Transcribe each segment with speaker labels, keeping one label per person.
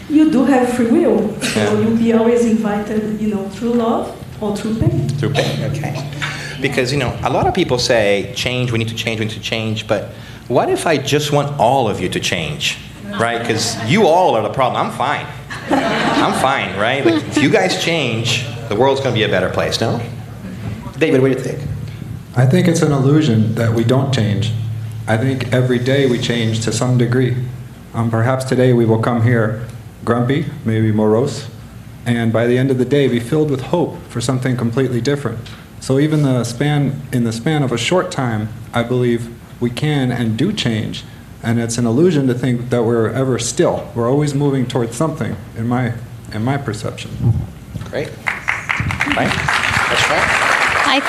Speaker 1: you do have free will. So you'll be always invited, through love or through pain.
Speaker 2: Through pain, okay. Because, a lot of people say, we need to change, but what if I just want all of you to change, right? Because you all are the problem. I'm fine, right? Like, if you guys change, the world's going to be a better place, no? David, what do you think?
Speaker 3: I think it's an illusion that we don't change. I think every day we change to some degree. Perhaps today we will come here grumpy, maybe morose, and by the end of the day be filled with hope for something completely different. So even in the span of a short time, I believe we can and do change. And it's an illusion to think that we're ever still. We're always moving towards something, in my perception.
Speaker 2: Great. Right? That's right.
Speaker 4: I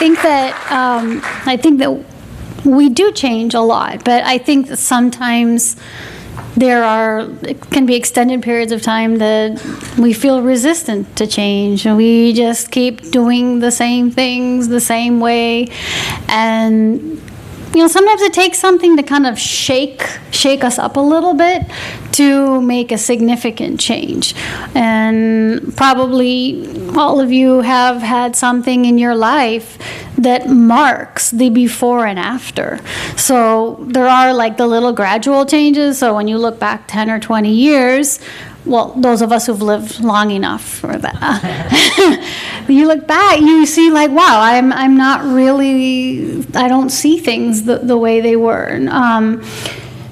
Speaker 4: think that we do change a lot, but I think that sometimes it can be extended periods of time that we feel resistant to change, and we just keep doing the same things the same way. And sometimes it takes something to kind of shake us up a little bit to make a significant change. And probably all of you have had something in your life that marks the before and after. So there are like the little gradual changes. So when you look back 10 or 20 years, well, those of us who've lived long enough for that, you look back, you see like, wow, I'm not really, I don't see things the way they were.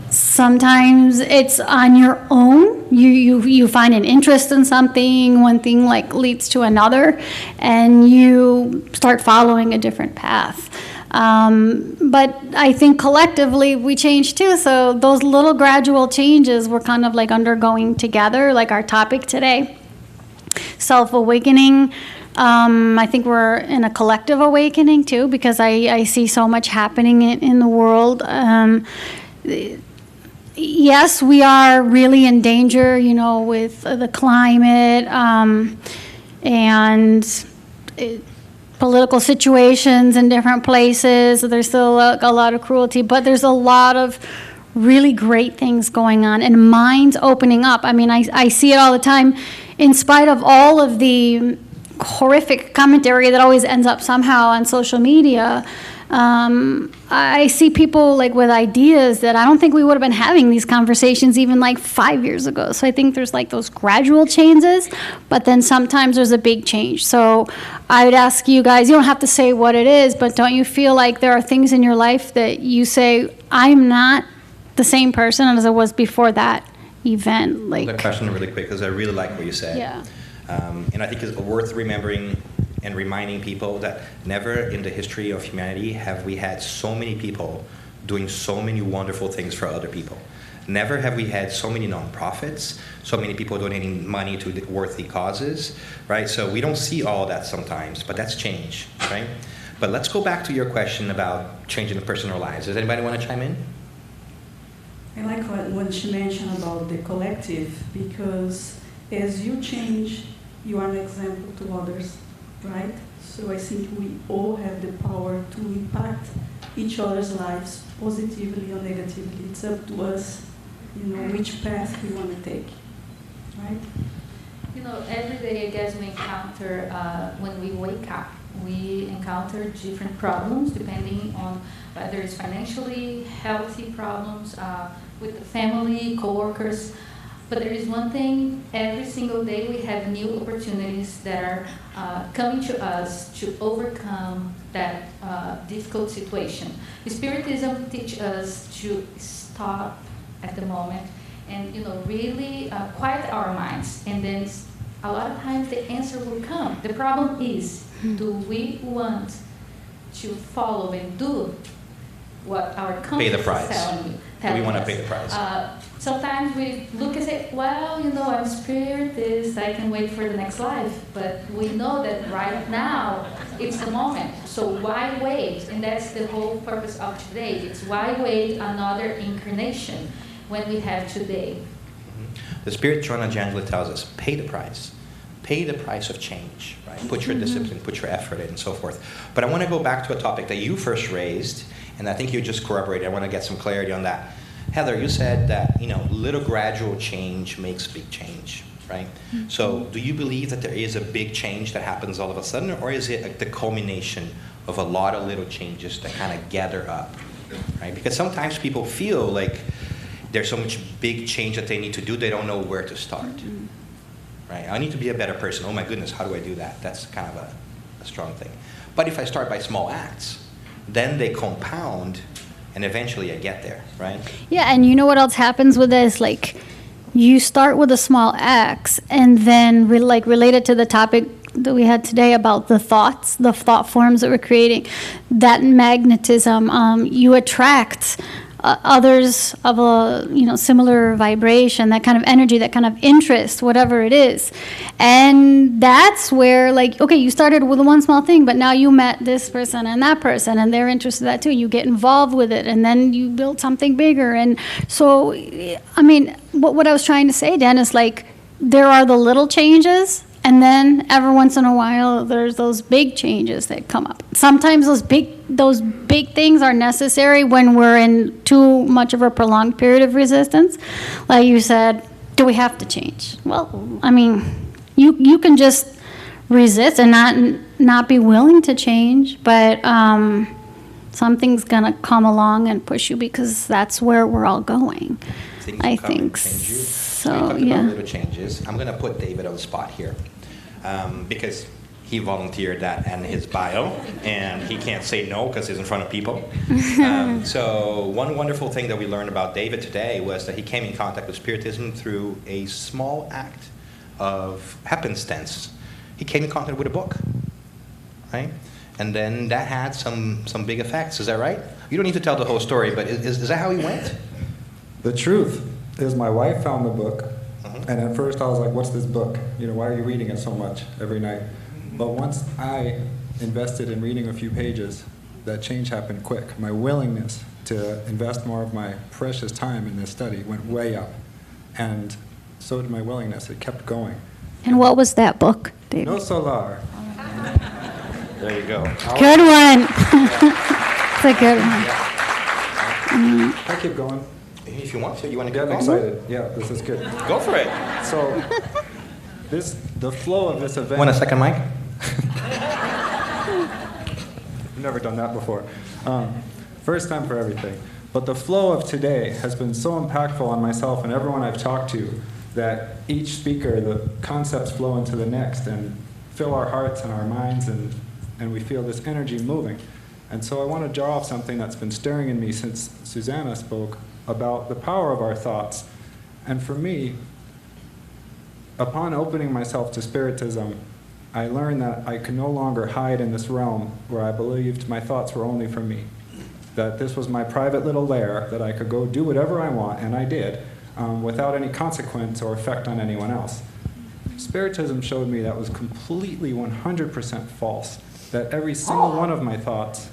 Speaker 4: Sometimes it's on your own. You find an interest in something, one thing like leads to another, and you start following a different path. But I think collectively we change too, so those little gradual changes we're kind of like undergoing together, like our topic today, self-awakening. I think we're in a collective awakening too, because I see so much happening in the world. Yes, we are really in danger, with the climate and political situations in different places. There's still a lot of cruelty, but there's a lot of really great things going on and minds opening up. I mean, I see it all the time. In spite of all of the horrific commentary that always ends up somehow on social media, I see people like with ideas that I don't think we would have been having these conversations even like 5 years ago. So I think there's like those gradual changes, but then sometimes there's a big change. So I would ask you guys, you don't have to say what it is, but don't you feel like there are things in your life that you say, I'm not the same person as I was before that event? Like,
Speaker 2: Another question really quick, because I really like what you said.
Speaker 4: Yeah.
Speaker 2: And I think it's worth remembering and reminding people that never in the history of humanity have we had so many people doing so many wonderful things for other people. Never have we had so many nonprofits, so many people donating money to worthy causes, right? So we don't see all that sometimes, but that's change, right? But let's go back to your question about changing the personal lives. Does anybody want to chime in?
Speaker 1: I like when she mentioned about the collective, because as you change, you are an example to others. Right? So I think we all have the power to impact each other's lives positively or negatively. It's up to us, which path we want to take, right?
Speaker 5: Every day I guess we encounter, when we wake up, we encounter different problems depending on whether it's financially healthy problems with the family, coworkers. But there is one thing, every single day we have new opportunities that are coming to us to overcome that difficult situation. Spiritism teaches us to stop at the moment and really quiet our minds, and then a lot of times the answer will come. The problem is, do we want to follow and do what our conscience is telling you?
Speaker 2: Do we want to pay the price?
Speaker 5: Sometimes we look and say, well, I'm spiritist, I can wait for the next life. But we know that right now, it's the moment. So why wait? And that's the whole purpose of today. It's why wait another incarnation when we have today.
Speaker 2: The Spirit Joanna Jangela tells us, pay the price. Pay the price of change, right? Put your discipline, put your effort in, and so forth. But I want to go back to a topic that you first raised, and I think you just corroborated. I want to get some clarity on that. Heather, you said that, little gradual change makes big change, right?
Speaker 4: Mm-hmm.
Speaker 2: So do you believe that there is a big change that happens all of a sudden, or is it like the culmination of a lot of little changes that kind of gather up, right? Because sometimes people feel like there's so much big change that they need to do, they don't know where to start, right? I need to be a better person. Oh my goodness, how do I do that? That's kind of a strong thing. But if I start by small acts, then they compound, and eventually I get there, right?
Speaker 4: Yeah, and you know what else happens with this? Like, you start with a small X, and then related to the topic that we had today about the thought forms that we're creating, that magnetism, you attract others of a similar vibration, that kind of energy, that kind of interest, whatever it is. And that's where, okay, you started with one small thing, but now you met this person and that person, and they're interested in that too. You get involved with it, and then you build something bigger. And so, I mean, what I was trying to say, Dan, is there are the little changes, and then every once in a while, there's those big changes that come up. Sometimes those big things are necessary when we're in too much of a prolonged period of resistance. Like you said, do we have to change? Well, I mean, you can just resist and not be willing to change, but something's gonna come along and push you, because that's where we're all going. I think so. Yeah.
Speaker 2: Little changes. I'm gonna put David on the spot here. Because he volunteered that in his bio, and he can't say no because he's in front of people. So one wonderful thing that we learned about David today was that he came in contact with Spiritism through a small act of happenstance. He came in contact with a book, right? And then that had some big effects. Is that right? You don't need to tell the whole story, but is that how he went?
Speaker 3: The truth is, my wife found the book. And at first I was like, what's this book? Why are you reading it so much every night? But once I invested in reading a few pages, that change happened quick. My willingness to invest more of my precious time in this study went way up. And so did my willingness. It kept going.
Speaker 4: And what was that book, David?
Speaker 3: No Solar.
Speaker 2: There you go.
Speaker 4: Good one. It's a good one.
Speaker 3: I keep going.
Speaker 2: If you want to, you want to
Speaker 3: Yeah,
Speaker 2: get
Speaker 3: I'm excited. Yeah, this is good.
Speaker 2: Go for it.
Speaker 3: So, the flow of this event...
Speaker 2: Want a second mic?
Speaker 3: I've never done that before. First time for everything. But the flow of today has been so impactful on myself and everyone I've talked to, that each speaker, the concepts flow into the next and fill our hearts and our minds, and we feel this energy moving. And so I want to draw off something that's been stirring in me since Susanna spoke about the power of our thoughts. And for me, upon opening myself to Spiritism, I learned that I could no longer hide in this realm where I believed my thoughts were only for me. That this was my private little lair, that I could go do whatever I want, and I did, without any consequence or effect on anyone else. Spiritism showed me that was completely 100% false, that every single one of my thoughts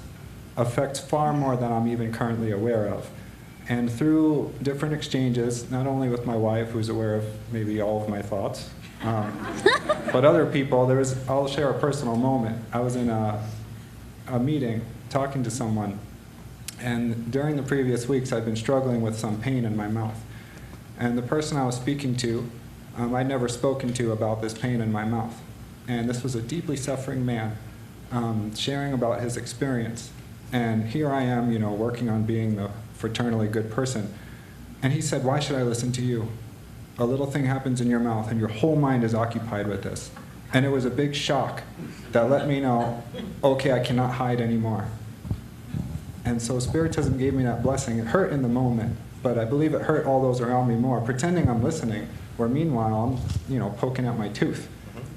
Speaker 3: affects far more than I'm even currently aware of. And through different exchanges, not only with my wife, who's aware of maybe all of my thoughts, but other people, I'll share a personal moment. I was in a meeting talking to someone, and during the previous weeks, I'd been struggling with some pain in my mouth. And the person I was speaking to, I'd never spoken to about this pain in my mouth. And this was a deeply suffering man sharing about his experience. And here I am, working on being the fraternally good person. And he said, why should I listen to you? A little thing happens in your mouth and your whole mind is occupied with this. And it was a big shock that let me know, okay, I cannot hide anymore. And so Spiritism gave me that blessing. It hurt in the moment, but I believe it hurt all those around me more, pretending I'm listening, where meanwhile I'm, poking at my tooth.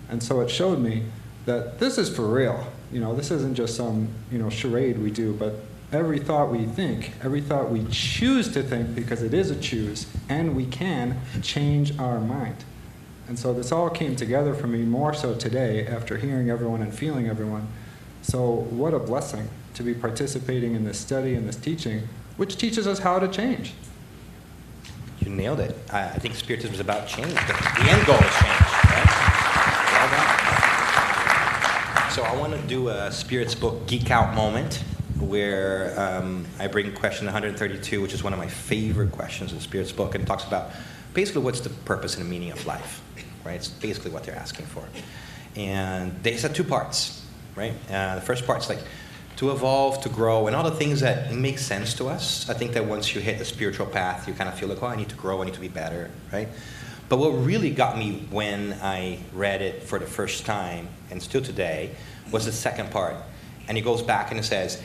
Speaker 3: And so it showed me that this is for real. This isn't just some, charade we do, but every thought we think, every thought we choose to think, because it is a choose, and we can change our mind. And so this all came together for me more so today after hearing everyone and feeling everyone. So what a blessing to be participating in this study and this teaching, which teaches us how to change.
Speaker 2: You nailed it. I think Spiritism is about change. The end goal is change, right? Well done. So I want to do a Spirit's Book Geek Out moment. where I bring question 132, which is one of my favorite questions in Spirit's book, and it talks about basically what's the purpose and the meaning of life, right? It's basically what they're asking for. And they said two parts, right? The first part's like to evolve, to grow, and all the things that make sense to us. I think that once you hit the spiritual path, you kind of feel like, oh, I need to grow, I need to be better, right? But what really got me when I read it for the first time, and still today, was the second part. And he goes back and it says,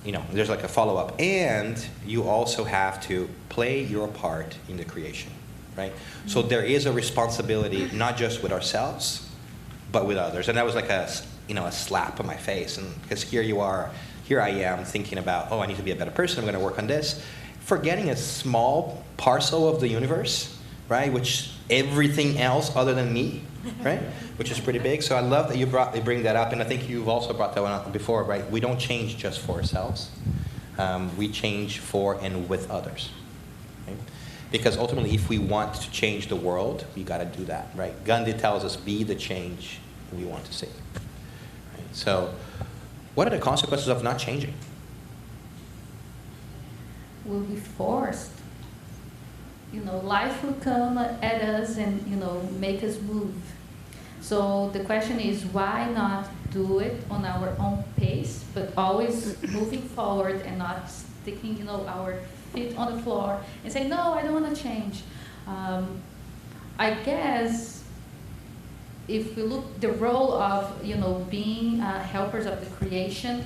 Speaker 2: you know, there's like a follow-up, and you also have to play your part in the creation, right? So there is a responsibility, not just with ourselves, but with others. And that was like a slap on my face. And because here I am thinking about, oh, I need to be a better person, I'm going to work on this. Forgetting a small parcel of the universe, right? Which everything else other than me, right? Which is pretty big. So I love that you bring that up. And I think you've also brought that one up before, right? We don't change just for ourselves. We change for and with others. Right? Because ultimately, if we want to change the world, we got to do that, right? Gandhi tells us, be the change we want to see. Right? So what are the consequences of not changing?
Speaker 5: We'll be forced. Life will come at us and, make us move. So the question is, why not do it on our own pace, but always moving forward and not sticking, our feet on the floor and say, no, I don't want to change. I guess if we look the role of, being helpers of the creation,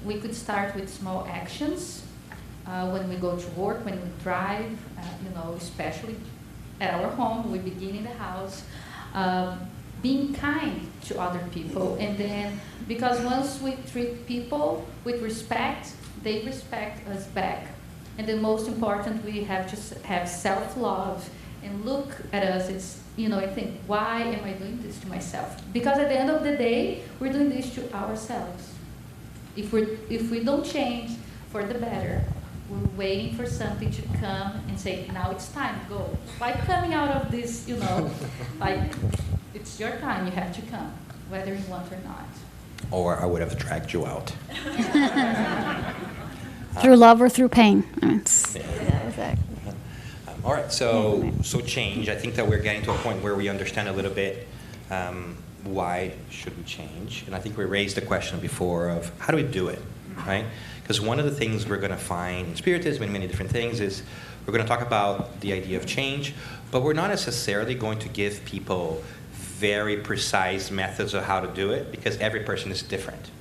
Speaker 5: we could start with small actions. When we go to work, when we drive, especially at our home, we begin in the house, being kind to other people. And then, because once we treat people with respect, they respect us back. And the most important, we have to have self-love and look at us, it's, and think, why am I doing this to myself? Because at the end of the day, we're doing this to ourselves. If we don't change for the better, we're waiting for something to come and say, now it's time, go. Like coming out of this, like it's your time, you have to come, whether you want or not.
Speaker 2: Or I would have dragged you out.
Speaker 4: Through love or through pain.
Speaker 2: Yeah, exactly. All right, so change. I think that we're getting to a point where we understand a little bit why should we change. And I think we raised the question before of how do we do it, right? Because one of the things we're going to find in Spiritism and many different things is we're going to talk about the idea of change, but we're not necessarily going to give people very precise methods of how to do it because every person is different.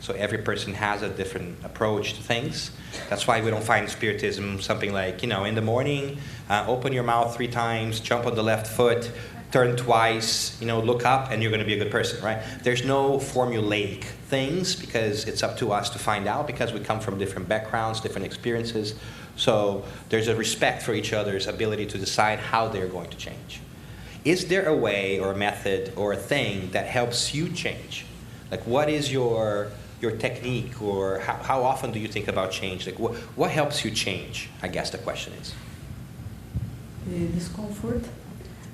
Speaker 2: So every person has a different approach to things. That's why we don't find Spiritism something like, in the morning, open your mouth 3 times, jump on the left foot, turn twice, look up, and you're going to be a good person, right? There's no formulaic things because it's up to us to find out because we come from different backgrounds, different experiences. So there's a respect for each other's ability to decide how they're going to change. Is there a way or a method or a thing that helps you change? Like what is your technique or how often do you think about change? Like what helps you change, I guess the question is.
Speaker 1: Discomfort.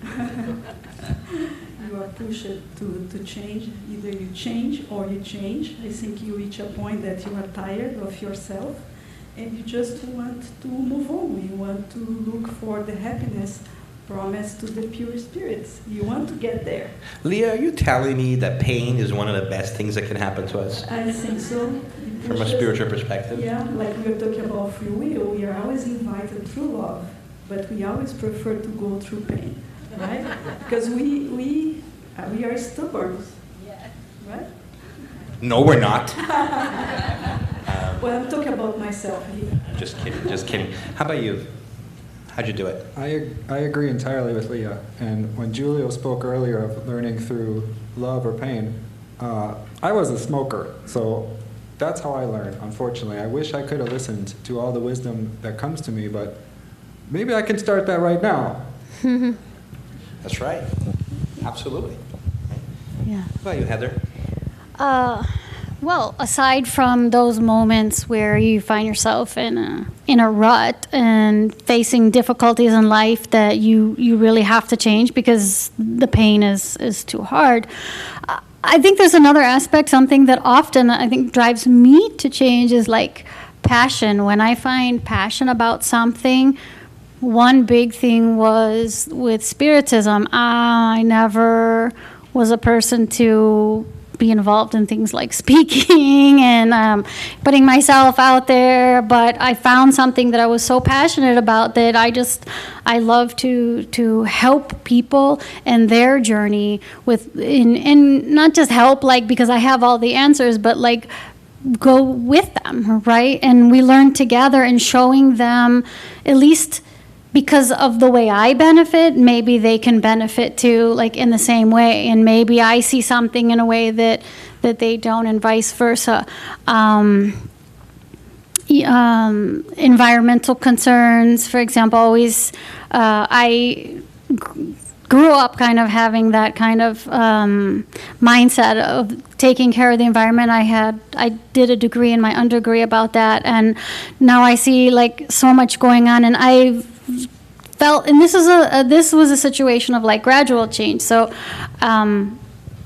Speaker 1: You are pushed to change. Either you change or you change. I think you reach a point that you are tired of yourself and you just want to move on. You want to look for the happiness promised to the pure spirits. You want to get there.
Speaker 2: Leah, are you telling me that pain is one of the best things that can happen to us?
Speaker 1: I think so.
Speaker 2: From a spiritual perspective?
Speaker 1: Yeah, like we were talking about free will, we are always invited through love, but we always prefer to go through pain. Right? Because we are stubborn. Yeah. Right?
Speaker 2: No, we're not.
Speaker 1: Well, I'm talking about myself here.
Speaker 2: Just kidding. How about you? How'd you do it?
Speaker 3: I agree entirely with Leah. And when Julio spoke earlier of learning through love or pain, I was a smoker, so that's how I learned, unfortunately. I wish I could have listened to all the wisdom that comes to me, but maybe I can start that right now.
Speaker 2: That's right. Absolutely.
Speaker 4: Yeah.
Speaker 2: How about you, Heather?
Speaker 4: Well, aside from those moments where you find yourself in a rut and facing difficulties in life that you really have to change because the pain is too hard, I think there's another aspect, something that often I think drives me to change is like passion. When I find passion about something, one big thing was with Spiritism. I never was a person to be involved in things like speaking and putting myself out there, but I found something that I was so passionate about that I love to help people and their journey and not just help like because I have all the answers, but like go with them, right? And we learn together and showing them, at least because of the way I benefit, maybe they can benefit too, like in the same way. And maybe I see something in a way that they don't, and vice versa. Environmental concerns, for example, always, I grew up kind of having that kind of mindset of taking care of the environment. I did a degree in my underdegree about that, and now I see like so much going on, and I've felt, and this was a situation of like gradual change. So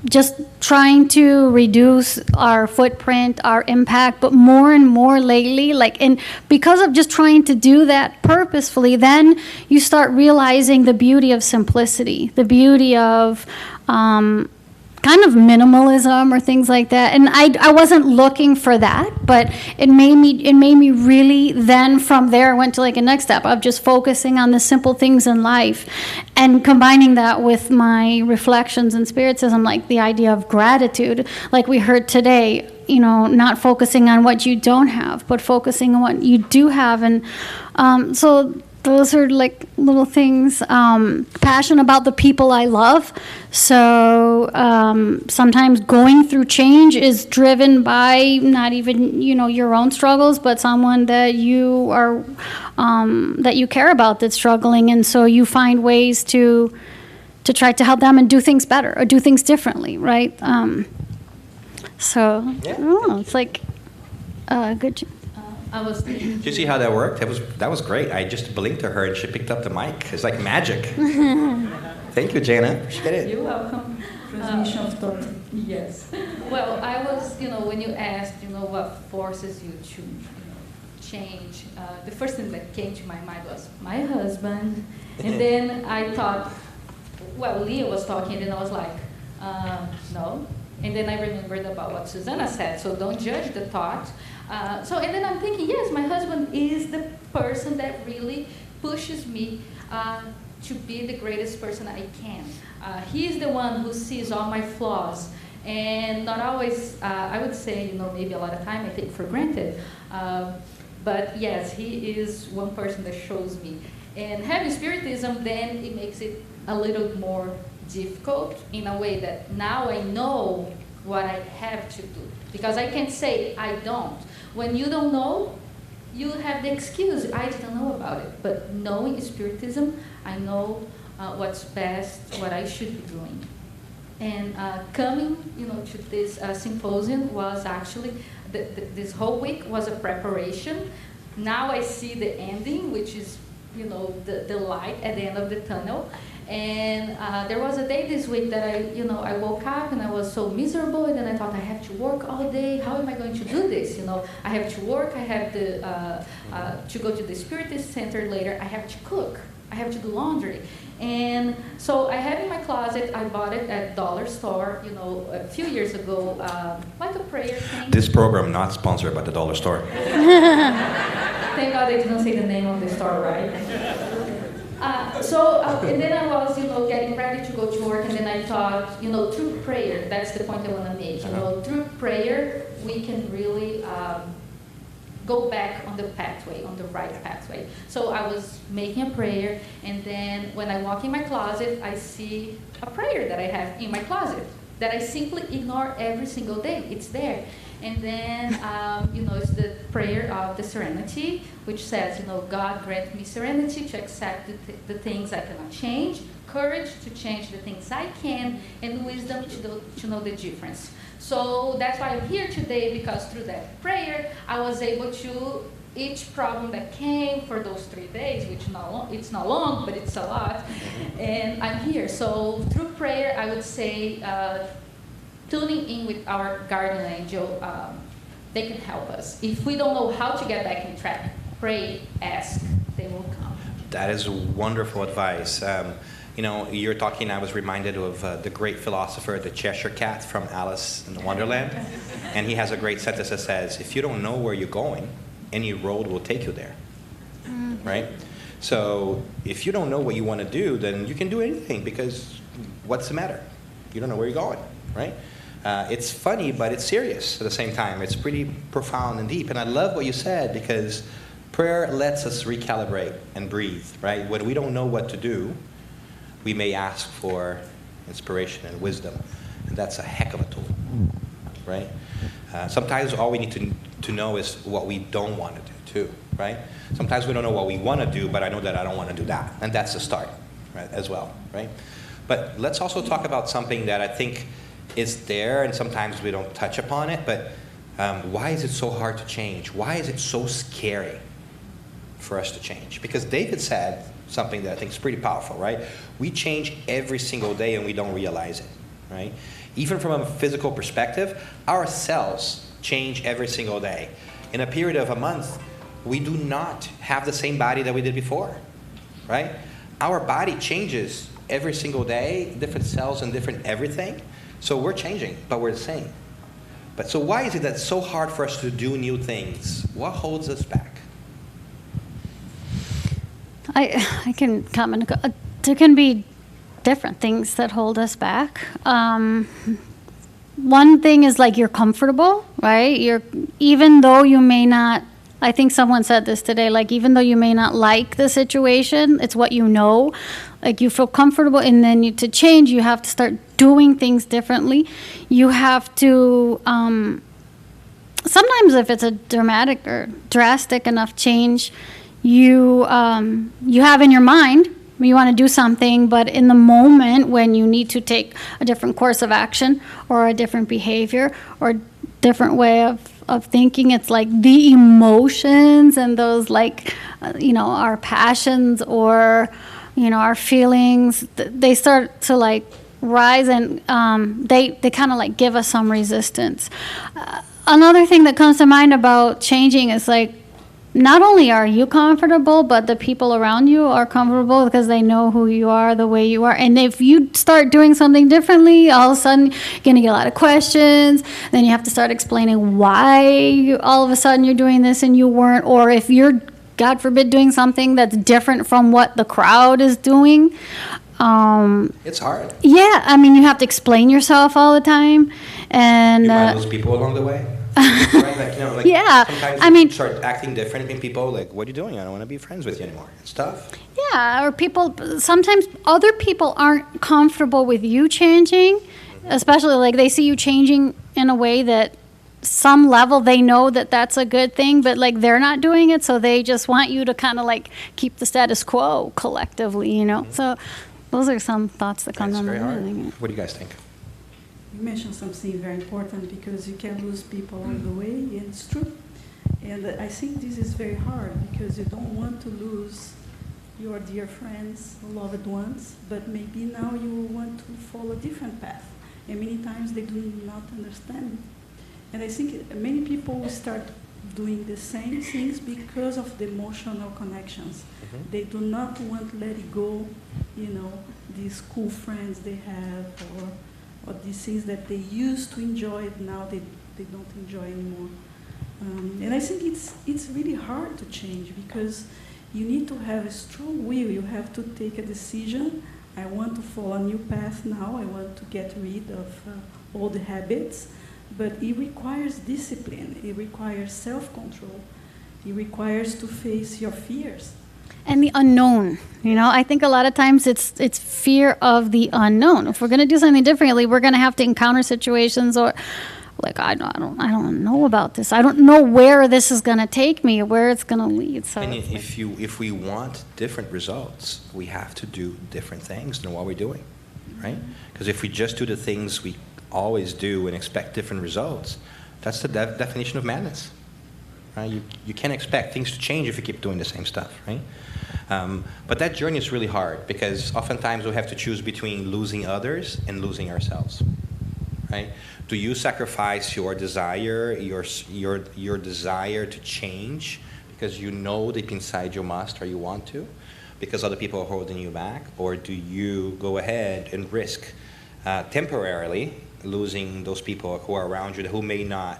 Speaker 4: just trying to reduce our footprint, our impact, but more and more lately, like, and because of just trying to do that purposefully, then you start realizing the beauty of simplicity, the beauty of kind of minimalism or things like that. And I wasn't looking for that, but it made me really, then from there I went to like a next step of just focusing on the simple things in life and combining that with my reflections in Spiritism, like the idea of gratitude, like we heard today, you know, not focusing on what you don't have, but focusing on what you do have. And so those are like little things. Passion about the people I love. So sometimes going through change is driven by not even, you know, your own struggles, but someone that you are that you care about that's struggling, and so you find ways to try to help them and do things better or do things differently, right? So I don't know, it's like a good.
Speaker 5: I was thinking.
Speaker 2: Did you see how that worked? That was great. I just blinked to her and she picked up the mic. It's like magic. Thank you, Jana. Appreciate it.
Speaker 5: You're welcome.
Speaker 1: Transmission of thought.
Speaker 5: Yes. Well, I was, you know, when you asked, you know, what forces you to, change, the first thing that came to my mind was my husband. And then I thought, well, Leah was talking, and then I was like, no. And then I remembered about what Susanna said, so don't judge the thought. And then I'm thinking, yes, my husband is the person that really pushes me to be the greatest person I can. He's the one who sees all my flaws, and not always, I would say, you know, maybe a lot of time I take for granted. But yes, he is one person that shows me. And having Spiritism, then it makes it a little more difficult in a way that now I know what I have to do. Because I can't say I don't. When you don't know, you have the excuse, I didn't know about it. But knowing Spiritism, I know what's best, what I should be doing. And coming, you know, to this symposium was actually, this whole week was a preparation. Now I see the ending, which is, you know, the light at the end of the tunnel. And there was a day this week that I woke up and I was so miserable, and then I thought, I have to work all day. How am I going to do this? You know, I have to work. I have to go to the Spiritist Center later. I have to cook. I have to do laundry. And so I have in my closet, I bought it at dollar store, you know, a few years ago, like a prayer thing.
Speaker 2: This program not sponsored by the dollar store.
Speaker 5: Thank God they didn't say the name of the store, right? And then I was, you know, getting ready to go to work, and then I thought, you know, through prayer, that's the point I want to make. You know, through prayer, we can really go back on the pathway, on the right pathway. So I was making a prayer, and then when I walk in my closet, I see a prayer that I have in my closet that I simply ignore every single day. It's there. And then, you know, it's the prayer of the serenity, which says, you know, God grant me serenity to accept the things I cannot change, courage to change the things I can, and wisdom to know the difference. So that's why I'm here today, because through that prayer, I was able to, each problem that came for those 3 days, which it's not long, but it's a lot, and I'm here. So through prayer, I would say, tuning in with our guardian angel, they can help us. If we don't know how to get back in track, pray, ask, they will come.
Speaker 2: That is wonderful advice. You know, you're talking, I was reminded of the great philosopher, the Cheshire Cat from Alice in Wonderland. And he has a great sentence that says, if you don't know where you're going, any road will take you there, right? So if you don't know what you want to do, then you can do anything, because what's the matter? You don't know where you're going, right? It's funny, but it's serious at the same time. It's pretty profound and deep. And I love what you said, because prayer lets us recalibrate and breathe, right? When we don't know what to do, we may ask for inspiration and wisdom. And that's a heck of a tool, right? Sometimes all we need to know is what we don't want to do too, right? Sometimes we don't know what we want to do, but I know that I don't want to do that. And that's a start, right, as well, right? But let's also talk about something that I think is there, and sometimes we don't touch upon it, but why is it so hard to change? Why is it so scary for us to change? Because David said something that I think is pretty powerful, right? We change every single day and we don't realize it, right? Even from a physical perspective, our cells change every single day. In a period of a month, we do not have the same body that we did before, right? Our body changes every single day, different cells and different everything. So we're changing, but we're the same. But so why is it that it's so hard for us to do new things? What holds us back?
Speaker 4: I can comment. There can be different things that hold us back. One thing is like you're comfortable, right? Even though you may not, I think someone said this today, like even though you may not like the situation, it's what you know. Like you feel comfortable, and then to change, you have to start doing things differently. You have to, sometimes if it's a dramatic or drastic enough change, you have in your mind, you want to do something, but in the moment when you need to take a different course of action or a different behavior or different way of thinking, it's like the emotions and those our passions or, our feelings, they start to like rise, and they kind of like give us some resistance. Another thing that comes to mind about changing is like, not only are you comfortable, but the people around you are comfortable because they know who you are, the way you are. And if you start doing something differently, all of a sudden you're going to get a lot of questions. Then you have to start explaining why all of a sudden you're doing this and you weren't. Or if you're, God forbid, doing something that's different from what the crowd is doing.
Speaker 2: It's hard.
Speaker 4: Yeah, I mean, you have to explain yourself all the time. And
Speaker 2: you might lose people along the way. Right?
Speaker 4: Yeah,
Speaker 2: sometimes
Speaker 4: I mean,
Speaker 2: you start acting different, and people like, what are you doing? I don't want to be friends with you anymore. It's tough.
Speaker 4: Yeah, or sometimes other people aren't comfortable with you changing, especially like they see you changing in a way that some level they know that that's a good thing, but like they're not doing it, so they just want you to kind of like keep the status quo collectively, Mm-hmm. So those are some thoughts that come to mind.
Speaker 2: What do you guys think?
Speaker 1: You mentioned something very important, because you can lose people along the way, and it's true. And I think this is very hard, because you don't want to lose your dear friends, loved ones, but maybe now you want to follow a different path. And many times they do not understand. And I think many people will start doing the same things because of the emotional connections. Mm-hmm. They do not want to let it go, these cool friends they have, or these things that they used to enjoy, now they don't enjoy anymore. And I think it's really hard to change, because you need to have a strong will. You have to take a decision. I want to follow a new path now. I want to get rid of old habits. But it requires discipline. It requires self-control. It requires to face your fears.
Speaker 4: And the unknown, I think a lot of times it's fear of the unknown. If we're going to do something differently, we're going to have to encounter situations or like, I don't know about this. I don't know where this is going to take me or where it's going to lead. So
Speaker 2: and if we want different results, we have to do different things than what we're doing, right? Because if we just do the things we always do and expect different results, that's the definition of madness. Right? You can't expect things to change if you keep doing the same stuff, right? But that journey is really hard, because oftentimes we have to choose between losing others and losing ourselves, right? Do you sacrifice your desire, your desire to change because you know deep inside you must or you want to, because other people are holding you back? Or do you go ahead and risk temporarily losing those people who are around you who may not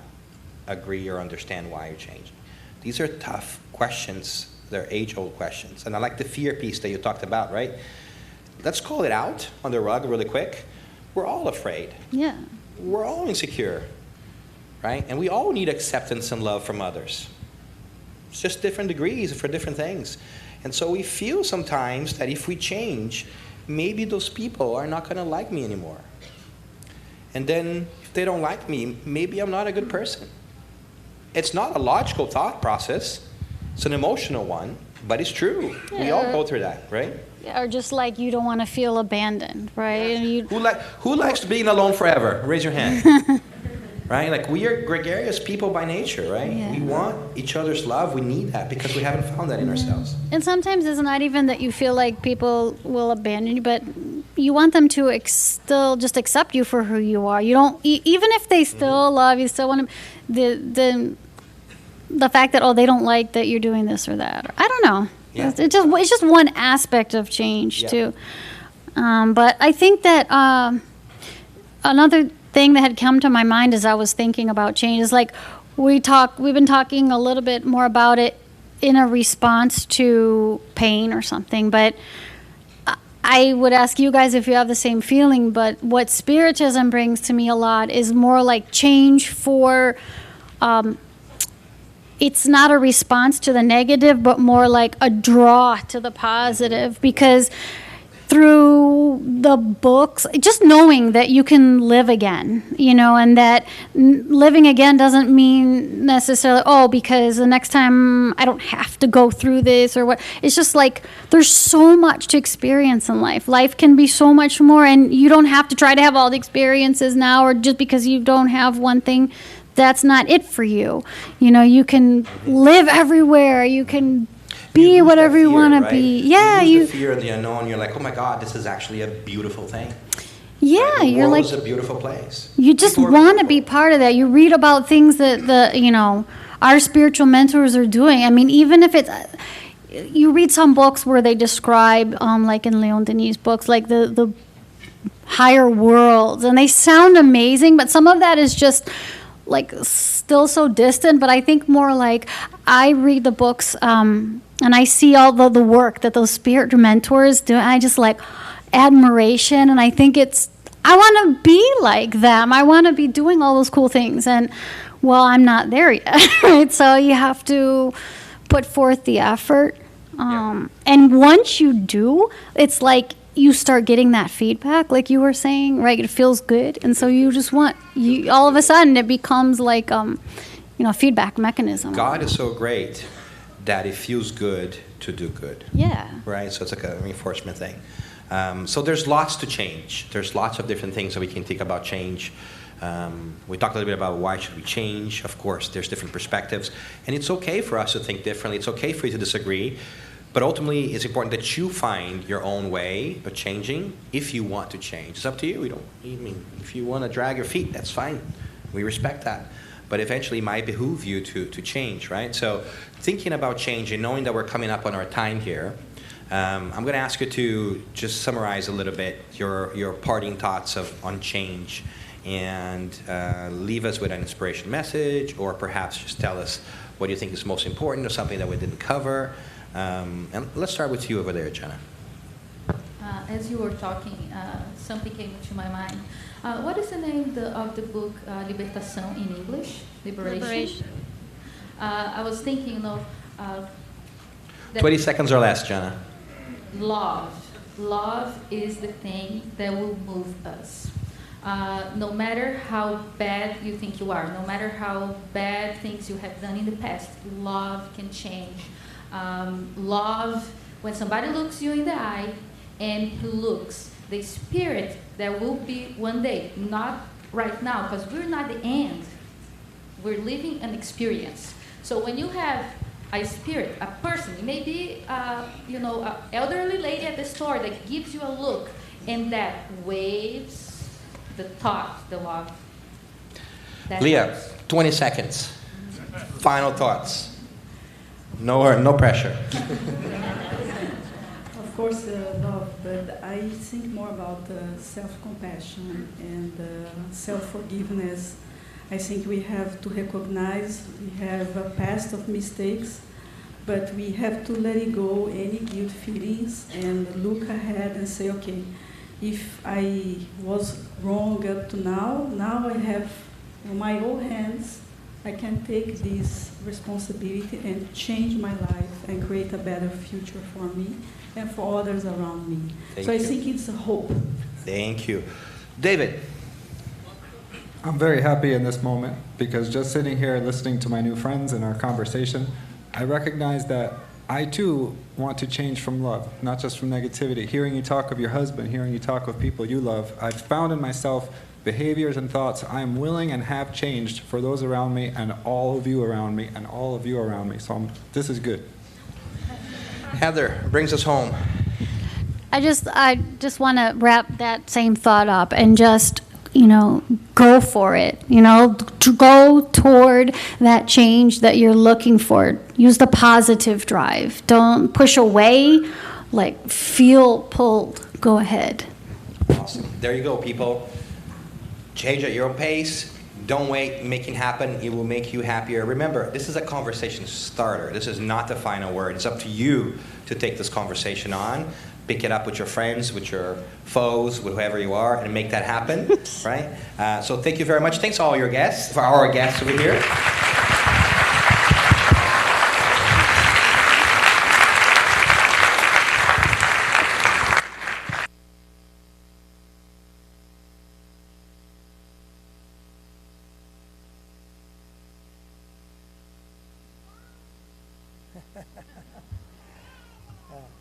Speaker 2: agree or understand why you're changing? These are tough questions. They're age-old questions. And I like the fear piece that you talked about, right? Let's call it out on the rug really quick. We're all afraid.
Speaker 4: Yeah.
Speaker 2: We're all insecure, right? And we all need acceptance and love from others. It's just different degrees for different things. And so we feel sometimes that if we change, maybe those people are not going to like me anymore. And then if they don't like me, maybe I'm not a good person. It's not a logical thought process. It's an emotional one, but it's true.
Speaker 4: Yeah.
Speaker 2: We all go through that, right?
Speaker 4: Or just like you don't want to feel abandoned, right? And you,
Speaker 2: Who likes being alone forever? Raise your hand. Right? Like, we are gregarious people by nature, right?
Speaker 4: Yeah.
Speaker 2: We want each other's love. We need that because we haven't found that in ourselves.
Speaker 4: and sometimes it's not even that you feel like people will abandon you, but you want them to still just accept you for who you are. You don't, even if they still love you, still want to, the fact that, oh, they don't like that you're doing this or that. I don't know.
Speaker 2: Yeah.
Speaker 4: It's just one aspect of change,
Speaker 2: Yeah.
Speaker 4: too. But I think that another thing that had come to my mind as I was thinking about change is like we've been talking a little bit more about it in a response to pain or something, but I would ask you guys if you have the same feeling, but what Spiritism brings to me a lot is more like change for, it's not a response to the negative, but more like a draw to the positive, because through the books, just knowing that you can live again, and that living again doesn't mean necessarily, oh, because the next time I don't have to go through this or what. It's just like there's so much to experience in life. Life can be so much more, and you don't have to try to have all the experiences now, or just because you don't have one thing, that's not it for you. You can live everywhere. You can be whatever you want to be. Yeah,
Speaker 2: you lose the fear of the unknown. You're like, oh my God, this is actually a beautiful thing.
Speaker 4: Yeah,
Speaker 2: right? The
Speaker 4: you're
Speaker 2: world
Speaker 4: like,
Speaker 2: is a beautiful place.
Speaker 4: you just want to be part of that. You read about things that our spiritual mentors are doing. I mean, even if it's, you read some books where they describe, like in Leon Denis' books, like the higher worlds, and they sound amazing, but some of that is just like still so distant. But I think more like I read the books, and I see all the work that those spirit mentors do, and I just like admiration, and I think I want to be like them. I want to be doing all those cool things, and well, I'm not there yet, right? So you have to put forth the effort, and once you do, it's like you start getting that feedback, like you were saying, right? It feels good, and so you just all of a sudden it becomes like a feedback mechanism.
Speaker 2: God is so great that it feels good to do good.
Speaker 4: Yeah.
Speaker 2: Right? So it's like a reinforcement thing. So there's lots to change. There's lots of different things that we can think about change. We talked a little bit about why should we change. Of course, there's different perspectives. And it's okay for us to think differently. It's okay for you to disagree. But ultimately, it's important that you find your own way of changing if you want to change. It's up to you. If you want to drag your feet, that's fine. We respect that. But eventually it might behoove you to change, right? So thinking about change and knowing that we're coming up on our time here, I'm going to ask you to just summarize a little bit your parting thoughts on change, and leave us with an inspiration message, or perhaps just tell us what you think is most important or something that we didn't cover. And let's start with you over there, Jenna.
Speaker 5: As you were talking, something came into my mind. What is the name of the book, Libertação in English? Liberation. I was thinking of...
Speaker 2: 20 seconds or less, Jenna.
Speaker 5: Love. Love is the thing that will move us. No matter how bad you think you are, no matter how bad things you have done in the past, love can change. Love, when somebody looks you in the eye and he looks the spirit that will be one day, not right now, because we're not the end. We're living an experience. So when you have a spirit, a person, maybe an elderly lady at the store that gives you a look and that waves the thought, the love. That
Speaker 2: Leah,
Speaker 5: helps.
Speaker 2: 20 seconds. Final thoughts. No pressure.
Speaker 1: Of course, love, but I think more about self-compassion and self-forgiveness. I think we have to recognize we have a past of mistakes, but we have to let it go, any guilt feelings, and look ahead and say, okay, if I was wrong up to now I have in my own hands, I can take this responsibility and change my life and create a better future for me and for others around me.
Speaker 2: Thank
Speaker 1: so I
Speaker 2: you.
Speaker 1: think it's a hope.
Speaker 2: Thank you. David.
Speaker 3: I'm very happy in this moment because just sitting here listening to my new friends and our conversation, I recognize that I too want to change from love, not just from negativity. Hearing you talk of your husband, hearing you talk of people you love, I've found in myself behaviors and thoughts I am willing and have changed for those around me and all of you around me and all of you around me. So this is good.
Speaker 2: Heather brings us home.
Speaker 4: I just want to wrap that same thought up and just, go for it. To go toward that change that you're looking for. Use the positive drive. Don't push away, feel pulled. Go ahead.
Speaker 2: Awesome. There you go, people. Change at your own pace. Don't wait. Make it happen. It will make you happier. Remember, this is a conversation starter. This is not the final word. It's up to you to take this conversation on. Pick it up with your friends, with your foes, with whoever you are, and make that happen, right? So thank you very much. Thanks to all your guests, for our guests over here.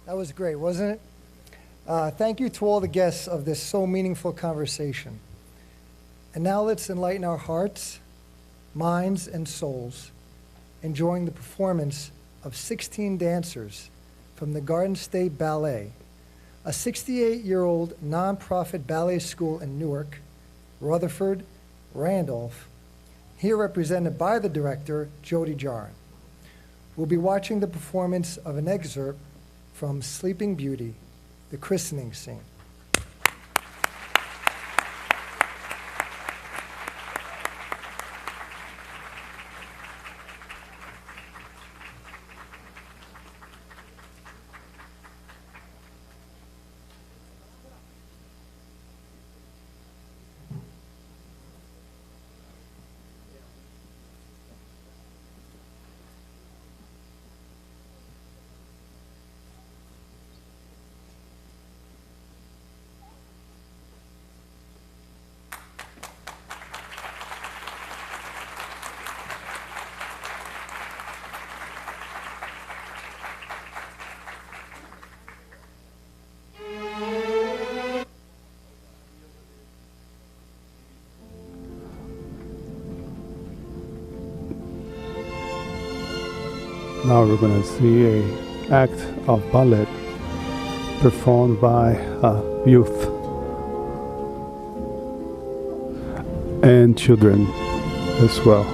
Speaker 6: That was great, wasn't it? Thank you to all the guests of this so meaningful conversation. And now let's enlighten our hearts, minds, and souls, enjoying the performance of 16 dancers from the Garden State Ballet, a 68-year-old nonprofit ballet school in Newark, Rutherford, Randolph, here represented by the director, Jody Jarin. We'll be watching the performance of an excerpt from Sleeping Beauty, the christening scene.
Speaker 7: Now we're going to see an act of ballet performed by youth and children as well.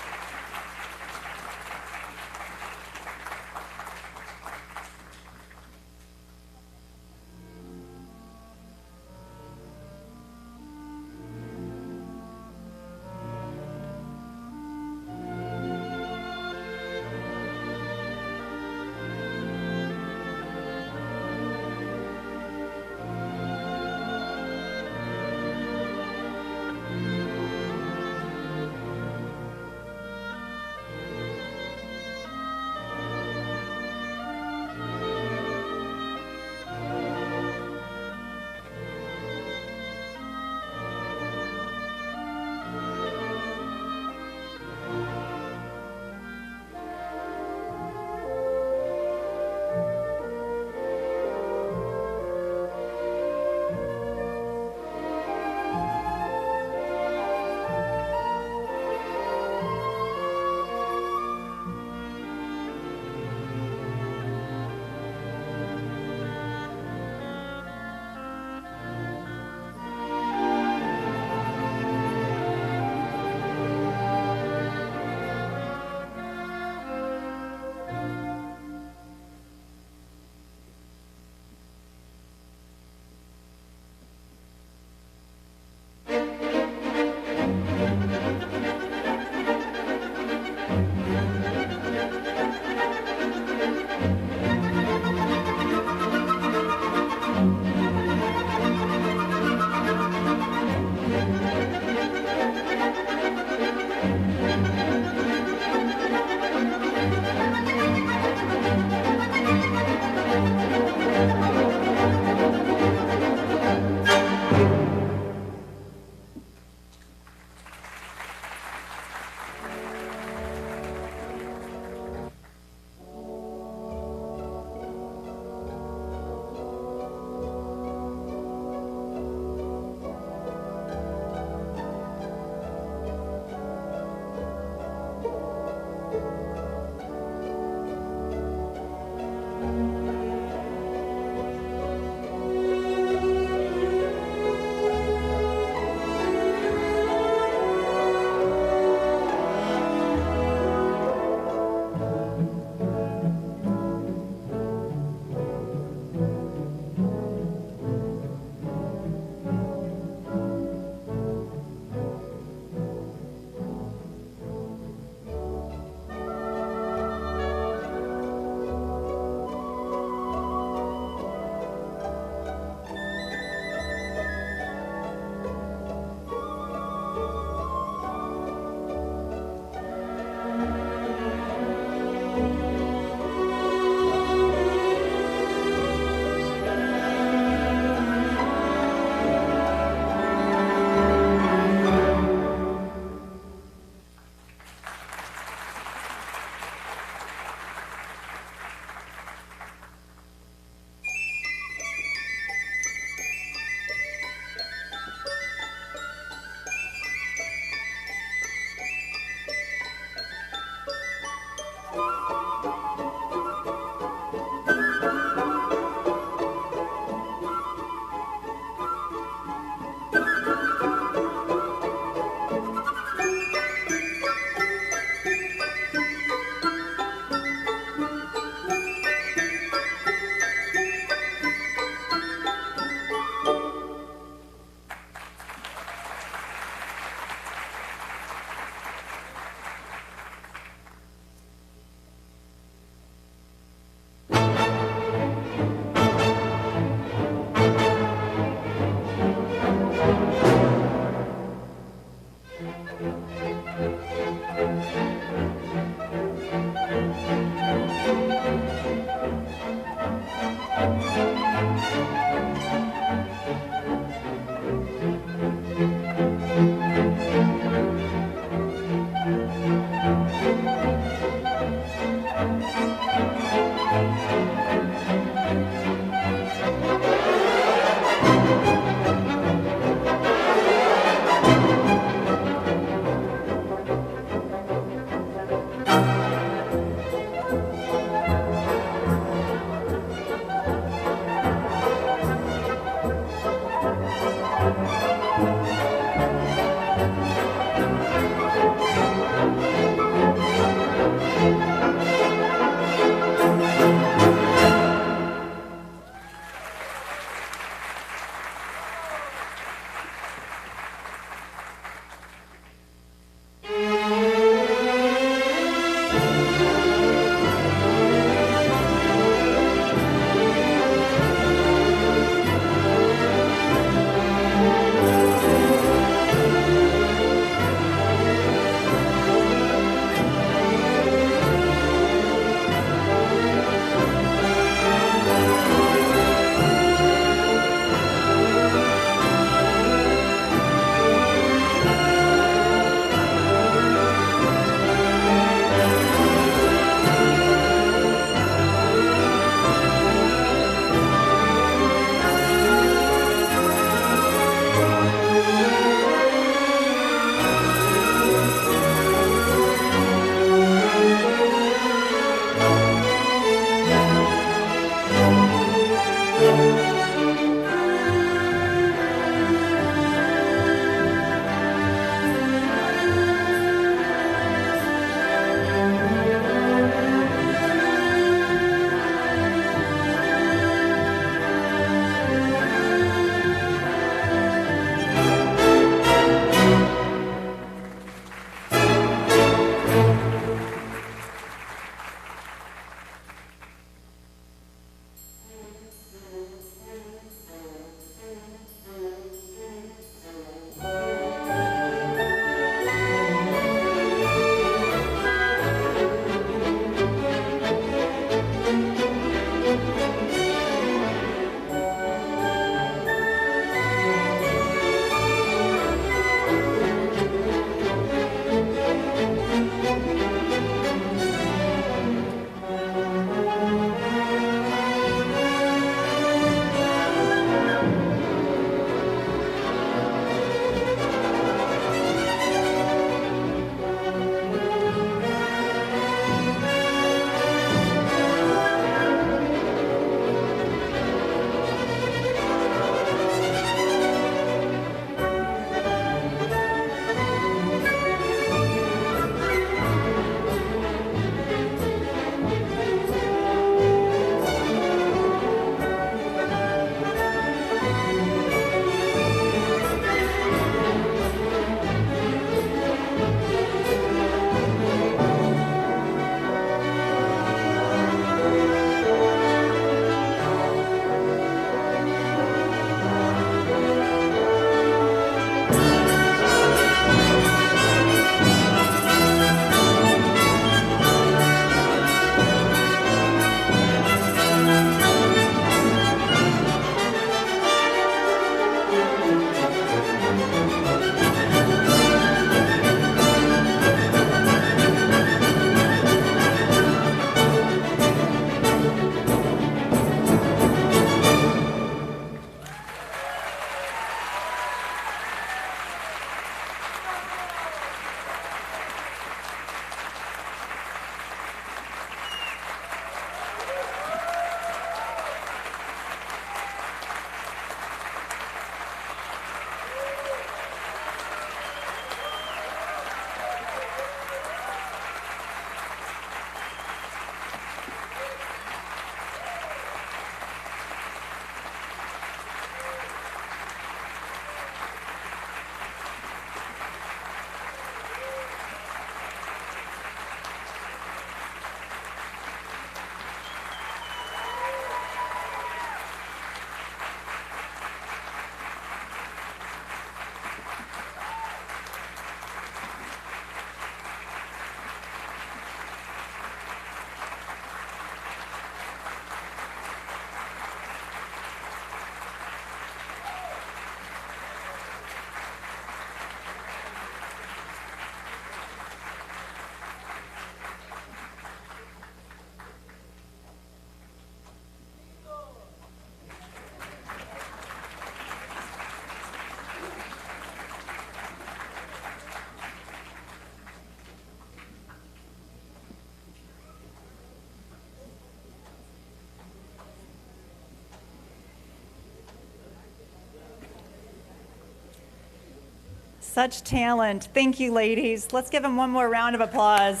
Speaker 8: Such talent. Thank you, ladies. Let's give them one more round of applause.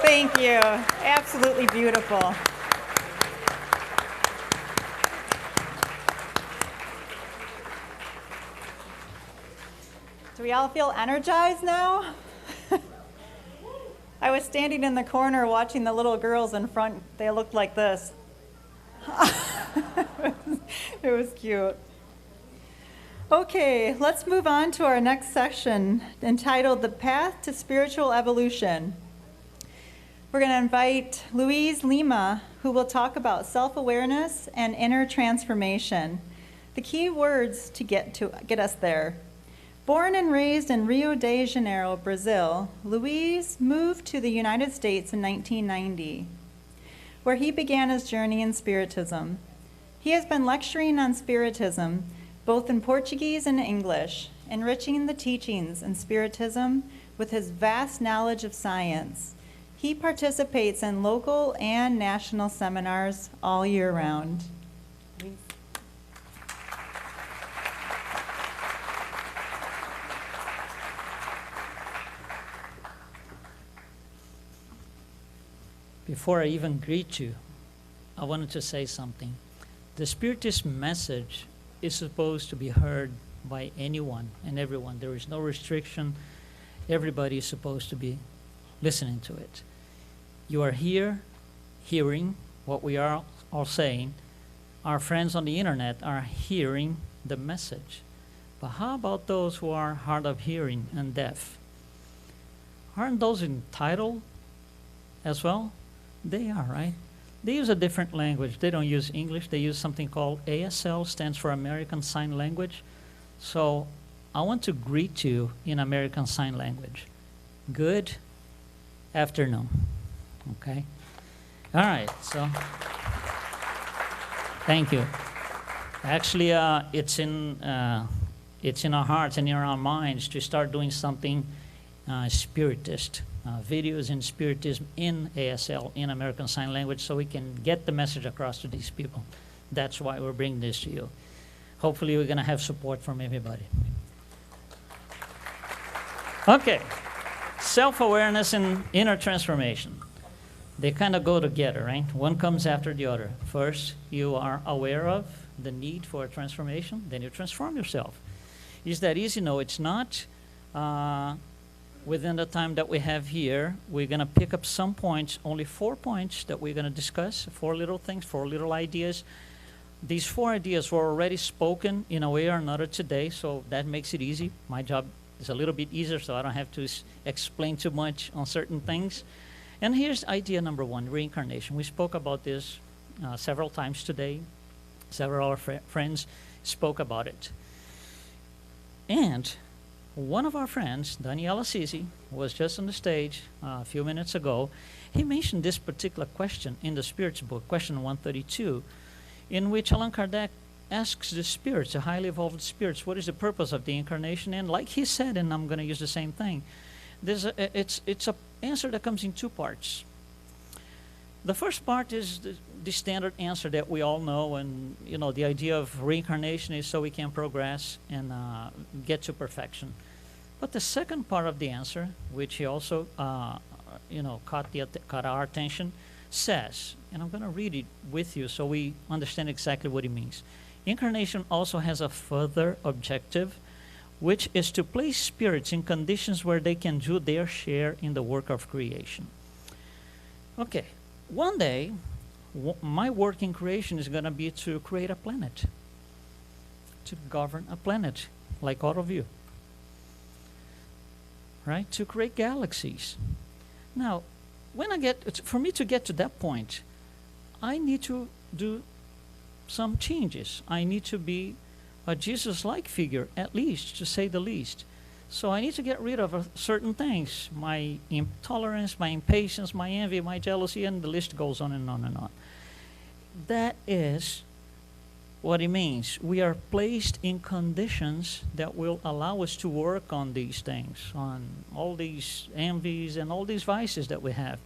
Speaker 8: Thank you. Absolutely beautiful. Do we all feel energized now? I was standing in the corner watching the little girls in front. They looked like this. It was cute. Okay, let's move on to our next section entitled The Path to Spiritual Evolution. We're going to invite Louise Lima, who will talk about self-awareness and inner transformation. The key words to get us there. Born and raised in Rio de Janeiro, Brazil, Louise moved to the United States in 1990, where he began his journey in Spiritism. He has been lecturing on Spiritism, both in Portuguese and English, enriching the teachings in Spiritism with his vast knowledge of science. He participates in local and national seminars all year round.
Speaker 9: Before I even greet you, I wanted to say something. The Spiritist message is supposed to be heard by anyone and everyone. There is no restriction. Everybody is supposed to be listening to it. You are here hearing what we are all saying. Our friends on the internet are hearing the message. But how about those who are hard of hearing and deaf? Aren't those entitled as well? They are, right? They use a different language. They don't use English. They use something called ASL, stands for American Sign Language. So I want to greet you in American Sign Language. Good afternoon. Okay? All right, so thank you. Actually, it's in our hearts and in our minds to start doing something Spiritist. Videos in Spiritism in ASL, in American Sign Language, so we can get the message across to these people. That's why we're bringing this to you. Hopefully we're going to have support from everybody. Okay, self-awareness and inner transformation. They kind of go together, right? One comes after the other. First, you are aware of the need for a transformation, then you transform yourself. Is that easy? No, it's not. Within the time that we have here, we're going to pick up some points, only 4 points that we're going to discuss, 4 little things, 4 little ideas. These 4 ideas were already spoken in a way or another today, so that makes it easy. My job is a little bit easier, so I don't have to explain too much on certain things. And here's idea number 1, reincarnation. We spoke about this several times today. Several of our friends spoke about it. And one of our friends, Daniel Assisi, was just on the stage a few minutes ago. He mentioned this particular question in the Spirits book, question 132, in which Allan Kardec asks the spirits, the highly evolved spirits, what is the purpose of the incarnation? And like he said, and I'm going to use the same thing, it's an answer that comes in 2 parts. The first part is the standard answer that we all know, and the idea of reincarnation is so we can progress and get to perfection. But the second part of the answer, which he also caught our attention, says, and I'm going to read it with you so we understand exactly what it means. Incarnation also has a further objective, which is to place spirits in conditions where they can do their share in the work of creation. Okay. One day, my work in creation is going to be to create a planet, to govern a planet, like all of you, right? To create galaxies. Now, for me to get to that point, I need to do some changes. I need to be a Jesus-like figure, at least, to say the least. So I need to get rid of certain things, my intolerance, my impatience, my envy, my jealousy, and the list goes on and on and on. That is what it means. We are placed in conditions that will allow us to work on these things, on all these envies and all these vices that we have.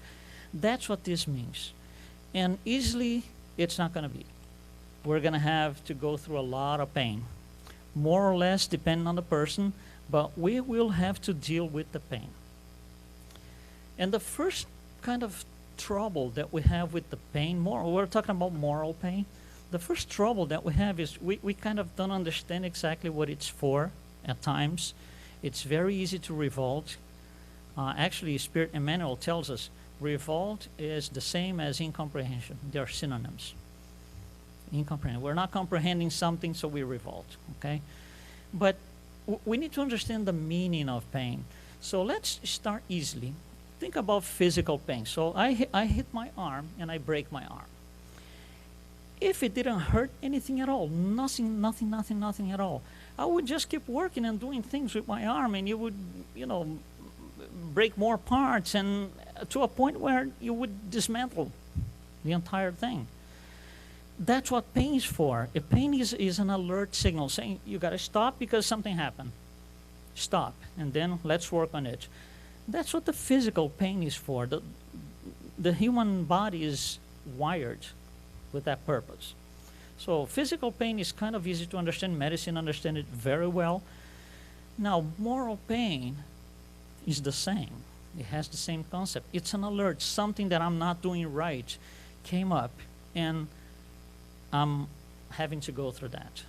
Speaker 9: That's what this means. And easily, it's not going to be. We're going to have to go through a lot of pain, more or less depending on the person, but we will have to deal with the pain. And the first kind of trouble that we have with the pain, we're talking about moral pain. The first trouble that we have is we kind of don't understand exactly what it's for at times. It's very easy to revolt. Actually, Spirit Emmanuel tells us revolt is the same as incomprehension. They are synonyms. Incomprehension. We're not comprehending something, so we revolt, okay? But we need to understand the meaning of pain. So let's start easily. Think about physical pain. So I hit my arm and I break my arm. If it didn't hurt anything at all, nothing at all, I would just keep working and doing things with my arm, and you would, break more parts, and to a point where you would dismantle the entire thing. That's what pain is for. A pain is an alert signal saying you got to stop because something happened. Stop, and then let's work on it. That's what the physical pain is for. The human body is wired with that purpose. So physical pain is kind of easy to understand. Medicine understands it very well. Now, moral pain is the same. It has the same concept. It's an alert. Something that I'm not doing right came up, and I'm having to go through that.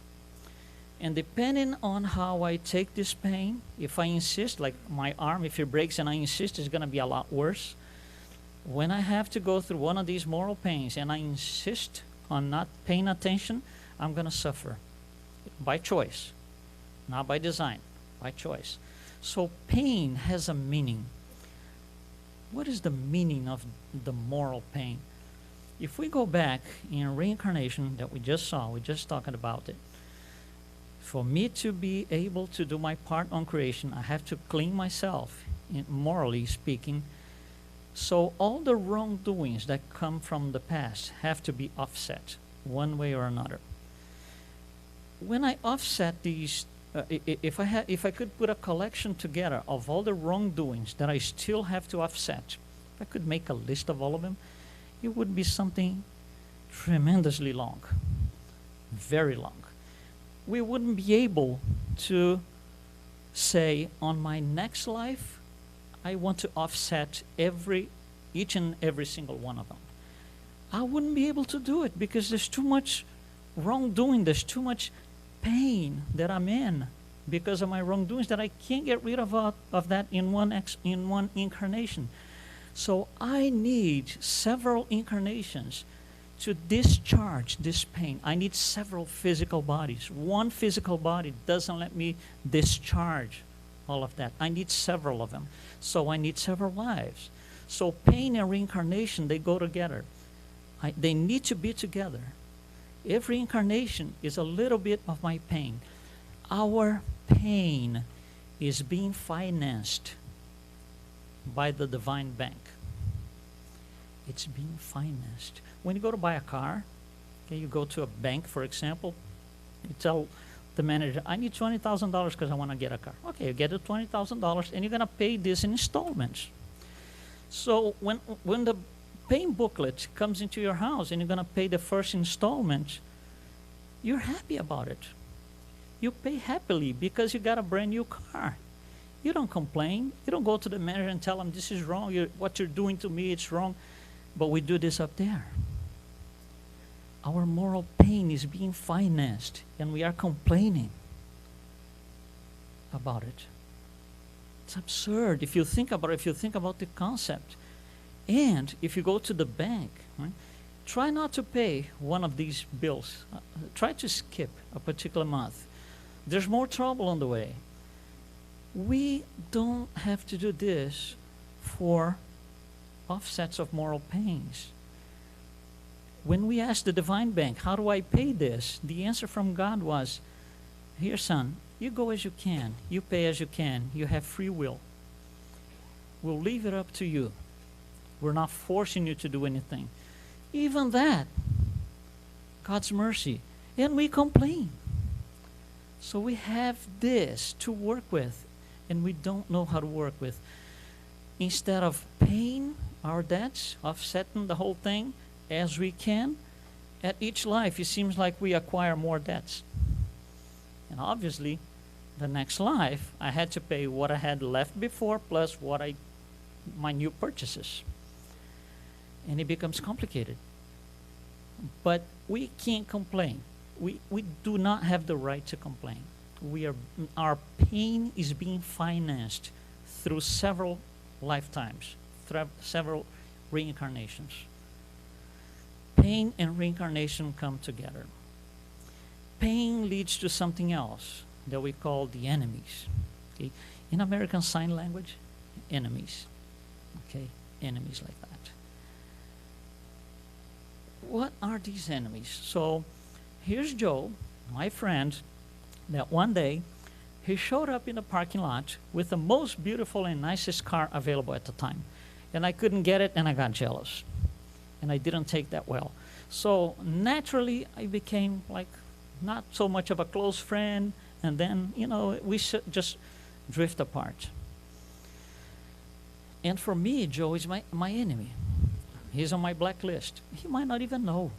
Speaker 9: And depending on how I take this pain, if I insist, like my arm, if it breaks and I insist, it's going to be a lot worse. When I have to go through one of these moral pains and I insist on not paying attention, I'm going to suffer by choice, not by design, by choice. So pain has a meaning. What is the meaning of the moral pain? If we go back in reincarnation that we just saw, we just talking about it. For me to be able to do my part on creation, I have to clean myself, morally speaking. So all the wrongdoings that come from the past have to be offset one way or another. When I offset these, if I could put a collection together of all the wrongdoings that I still have to offset, if I could make a list of all of them, it would be something tremendously long, very long. We wouldn't be able to say, on my next life, I want to offset each and every single one of them. I wouldn't be able to do it because there's too much wrongdoing, there's too much pain that I'm in because of my wrongdoings that I can't get rid of that in one incarnation. So I need several incarnations to discharge this pain. I need several physical bodies. One physical body doesn't let me discharge all of that. I need several of them. So I need several lives. So pain and reincarnation, they go together. They need to be together. Every incarnation is a little bit of my pain. Our pain is being financed by the divine bank. It's being financed. When you go to buy a car, okay, you go to a bank, for example, you tell the manager, I need $20,000 because I want to get a car. Okay, you get the $20,000 and you're going to pay this in installments. So when the paying booklet comes into your house and you're going to pay the first installment, you're happy about it. You pay happily because you got a brand new car. You don't complain. You don't go to the manager and tell him, this is wrong. What you're doing to me, it's wrong. But we do this up there. Our moral pain is being financed, and we are complaining about it. It's absurd if you think about it, if you think about the concept. And if you go to the bank, right, try not to pay one of these bills. Try to skip a particular month. There's more trouble on the way. We don't have to do this for offsets of moral pains. When we asked the divine bank, how do I pay this? The answer from God was, here, son, you go as you can. You pay as you can. You have free will. We'll leave it up to you. We're not forcing you to do anything. Even that, God's mercy. And we complain. So we have this to work with, and we don't know how to work with. Instead of paying our debts, offsetting the whole thing as we can, at each life it seems like we acquire more debts. And obviously, the next life, I had to pay what I had left before plus my new purchases. And it becomes complicated. But we can't complain. We do not have the right to complain. Our pain is being financed through several lifetimes, through several reincarnations. Pain and reincarnation come together. Pain leads to something else that we call the enemies. Okay? In American Sign Language, enemies. Okay? Enemies like that. What are these enemies? So here's Joe, my friend, that one day he showed up in the parking lot with the most beautiful and nicest car available at the time. And I couldn't get it, and I got jealous. And I didn't take that well. So naturally, I became like not so much of a close friend, and then, we just drift apart. And for me, Joe is my enemy. He's on my blacklist. He might not even know,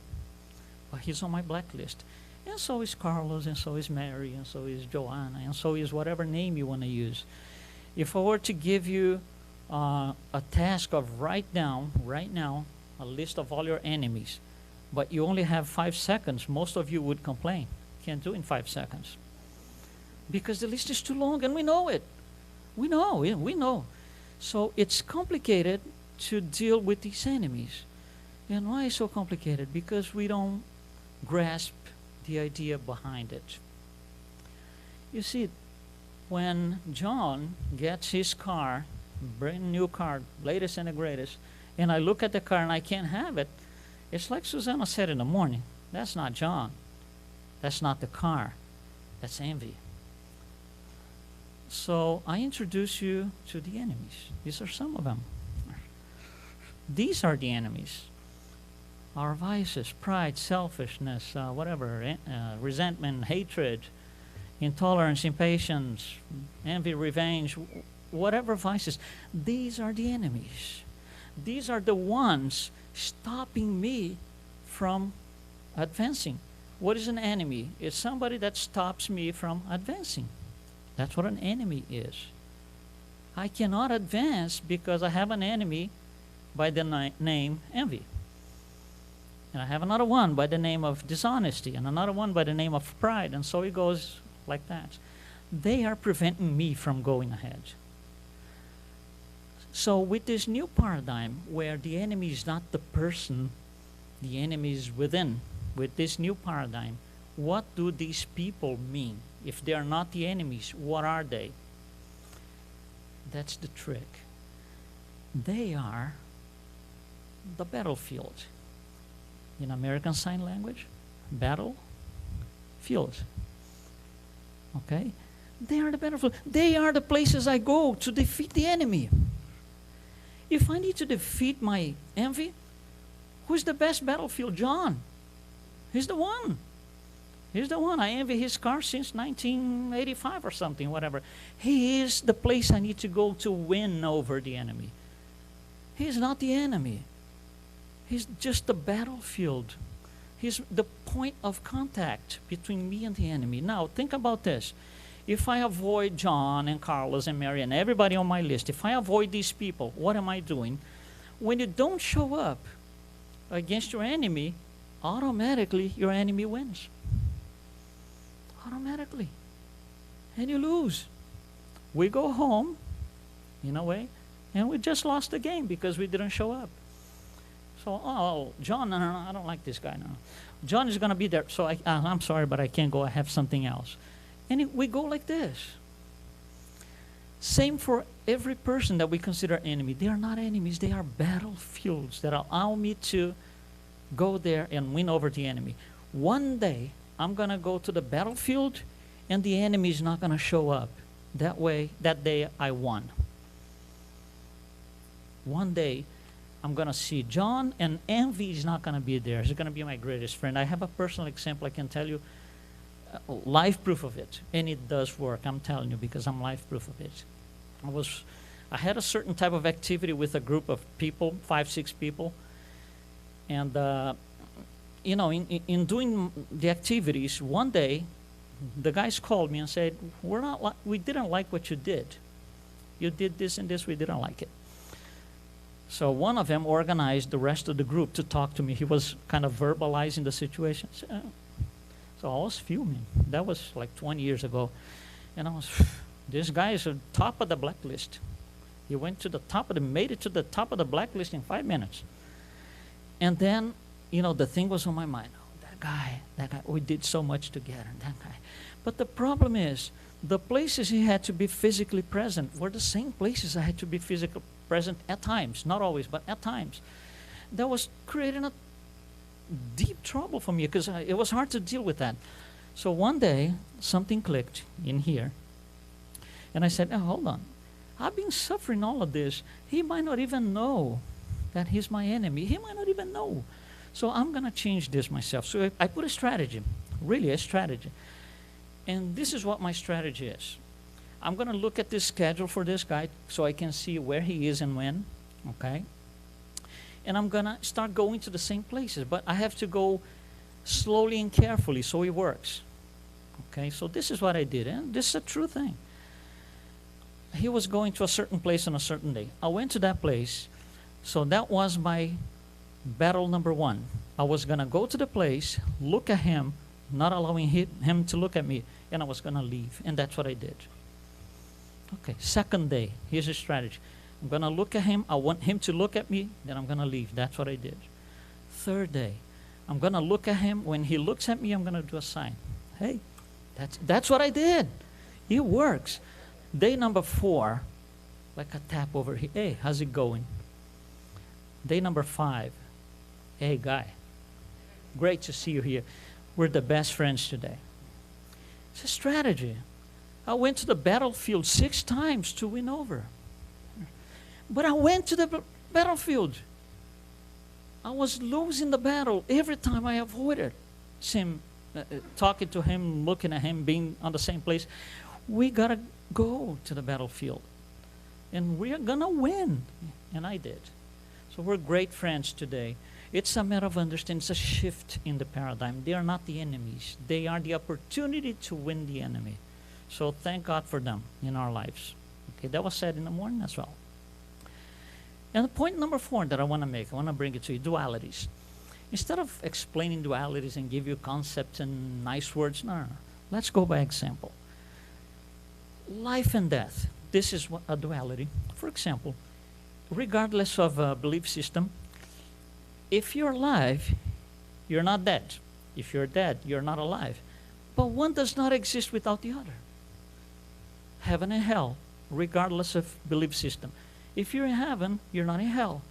Speaker 9: but he's on my blacklist. And so is Carlos, and so is Mary, and so is Joanna, and so is whatever name you want to use. If I were to give you a task of write down right now a list of all your enemies, but you only have 5 seconds, most of you would complain. Can't do it in 5 seconds. Because the list is too long, and we know it. We know. So it's complicated to deal with these enemies. And why is it so complicated? Because we don't grasp the idea behind it. You see, when John gets his car, brand new car, latest and the greatest, and I look at the car and I can't have it, it's like Susanna said in the morning, that's not John. That's not the car. That's envy. So I introduce you to the enemies. These are some of them. These are the enemies. Our vices, pride, selfishness, resentment, hatred, intolerance, impatience, envy, revenge, whatever vices. These are the enemies. These are the ones stopping me from advancing. What is an enemy? It's somebody that stops me from advancing. That's what an enemy is. I cannot advance because I have an enemy by the name envy. And I have another one by the name of dishonesty, and another one by the name of pride, and so it goes like that. They are preventing me from going ahead. So with this new paradigm where the enemy is not the person, the enemy is within, with this new paradigm, what do these people mean? If they are not the enemies, what are they? That's the trick. They are the battlefield. In American Sign Language, battlefield. Okay? They are the battlefield. They are the places I go to defeat the enemy. If I need to defeat my envy, who's the best battlefield? John. He's the one. He's the one. I envy his car since 1985 or something, whatever. He is the place I need to go to win over the enemy. He's not the enemy. He's just the battlefield. He's the point of contact between me and the enemy. Now, think about this. If I avoid John and Carlos and Mary and everybody on my list, if I avoid these people, what am I doing? When you don't show up against your enemy, automatically your enemy wins. Automatically. And you lose. We go home, in a way, and we just lost the game because we didn't show up. So, John, no, I don't like this guy. No. John is going to be there, so I'm sorry, but I can't go. I have something else. And we go like this. Same for every person that we consider enemy. They are not enemies. They are battlefields that allow me to go there and win over the enemy. One day, I'm going to go to the battlefield, and the enemy is not going to show up. That day, I won. One day, I'm going to see John, and envy is not going to be there. He's going to be my greatest friend. I have a personal example I can tell you, life proof of it. And it does work, I'm telling you, because I'm life proof of it. I had a certain type of activity with a group of people, 5, 6 people. And, in doing the activities, one day, the guys called me and said, we didn't like what you did. You did this and this, we didn't like it. So one of them organized the rest of the group to talk to me. He was kind of verbalizing the situation. So I was fuming. That was like 20 years ago. And I was, this guy is at the top of the blacklist. He went to the top of made it to the top of the blacklist in 5 minutes. And then, the thing was on my mind. Oh, that guy, we did so much together, that guy. But the problem is, the places he had to be physically present were the same places I had to be physically present at times. Not always, but at times. That was creating a deep trouble for me because it was hard to deal with that. So one day, something clicked in here. And I said, oh, hold on. I've been suffering all of this. He might not even know that he's my enemy. He might not even know. So I'm going to change this myself. So I put a strategy, really a strategy. And this is what my strategy is. I'm going to look at this schedule for this guy so I can see where he is and when, okay? And I'm going to start going to the same places, but I have to go slowly and carefully so it works, okay? So this is what I did, and this is a true thing. He was going to a certain place on a certain day. I went to that place, so that was my battle number one. I was going to go to the place, look at him, not allowing him to look at me, and I was going to leave, and that's what I did. Okay, second day, here's a strategy. I'm going to look at him, I want him to look at me, then I'm going to leave. That's what I did. Third day, I'm going to look at him. When he looks at me, I'm going to do a sign. Hey, that's what I did. It works. Day number 4, like a tap over here. Hey, how's it going? Day number 5, hey, guy, great to see you here. We're the best friends today. It's a strategy. I went to the battlefield 6 times to win over. But I went to the battlefield. I was losing the battle every time I avoided him, talking to him, looking at him, being on the same place. We got to go to the battlefield. And we're going to win. And I did. So we're great friends today. It's a matter of understanding. It's a shift in the paradigm. They are not the enemies. They are the opportunity to win the enemy. So thank God for them in our lives. Okay, that was said in the morning as well. And point number 4 that I want to make, I want to bring it to you, dualities. Instead of explaining dualities and give you concepts and nice words, no. Let's go by example. Life and death. This is a duality. For example, regardless of a belief system, if you're alive, you're not dead. If you're dead, you're not alive. But one does not exist without the other. Heaven and hell, regardless of belief system. If you're in heaven, you're not in hell.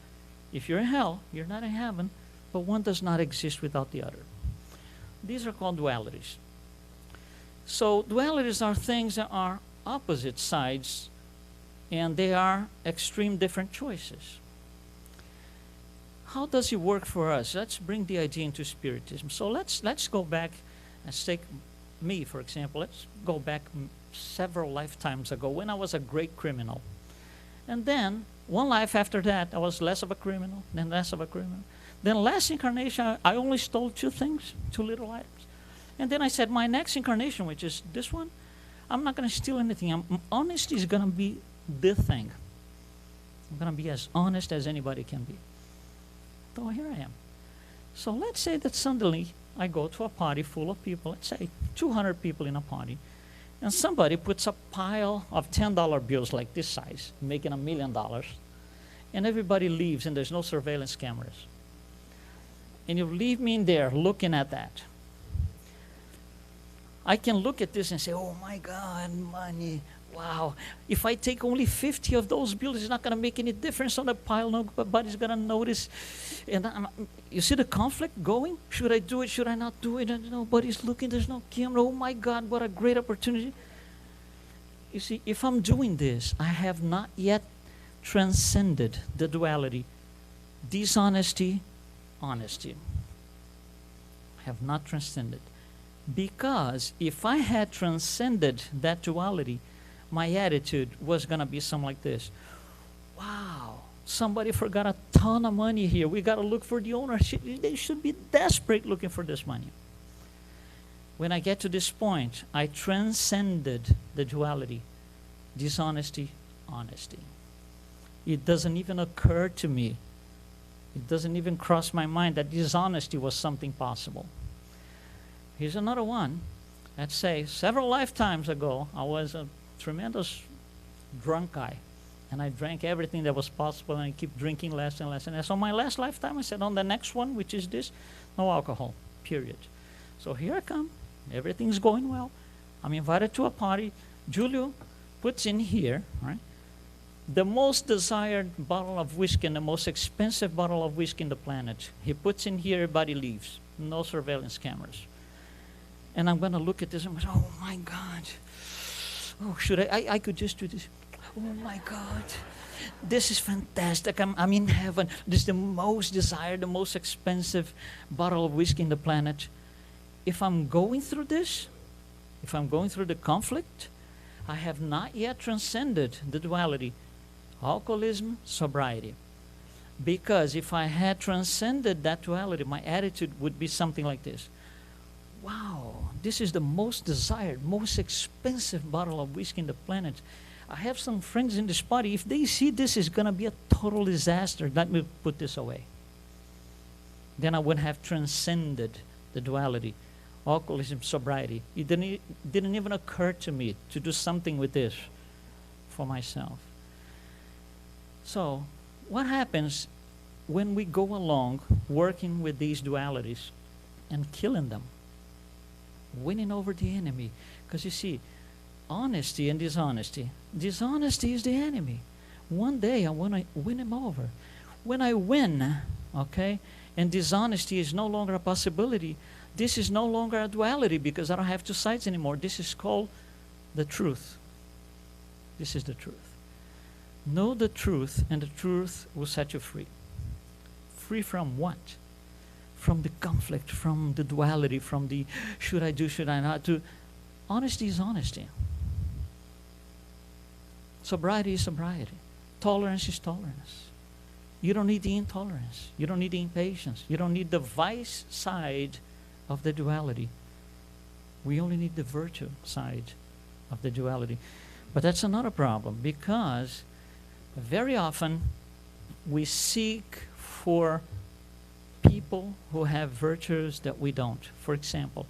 Speaker 9: If you're in hell, you're not in heaven, but one does not exist without the other. These are called dualities. So dualities are things that are opposite sides, and they are extreme different choices. How does it work for us? Let's bring the idea into Spiritism. So let's go back and take me, for example. Let's go back several lifetimes ago when I was a great criminal. And then, one life after that, I was less of a criminal, then less of a criminal. Then last incarnation, I only stole 2 things, 2 little items. And then I said, my next incarnation, which is this one, I'm not going to steal anything. Honesty is going to be the thing. I'm going to be as honest as anybody can be. So here I am. So let's say that suddenly I go to a party full of people, let's say 200 people in a party, and somebody puts a pile of $10 bills like this size, making $1 million, and everybody leaves and there's no surveillance cameras. And you leave me in there looking at that. I can look at this and say, oh my God, money, wow. If I take only 50 of those bills, it's not going to make any difference on the pile. Nobody's going to notice. And you see the conflict going? Should I do it? Should I not do it? And nobody's looking. There's no camera. Oh my God, what a great opportunity. You see, if I'm doing this, I have not yet transcended the duality. Dishonesty, honesty. I have not transcended. Because if I had transcended that duality, my attitude was going to be something like this. Wow, somebody forgot a ton of money here. We got to look for the owner. They should be desperate looking for this money. When I get to this point, I transcended the duality, dishonesty, honesty. It doesn't even occur to me. It doesn't even cross my mind that dishonesty was something possible. Here's another one. Let's say several lifetimes ago, I was a tremendous drunk guy. And I drank everything that was possible, and I keep drinking less and less. And so my last lifetime, I said, on the next one, which is this, no alcohol, period. So here I come. Everything's going well. I'm invited to a party. Julio puts in here, right, the most desired bottle of whiskey and the most expensive bottle of whiskey in the planet. He puts in here, everybody leaves. No surveillance cameras. And I'm going to look at this and go, oh my God. Oh, should I could just do this. Oh my God. This is fantastic. I'm in heaven. This is the most desired, the most expensive bottle of whiskey in the planet. If I'm going through this, if I'm going through the conflict, I have not yet transcended the duality, alcoholism, sobriety. Because if I had transcended that duality, my attitude would be something like this. Wow, this is the most desired, most expensive bottle of whiskey in the planet. I have some friends in this party. If they see this is going to be a total disaster, let me put this away. Then I would have transcended the duality, alcoholism, sobriety. It didn't even occur to me to do something with this for myself. So what happens when we go along working with these dualities and killing them, winning over the enemy? Because you see, honesty and dishonesty. Dishonesty is the enemy. One day I want to win him over. When I win, okay, and dishonesty is no longer a possibility, this is no longer a duality because I don't have two sides anymore. This is called the truth. This is the truth. Know the truth, and the truth will set you free. Free from what? From the conflict, from the duality, from the should I do, should I not do. Honesty is honesty. Sobriety is sobriety. Tolerance is tolerance. You don't need the intolerance. You don't need the impatience. You don't need the vice side of the duality. We only need the virtue side of the duality. But that's another problem, because very often we seek for people who have virtues that we don't. For example,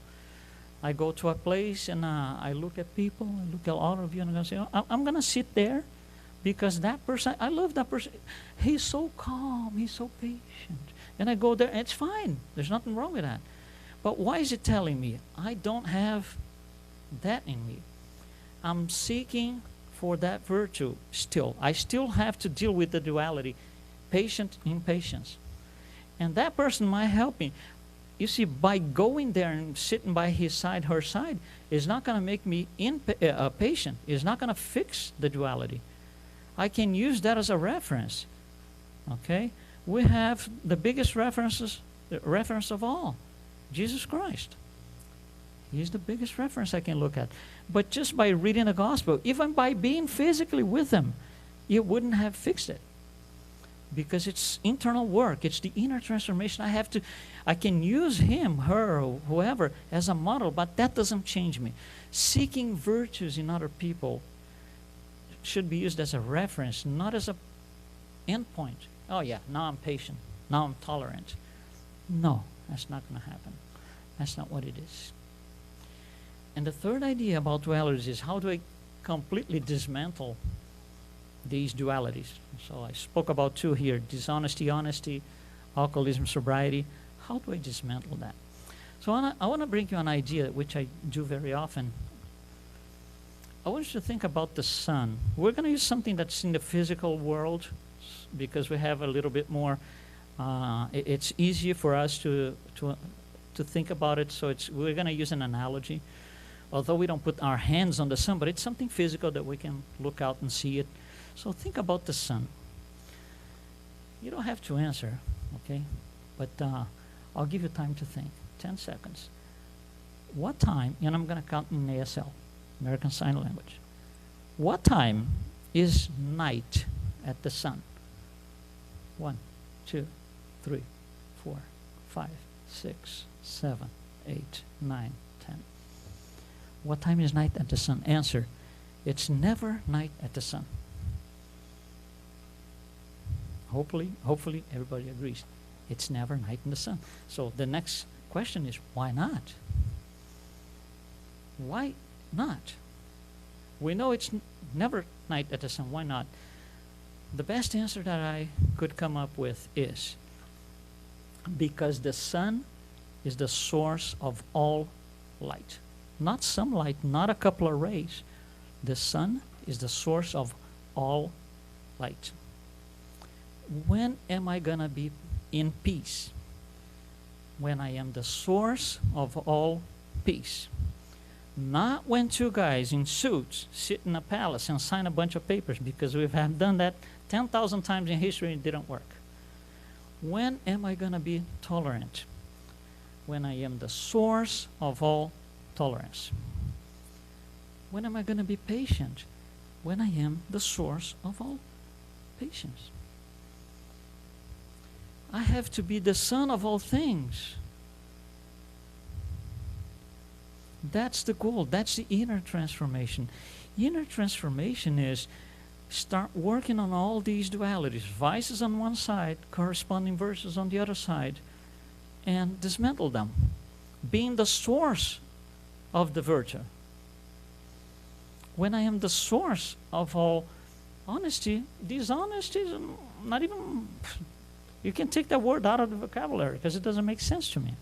Speaker 9: I go to a place and I look at people, I look at all of you, and I'm going to say, oh, I'm going to sit there because that person, I love that person. He's so calm, he's so patient. And I go there, and it's fine. There's nothing wrong with that. But why is it telling me I don't have that in me? I'm seeking for that virtue still. I still have to deal with the duality, patient, impatience. And that person might help me. You see, by going there and sitting by his side, her side, is not going to make me patient. It's not going to fix the duality. I can use that as a reference. Okay? We have the biggest reference of all, Jesus Christ. He's the biggest reference I can look at. But just by reading the gospel, even by being physically with him, it wouldn't have fixed it. Because it's internal work. It's the inner transformation. I can use him, her, or whoever as a model, but that doesn't change me. Seeking virtues in other people should be used as a reference, not as an endpoint. Oh yeah, now I'm patient. Now I'm tolerant. No, that's not going to happen. That's not what it is. And the third idea about dualities is, how do I completely dismantle these dualities? So I spoke about two here: dishonesty, honesty, alcoholism, sobriety. How do I dismantle that? So I want to bring you an idea, which I do very often. I want you to think about the sun. We're going to use something that's in the physical world because we have a little bit more, it's easier for us to think about it. So we're going to use an analogy. Although we don't put our hands on the sun, but it's something physical that we can look out and see it. So think about the sun. You don't have to answer, okay? But I'll give you time to think. 10 seconds. What time, and I'm going to count in ASL, American Sign Language. What time is night at the sun? 1, 2, 3, 4, 5, 6, 7, 8, 9, 10. What time is night at the sun? Answer, it's never night at the sun. Hopefully everybody agrees. It's never night in the sun. So the next question is, why not? Why not? We know it's never night at the sun. Why not? The best answer that I could come up with is because the sun is the source of all light. Not some light, not a couple of rays. The sun is the source of all light. When am I going to be in peace? When I am the source of all peace. Not when two guys in suits sit in a palace and sign a bunch of papers, because we have done that 10,000 times in history and it didn't work. When am I going to be tolerant? When I am the source of all tolerance. When am I going to be patient? When I am the source of all patience. I have to be the son of all things. That's the goal. That's the inner transformation. Inner transformation is start working on all these dualities, vices on one side, corresponding virtues on the other side, and dismantle them, being the source of the virtue. When I am the source of all honesty, dishonesty is not even, you can take that word out of the vocabulary because it doesn't make sense to me.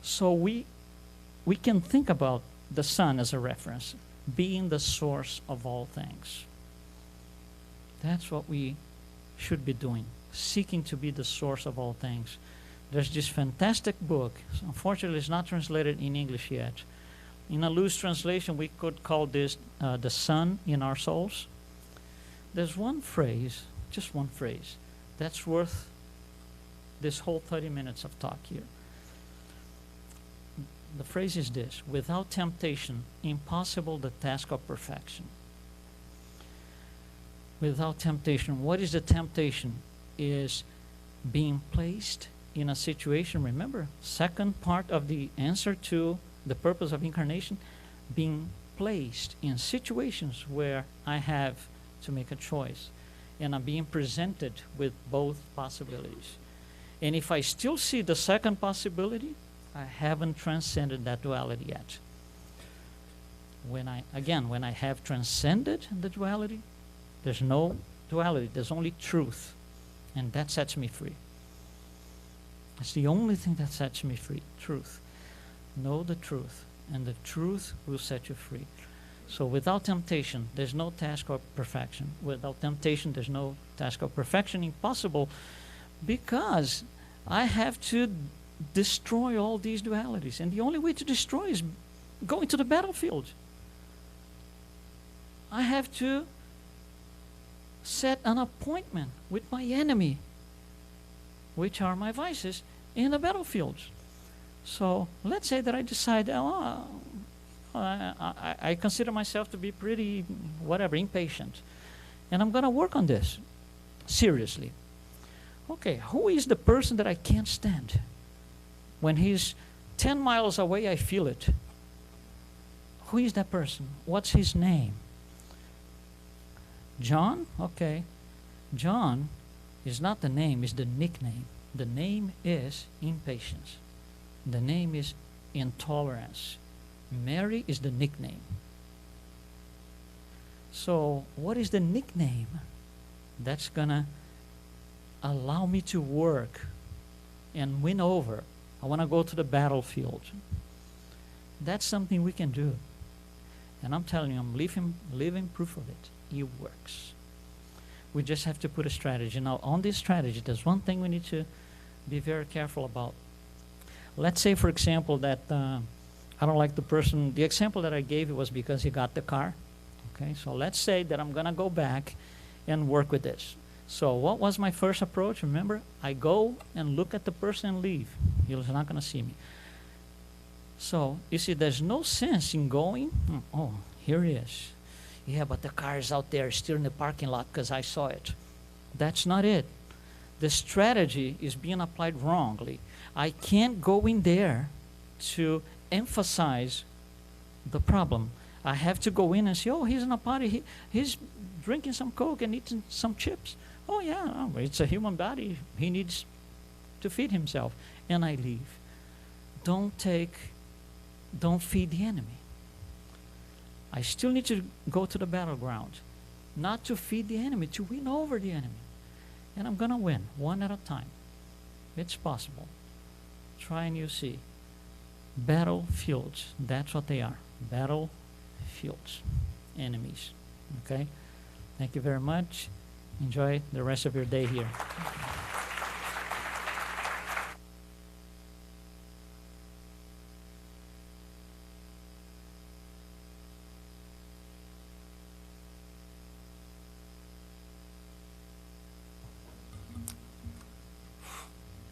Speaker 9: So we can think about the sun as a reference, being the source of all things. That's what we should be doing, seeking to be the source of all things. There's this fantastic book. Unfortunately, it's not translated in English yet. In a loose translation, we could call this the sun in our souls. There's one phrase, just one phrase, that's worth this whole 30 minutes of talk here. The phrase is this: without temptation, impossible the task of perfection. Without temptation. What is the temptation? Is being placed in a situation, remember, second part of the answer to the purpose of incarnation, being placed in situations where I have to make a choice and I'm being presented with both possibilities. And if I still see the second possibility, I haven't transcended that duality yet. When I have transcended the duality, there's no duality, there's only truth. And that sets me free. It's the only thing that sets me free, truth. Know the truth, and the truth will set you free. So without temptation, there's no task of perfection. Without temptation, there's no task of perfection impossible, because I have to destroy all these dualities. And the only way to destroy is going to the battlefield. I have to set an appointment with my enemy, which are my vices, in the battlefield. So let's say that I decide, I consider myself to be pretty, impatient. And I'm going to work on this seriously. Okay, who is the person that I can't stand? When he's 10 miles away, I feel it. Who is that person? What's his name? John? Okay. John is not the name, it's the nickname. The name is impatience. The name is intolerance. Mary is the nickname. So what is the nickname that's going to allow me to work and win over? I want to go to the battlefield. That's something we can do. And I'm telling you, I'm living proof of it. It works. We just have to put a strategy. Now, on this strategy, there's one thing we need to be very careful about. Let's say, for example, that I don't like the person. The example that I gave was because he got the car. Okay, so let's say that I'm going to go back and work with this. So what was my first approach? Remember, I go and look at the person and leave. He's not going to see me. So, you see, there's no sense in going, oh, here he is. Yeah, but the car is out there, still in the parking lot because I saw it. That's not it. The strategy is being applied wrongly. I can't go in there to emphasize the problem. I have to go in and say, oh, he's in a party, he's drinking some Coke and eating some chips. Oh yeah, oh, it's a human body. He needs to feed himself. And I leave. Don't feed the enemy. I still need to go to the battleground, not to feed the enemy, to win over the enemy. And I'm going to win, one at a time. It's possible. Try and you see. Battlefields, that's what they are. Battlefields, enemies. Okay? Thank you very much. Enjoy the rest of your day here.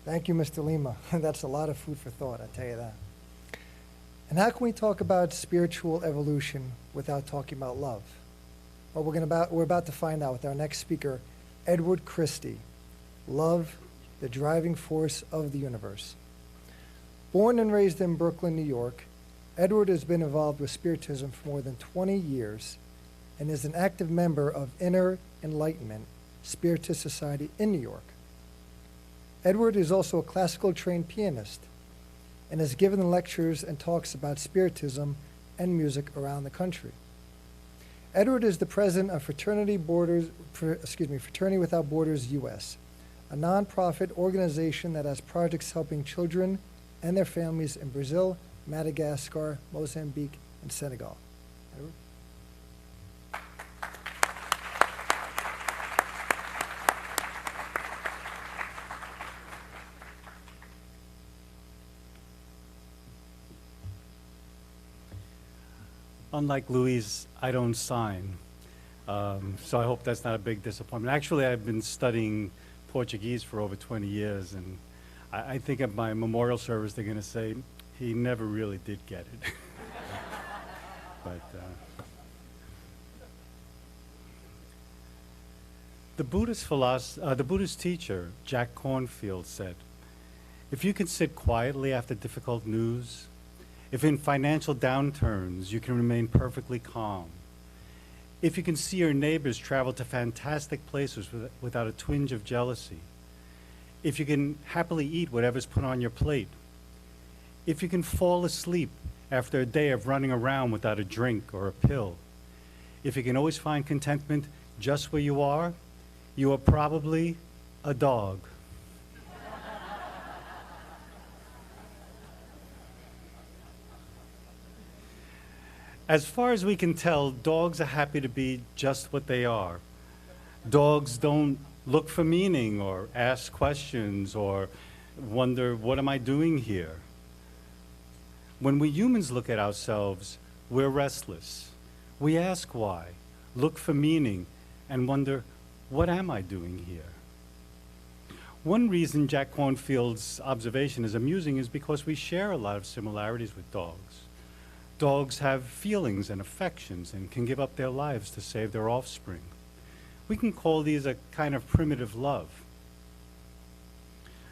Speaker 6: Thank you, Mr. Lima. That's a lot of food for thought, I tell you that. And how can we talk about spiritual evolution without talking about love? Well, we're about to find out with our next speaker, Edward Christie. Love, the driving force of the universe. Born and raised in Brooklyn, New York, Edward has been involved with Spiritism for more than 20 years and is an active member of Inner Enlightenment Spiritist Society in New York. Edward is also a classical trained pianist and has given lectures and talks about Spiritism and music around the country. Edward is the president of Fraternity Without Borders US, a nonprofit organization that has projects helping children and their families in Brazil, Madagascar, Mozambique, and Senegal. Edward?
Speaker 10: Unlike Luis, I don't sign. So I hope that's not a big disappointment. Actually, I've been studying Portuguese for over 20 years, and I think at my memorial service, they're going to say, he never really did get it. But the Buddhist teacher, Jack Kornfield, said, if you can sit quietly after difficult news, if in financial downturns you can remain perfectly calm, if you can see your neighbors travel to fantastic places without a twinge of jealousy, if you can happily eat whatever's put on your plate, if you can fall asleep after a day of running around without a drink or a pill, if you can always find contentment just where you are probably a dog. As far as we can tell, dogs are happy to be just what they are. Dogs don't look for meaning or ask questions or wonder, what am I doing here? When we humans look at ourselves, we're restless. We ask why, look for meaning, and wonder, what am I doing here? One reason Jack Kornfield's observation is amusing is because we share a lot of similarities with dogs. Dogs have feelings and affections and can give up their lives to save their offspring. We can call these a kind of primitive love.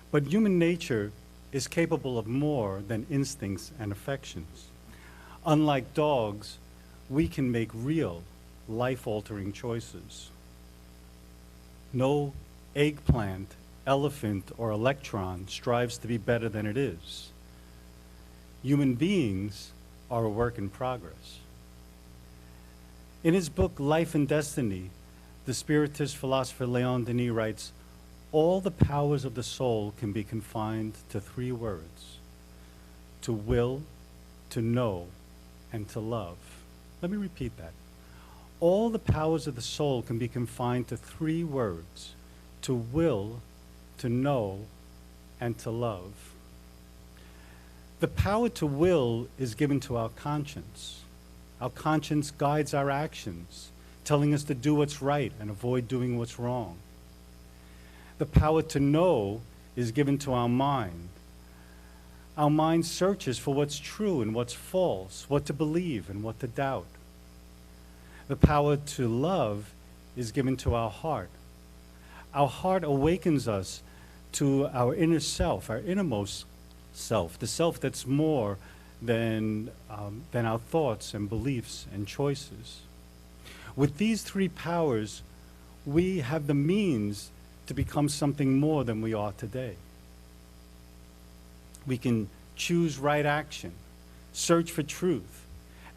Speaker 10: But human nature is capable of more than instincts and affections. Unlike dogs, we can make real, life-altering choices. No eggplant, elephant, or electron strives to be better than it is. Human beings are a work in progress. In his book, Life and Destiny, the Spiritist philosopher Leon Denis writes, all the powers of the soul can be confined to 3 words: to will, to know, and to love. Let me repeat that. All the powers of the soul can be confined to 3 words: to will, to know, and to love. The power to will is given to our conscience. Our conscience guides our actions, telling us to do what's right and avoid doing what's wrong. The power to know is given to our mind. Our mind searches for what's true and what's false, what to believe and what to doubt. The power to love is given to our heart. Our heart awakens us to our inner self, our innermost self, the self that's more than our thoughts and beliefs and choices. With these three powers, we have the means to become something more than we are today. We can choose right action, search for truth,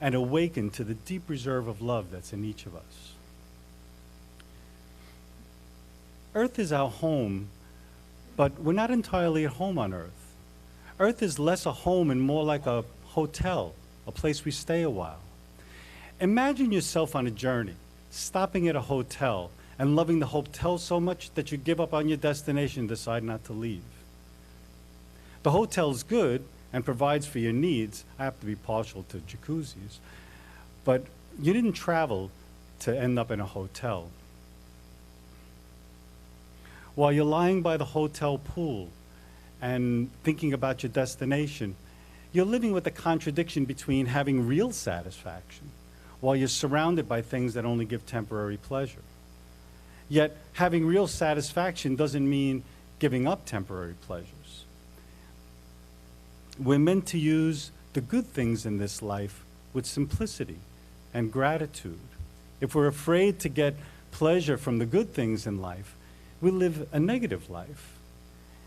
Speaker 10: and awaken to the deep reserve of love that's in each of us. Earth is our home, but we're not entirely at home on Earth. Earth is less a home and more like a hotel, a place we stay a while. Imagine yourself on a journey, stopping at a hotel and loving the hotel so much that you give up on your destination and decide not to leave. The hotel's good and provides for your needs. I have to be partial to jacuzzis, but you didn't travel to end up in a hotel. While you're lying by the hotel pool and thinking about your destination, you're living with the contradiction between having real satisfaction while you're surrounded by things that only give temporary pleasure. Yet, having real satisfaction doesn't mean giving up temporary pleasures. We're meant to use the good things in this life with simplicity and gratitude. If we're afraid to get pleasure from the good things in life, we live a negative life.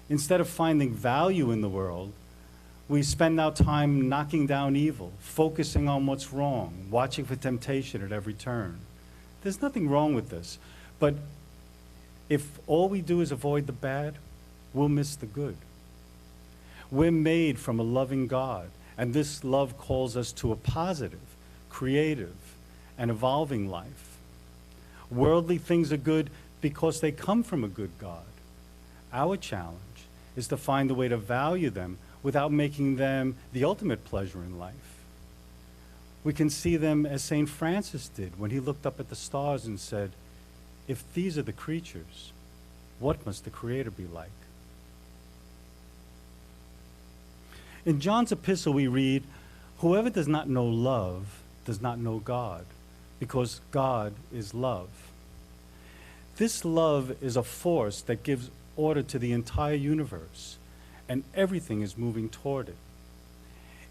Speaker 10: Instead of finding value in the world, we spend our time knocking down evil, focusing on what's wrong, watching for temptation at every turn. There's nothing wrong with this, but if all we do is avoid the bad, we'll miss the good. We're made from a loving God, and this love calls us to a positive, creative, and evolving life. Worldly things are good because they come from a good God. Our challenge is to find a way to value them without making them the ultimate pleasure in life. We can see them as St. Francis did when he looked up at the stars and said, "If these are the creatures, what must the Creator be like?" In John's epistle we read, "Whoever does not know love does not know God, because God is love." This love is a force that gives order to the entire universe, and everything is moving toward it.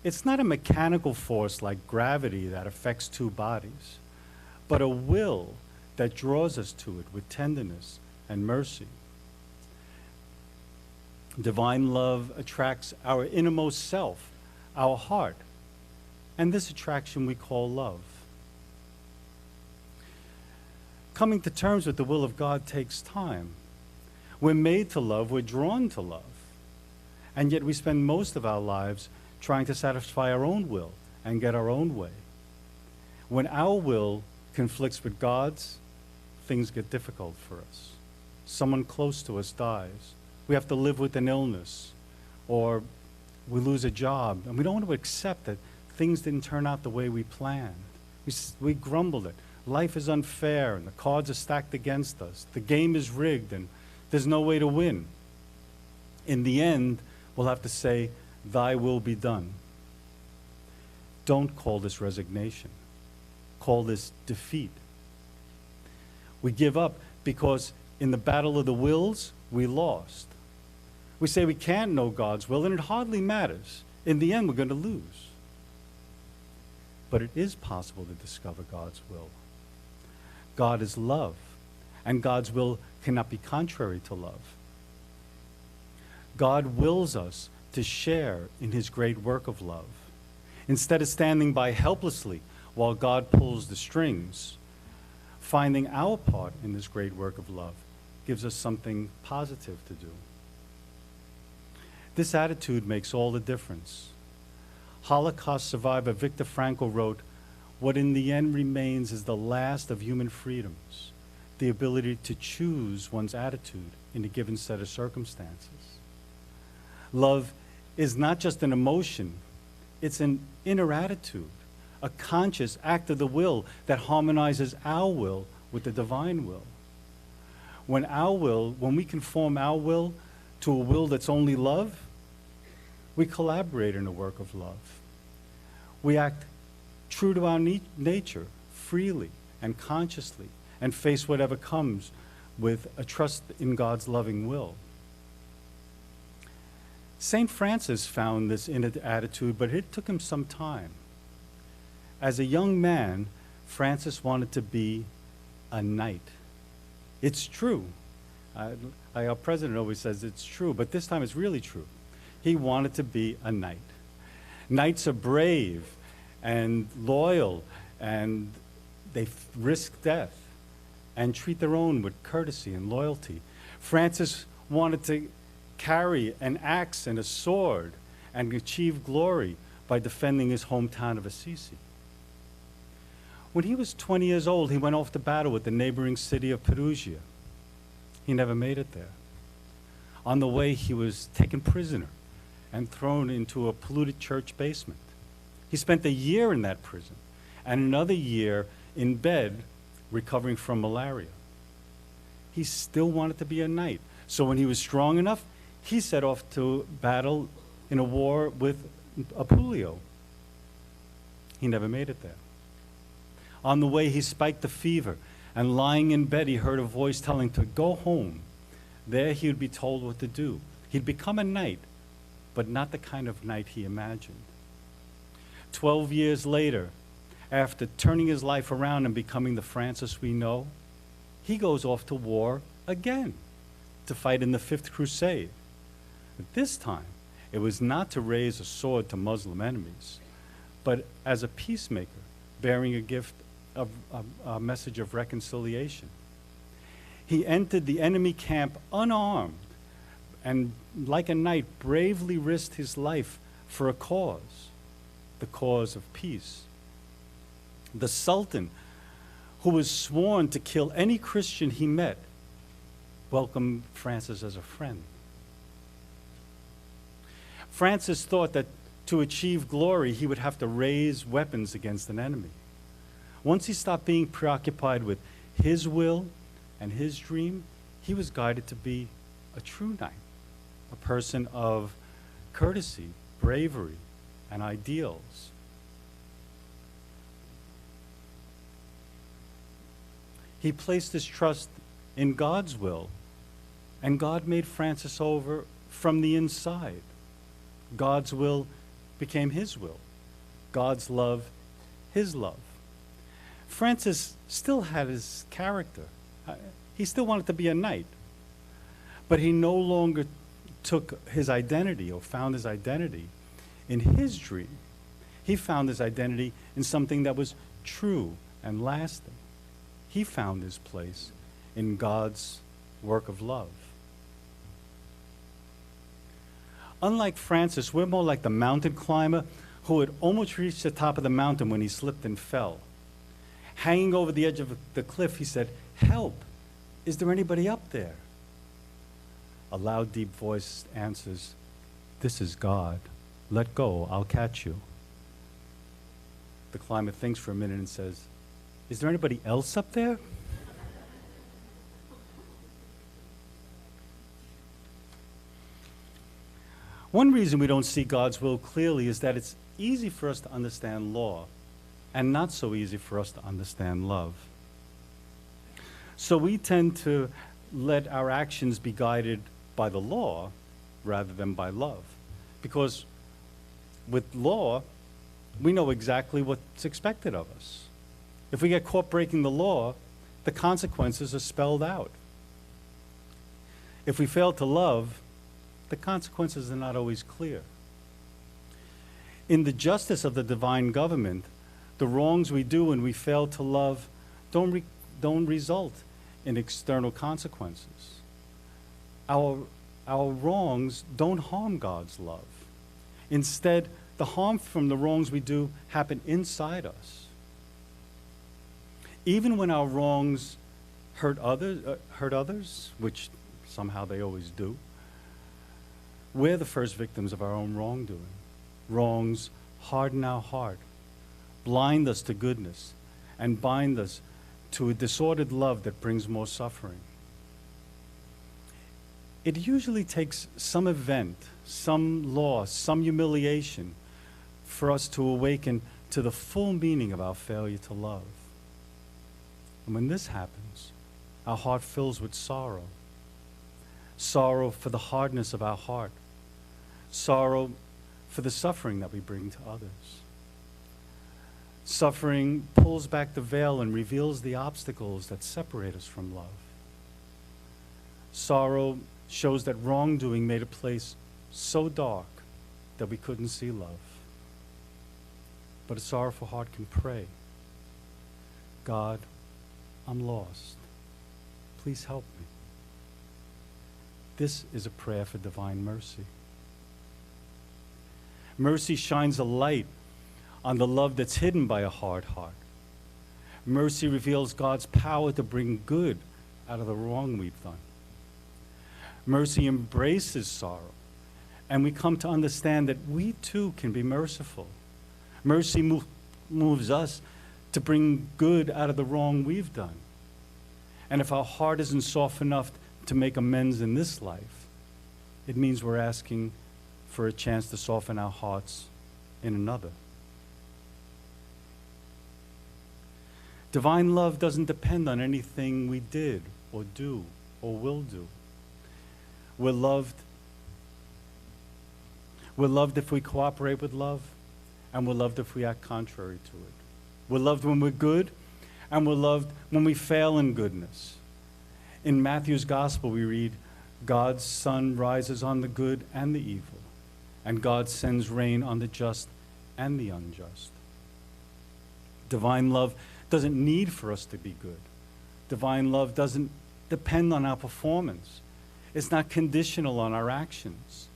Speaker 10: It's not a mechanical force like gravity that affects two bodies, but a will that draws us to it with tenderness and mercy. Divine love attracts our innermost self, our heart, and this attraction we call love. Coming to terms with the will of God takes time. We're made to love, we're drawn to love, and yet we spend most of our lives trying to satisfy our own will and get our own way. When our will conflicts with God's, things get difficult for us. Someone close to us dies. We have to live with an illness, or we lose a job, and we don't want to accept that things didn't turn out the way we planned. We grumbled it. Life is unfair, and the cards are stacked against us. The game is rigged, and there's no way to win. In the end, we'll have to say, "Thy will be done." Don't call this resignation. Call this defeat. We give up because in the battle of the wills, we lost. We say we can't know God's will, and it hardly matters. In the end, we're going to lose. But it is possible to discover God's will. God is love, and God's will cannot be contrary to love. God wills us to share in his great work of love. Instead of standing by helplessly while God pulls the strings, finding our part in this great work of love gives us something positive to do. This attitude makes all the difference. Holocaust survivor Viktor Frankl wrote, "What in the end remains is the last of human freedoms, the ability to choose one's attitude in a given set of circumstances." Love is not just an emotion, it's an inner attitude, a conscious act of the will that harmonizes our will with the divine will. When we conform our will to a will that's only love, we collaborate in a work of love. We act true to our nature, freely and consciously, and face whatever comes with a trust in God's loving will. St. Francis found this inner attitude, but it took him some time. As a young man, Francis wanted to be a knight. It's true. Our president always says it's true, but this time it's really true. He wanted to be a knight. Knights are brave and loyal, and they risk death and treat their own with courtesy and loyalty. Francis wanted to carry an axe and a sword and achieve glory by defending his hometown of Assisi. When he was 20 years old, he went off to battle with the neighboring city of Perugia. He never made it there. On the way, he was taken prisoner and thrown into a polluted church basement. He spent a year in that prison and another year in bed recovering from malaria. He still wanted to be a knight. So when he was strong enough, he set off to battle in a war with Apulio. He never made it there. On the way, he spiked the fever, and lying in bed, he heard a voice telling him to go home. There he would be told what to do. He'd become a knight, but not the kind of knight he imagined. 12 years later, after turning his life around and becoming the Francis we know, he goes off to war again to fight in the Fifth Crusade. But this time, it was not to raise a sword to Muslim enemies, but as a peacemaker, bearing a gift of a message of reconciliation. He entered the enemy camp unarmed and, like a knight, bravely risked his life for a cause, the cause of peace. The Sultan, who was sworn to kill any Christian he met, welcomed Francis as a friend. Francis thought that to achieve glory, he would have to raise weapons against an enemy. Once he stopped being preoccupied with his will and his dream, he was guided to be a true knight, a person of courtesy, bravery, and ideals. He placed his trust in God's will, and God made Francis over from the inside. God's will became his will. God's love, his love. Francis still had his character. He still wanted to be a knight, but he no longer took his identity or found his identity in his dream. He found his identity in something that was true and lasting. He found his place in God's work of love. Unlike Francis, we're more like the mountain climber who had almost reached the top of the mountain when he slipped and fell. Hanging over the edge of the cliff, he said, "Help! Is there anybody up there?" A loud, deep voice answers, "This is God. Let go, I'll catch you." The climber thinks for a minute and says, "Is there anybody else up there?" One reason we don't see God's will clearly is that it's easy for us to understand law and not so easy for us to understand love. So we tend to let our actions be guided by the law rather than by love. Because with law, we know exactly what's expected of us. If we get caught breaking the law, the consequences are spelled out. If we fail to love, the consequences are not always clear. In the justice of the divine government, the wrongs we do when we fail to love don't result in external consequences. Our wrongs don't harm God's love. Instead, the harm from the wrongs we do happen inside us. Even when our wrongs hurt others, which somehow they always do, we're the first victims of our own wrongdoing. Wrongs harden our heart, blind us to goodness, and bind us to a disordered love that brings more suffering. It usually takes some event, some loss, some humiliation for us to awaken to the full meaning of our failure to love. And when this happens, our heart fills with sorrow. Sorrow for the hardness of our heart. sorrow for the suffering that we bring to others. Suffering pulls back the veil and reveals the obstacles that separate us from love. Sorrow shows that wrongdoing made a place so dark that we couldn't see love. But a sorrowful heart can pray, God, I'm lost. Please help me. This is a prayer for divine mercy. Mercy shines a light on the love that's hidden by a hard heart. Mercy reveals God's power to bring good out of the wrong we've done. Mercy embraces sorrow, and we come to understand that we too can be merciful. Mercy moves us to bring good out of the wrong we've done. And if our heart isn't soft enough to make amends in this life, it means we're asking for a chance to soften our hearts in another. Divine love doesn't depend on anything we did or do or will do. We're loved if we cooperate with love, and we're loved if we act contrary to it. We're loved when we're good, and we're loved when we fail in goodness. In Matthew's gospel, we read, God's sun rises on the good and the evil, and God sends rain on the just and the unjust. Divine love doesn't need for us to be good. Divine love doesn't depend on our performance. It's not conditional on our actions.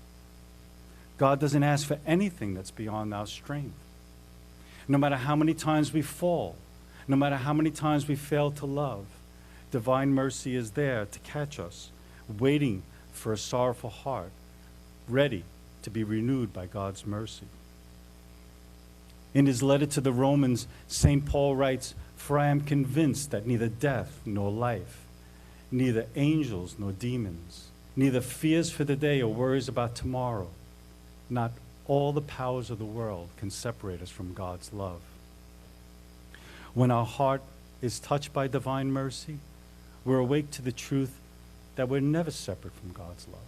Speaker 10: God doesn't ask for anything that's beyond our strength. No matter how many times we fall, no matter how many times we fail to love, divine mercy is there to catch us, waiting for a sorrowful heart, ready to be renewed by God's mercy. In his letter to the Romans, St. Paul writes, "For I am convinced that neither death nor life, neither angels nor demons, neither fears for the day or worries about tomorrow, not all the powers of the world can separate us from God's love." When our heart is touched by divine mercy, we're awake to the truth that we're never separate from God's love.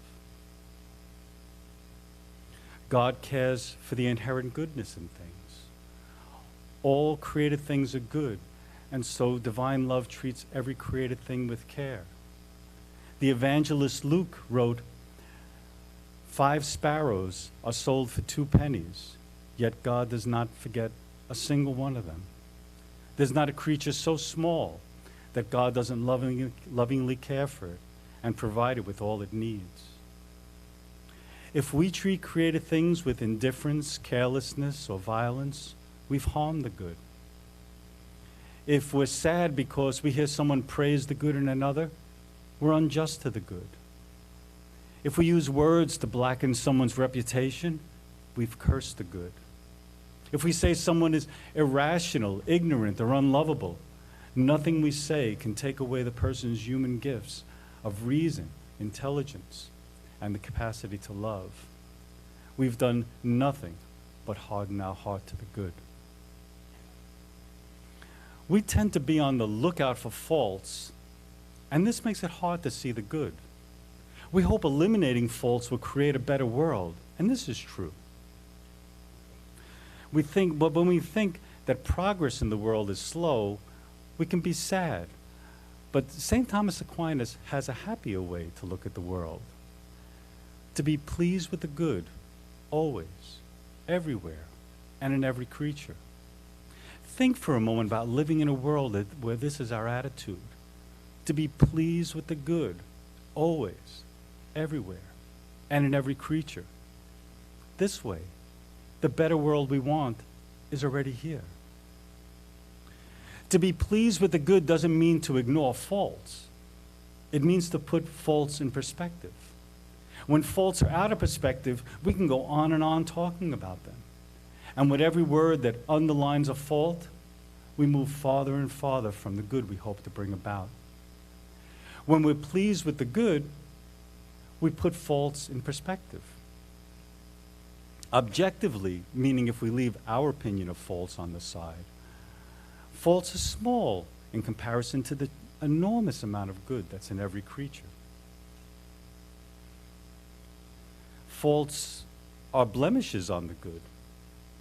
Speaker 10: God cares for the inherent goodness in things. All created things are good, and so divine love treats every created thing with care. The evangelist Luke wrote, 5 sparrows are sold for 2 pennies, yet God does not forget a single one of them. There's not a creature so small that God doesn't lovingly care for it and provide it with all it needs. If we treat created things with indifference, carelessness, or violence, we've harmed the good. If we're sad because we hear someone praise the good in another, we're unjust to the good. If we use words to blacken someone's reputation, we've cursed the good. If we say someone is irrational, ignorant, or unlovable, nothing we say can take away the person's human gifts of reason, intelligence, and the capacity to love. We've done nothing but harden our heart to the good. We tend to be on the lookout for faults, and this makes it hard to see the good. We hope eliminating faults will create a better world, and this is true. But when we think that progress in the world is slow, we can be sad. But St. Thomas Aquinas has a happier way to look at the world. To be pleased with the good, always, everywhere, and in every creature. Think for a moment about living in a world where this is our attitude. To be pleased with the good, always, everywhere, and in every creature. This way, the better world we want is already here. To be pleased with the good doesn't mean to ignore faults. It means to put faults in perspective. When faults are out of perspective, we can go on and on talking about them. And with every word that underlines a fault, we move farther and farther from the good we hope to bring about. When we're pleased with the good, we put faults in perspective. Objectively, meaning if we leave our opinion of faults on the side, faults are small in comparison to the enormous amount of good that's in every creature. Faults are blemishes on the good,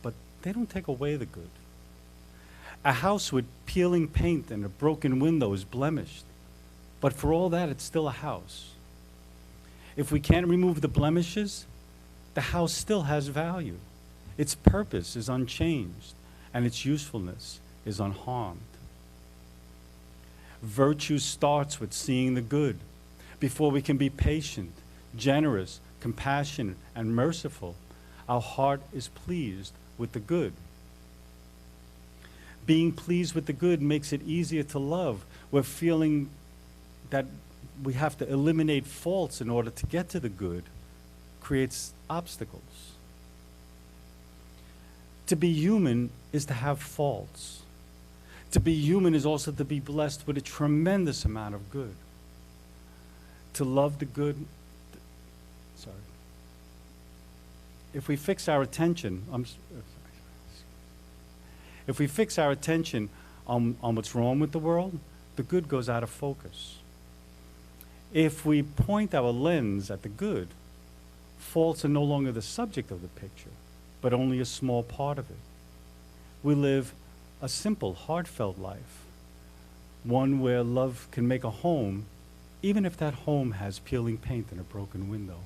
Speaker 10: but they don't take away the good. A house with peeling paint and a broken window is blemished, but for all that, it's still a house. If we can't remove the blemishes, the house still has value. Its purpose is unchanged, and its usefulness is unharmed. Virtue starts with seeing the good. Before we can be patient, generous, compassionate, and merciful, our heart is pleased with the good. Being pleased with the good makes it easier to love. We're feeling that we have to eliminate faults in order to get to the good creates obstacles. To be human is to have faults. To be human is also to be blessed with a tremendous amount of good. To love the good, if we fix our attention, if we fix our attention on what's wrong with the world, the good goes out of focus. If we point our lens at the good, faults are no longer the subject of the picture, but only a small part of it. We live a simple, heartfelt life, one where love can make a home, even if that home has peeling paint and a broken window.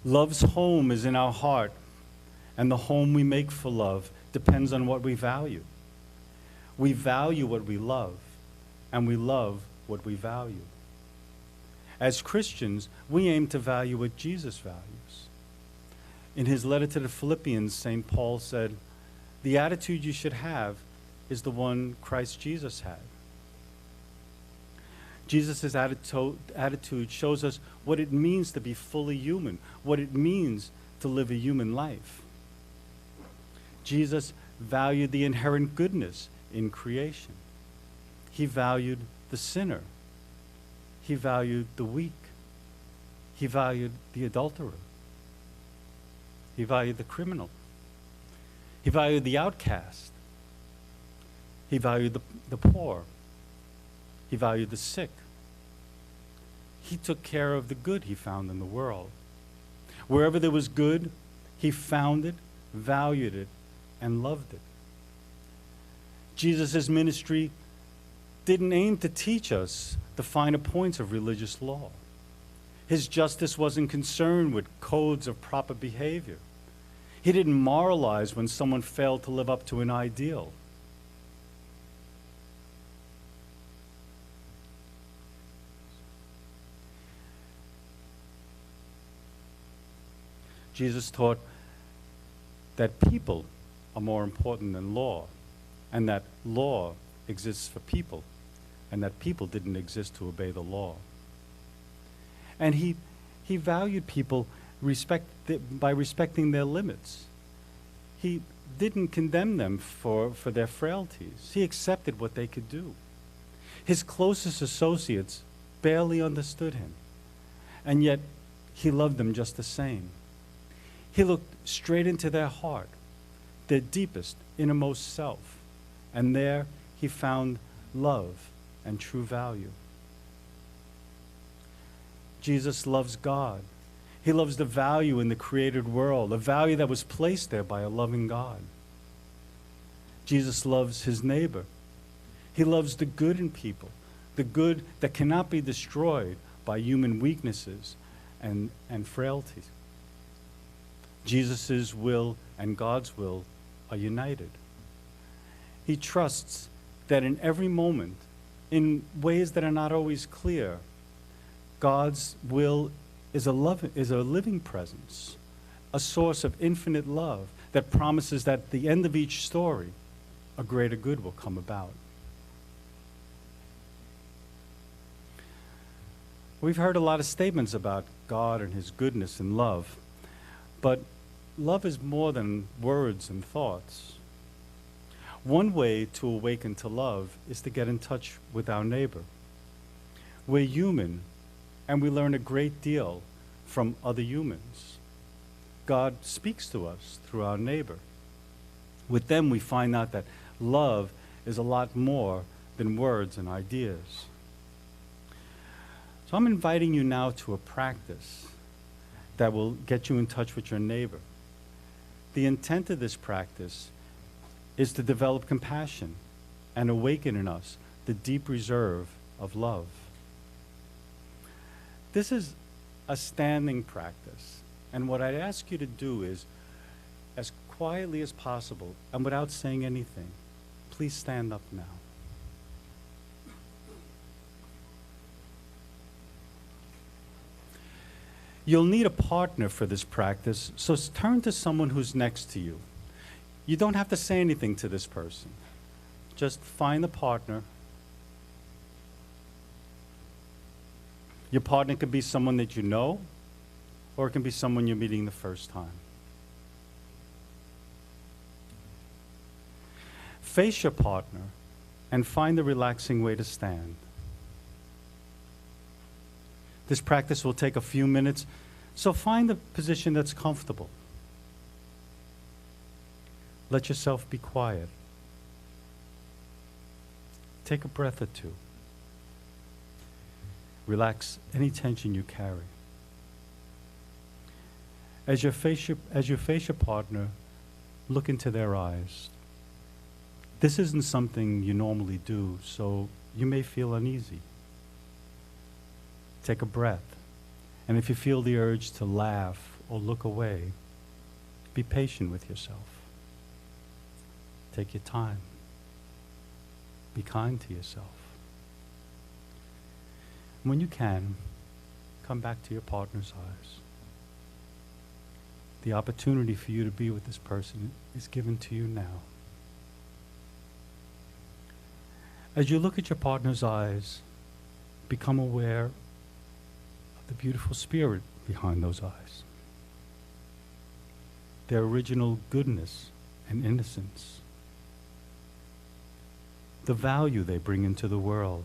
Speaker 10: Love's home is in our heart, and the home we make for love depends on what we value. We value what we love, and we love what we value. As Christians, we aim to value what Jesus values. In his letter to the Philippians, St. Paul said, "The attitude you should have is the one Christ Jesus had." Jesus' attitude shows us what it means to be fully human, what it means to live a human life. Jesus valued the inherent goodness in creation. He valued the sinner. He valued the weak. He valued the adulterer. He valued the criminal. He valued the outcast. He valued the poor. He valued the sick. He took care of the good he found in the world. Wherever there was good, he found it, valued it, and loved it. Jesus' ministry didn't aim to teach us the finer points of religious law. His justice wasn't concerned with codes of proper behavior. He didn't moralize when someone failed to live up to an ideal. Jesus taught that people are more important than law, and that law exists for people, and that people didn't exist to obey the law. And he valued people by respecting their limits. He didn't condemn them for their frailties. He accepted what they could do. His closest associates barely understood him, and yet he loved them just the same. He looked straight into their heart, their deepest, innermost self, and there he found love and true value. Jesus loves God. He loves the value in the created world, a value that was placed there by a loving God. Jesus loves his neighbor. He loves the good in people, the good that cannot be destroyed by human weaknesses and frailties. Jesus' will and God's will are united. He trusts that in every moment, in ways that are not always clear, God's will is a living presence, a source of infinite love that promises that at the end of each story, a greater good will come about. We've heard a lot of statements about God and his goodness and love, but love is more than words and thoughts. One way to awaken to love is to get in touch with our neighbor. We're human, and we learn a great deal from other humans. God speaks to us through our neighbor. With them, we find out that love is a lot more than words and ideas. So I'm inviting you now to a practice that will get you in touch with your neighbor. The intent of this practice is to develop compassion and awaken in us the deep reserve of love. This is a standing practice, and what I'd ask you to do is, as quietly as possible and without saying anything, please stand up now. You'll need a partner for this practice, so turn to someone who's next to you. You don't have to say anything to this person. Just find a partner. Your partner could be someone that you know, or it can be someone you're meeting the first time. Face your partner and find a relaxing way to stand. This practice will take a few minutes, so find a position that's comfortable. Let yourself be quiet. Take a breath or two. Relax any tension you carry. As you face your partner, look into their eyes. This isn't something you normally do, so you may feel uneasy. Take a breath, and if you feel the urge to laugh or look away, be patient with yourself. Take your time. Be kind to yourself. When you can, come back to your partner's eyes. The opportunity for you to be with this person is given to you now. As you look at your partner's eyes, become aware of the beautiful spirit behind those eyes, their original goodness and innocence, the value they bring into the world.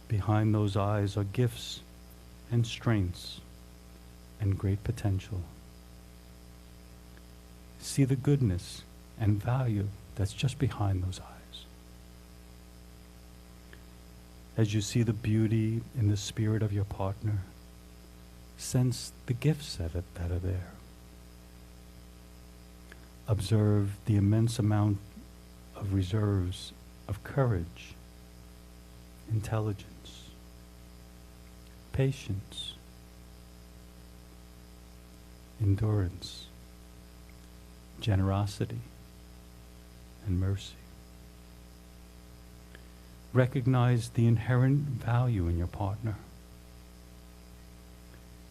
Speaker 10: Behind those eyes are gifts and strengths and great potential. See the goodness and value that's just behind those eyes. As you see the beauty in the spirit of your partner, sense the gifts that are there. Observe the immense amount of reserves of courage, intelligence, patience, endurance, generosity, and mercy. Recognize the inherent value in your partner.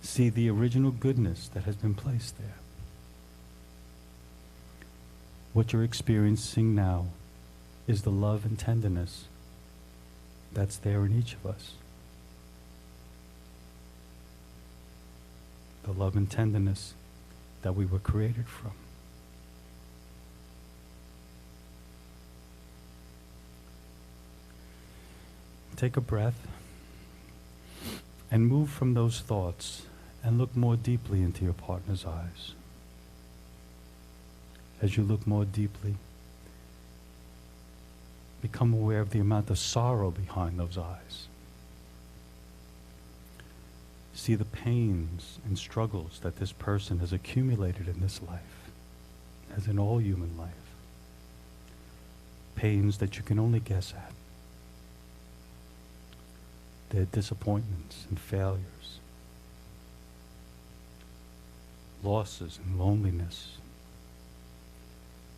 Speaker 10: See the original goodness that has been placed there. What you're experiencing now is the love and tenderness that's there in each of us. The love and tenderness that we were created from. Take a breath and move from those thoughts and look more deeply into your partner's eyes. As you look more deeply, become aware of the amount of sorrow behind those eyes. See the pains and struggles that this person has accumulated in this life, as in all human life. Pains that you can only guess at. Their disappointments and failures, losses and loneliness,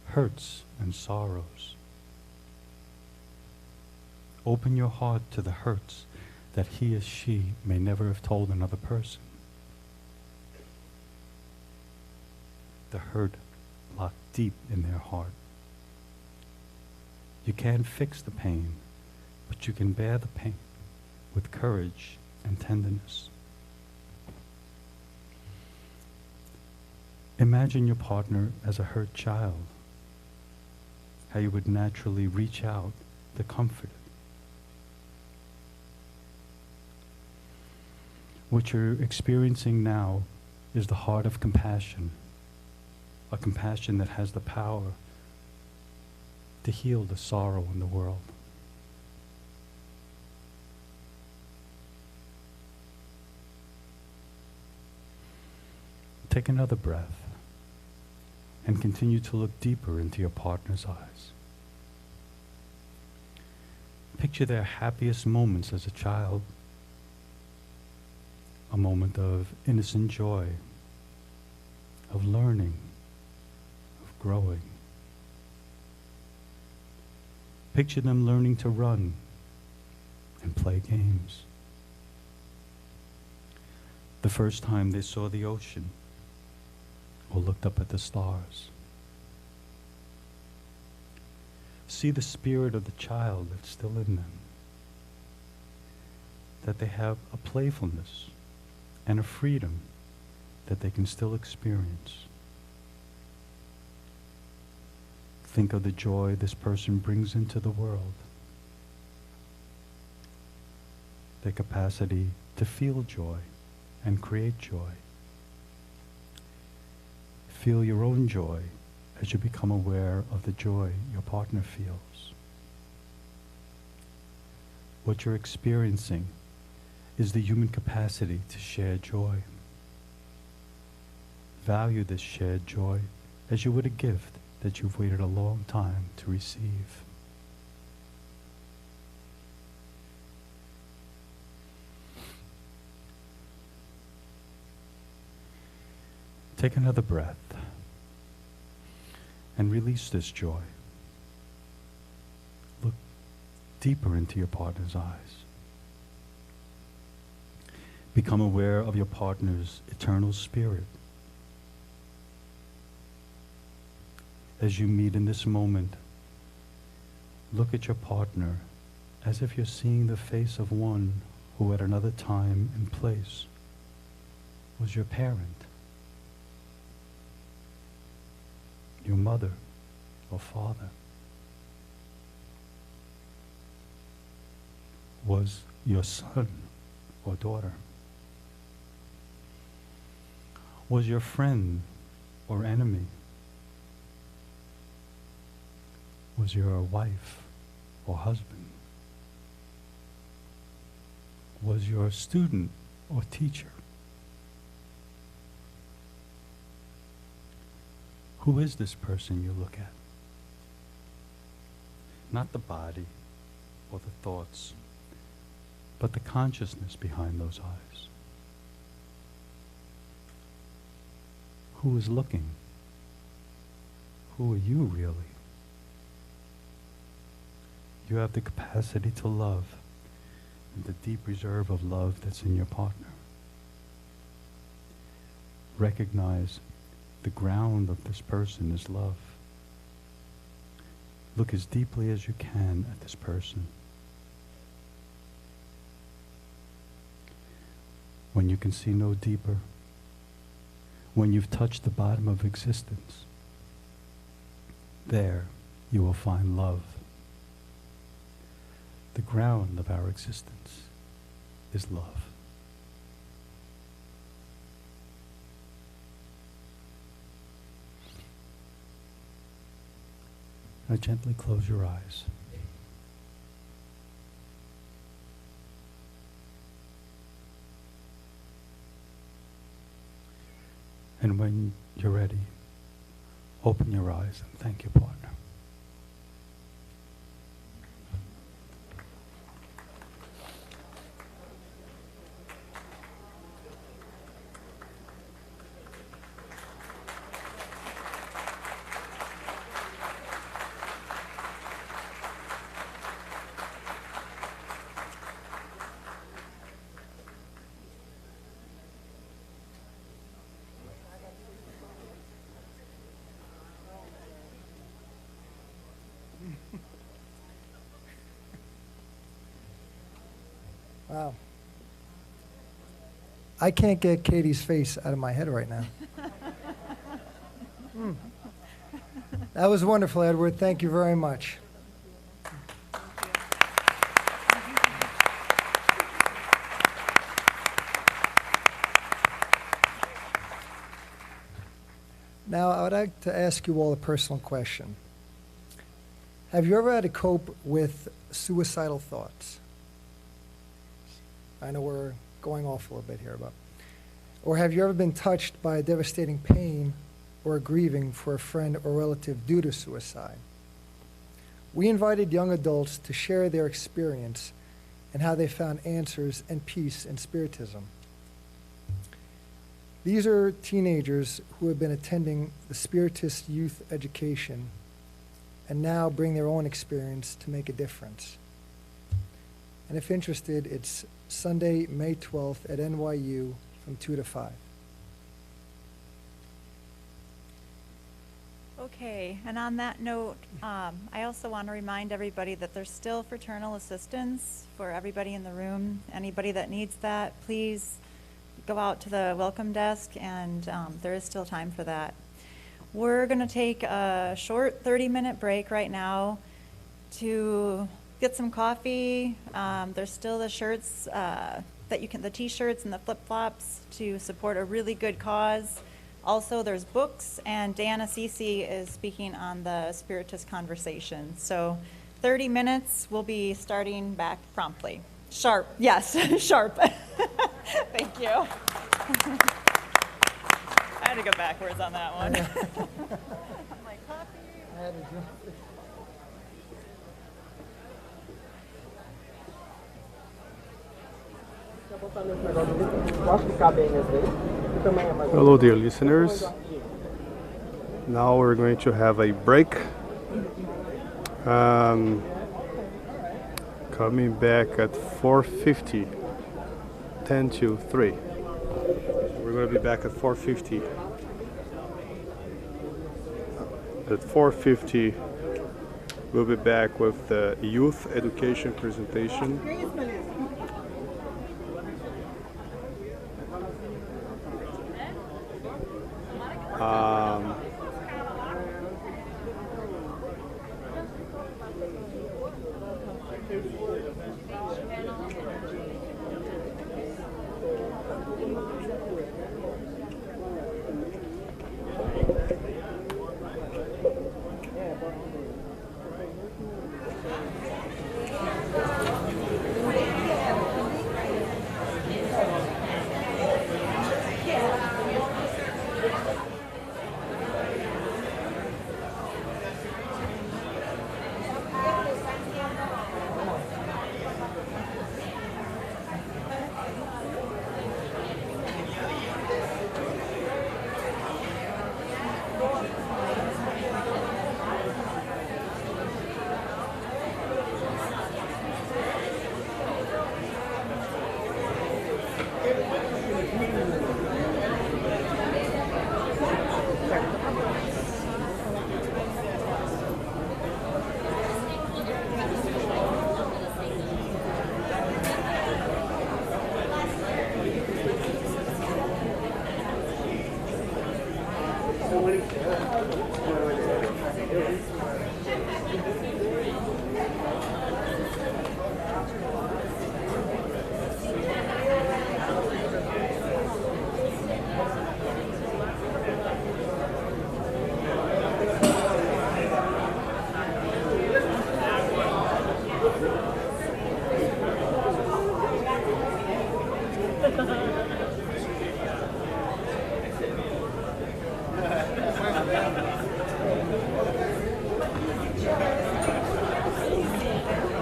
Speaker 10: hurts and sorrows. Open your heart to the hurts that he or she may never have told another person. The hurt locked deep in their heart. You can't fix the pain, but you can bear the pain with courage and tenderness. Imagine your partner as a hurt child, how you would naturally reach out to comfort it. What you're experiencing now is the heart of compassion, a compassion that has the power to heal the sorrow in the world. Take another breath and continue to look deeper into your partner's eyes. Picture their happiest moments as a child, a moment of innocent joy, of learning, of growing. Picture them learning to run and play games. The first time they saw the ocean or looked up at the stars. See the spirit of the child that's still in them, that they have a playfulness and a freedom that they can still experience. Think of the joy this person brings into the world, their capacity to feel joy and create joy. Feel your own joy as you become aware of the joy your partner feels. What you're experiencing is the human capacity to share joy. Value this shared joy as you would a gift that you've waited a long time to receive. Take another breath and release this joy. Look deeper into your partner's eyes. Become aware of your partner's eternal spirit. As you meet in this moment, look at your partner as if you're seeing the face of one who at another time and place was your parent, your mother or father, was your son or daughter, was your friend or enemy, was your wife or husband, was your student or teacher. Who is this person you look at? Not the body or the thoughts, but the consciousness behind those eyes. Who is looking? Who are you really? You have the capacity to love and the deep reserve of love that's in your partner. Recognize the ground of this person is love. Look as deeply as you can at this person. When you can see no deeper, when you've touched the bottom of existence, there you will find love. The ground of our existence is love. Now gently close your eyes. And when you're ready, open your eyes and thank your partner.
Speaker 6: Wow. I can't get Katie's face out of my head right now. That was wonderful, Edward. Thank you very much. Now, I would like to ask you all a personal question. Have you ever had to cope with suicidal thoughts? I know we're going off a little bit here, but Or have you ever been touched by a devastating pain or grieving for a friend or relative due to suicide? We invited young adults to share their experience and how they found answers and peace in Spiritism. These are teenagers who have been attending the Spiritist youth education and now bring their own experience to make a difference. And if interested, it's Sunday, May 12th at NYU from 2 to 5.
Speaker 8: Okay, and on that note, I also want to remind everybody that there's still fraternal assistance for everybody in the room. Anybody that needs that, please go out to the welcome desk, and there is still time for that. We're going to take a short 30-minute break right now to get some coffee. There's still the shirts that you can, the t-shirts and the flip-flops to support a really good cause. Also, there's books, and Dan Assisi is speaking on the Spiritist conversation. So 30 minutes, we'll be starting back promptly. Sharp, yes, sharp. Thank you. I had to go backwards on that one. My coffee.
Speaker 7: Hello, dear listeners. Now we're going to have a break. Coming back at 4:50, 10 to 3. We're going to be back at 4:50. At 4:50, we'll be back with the youth education presentation.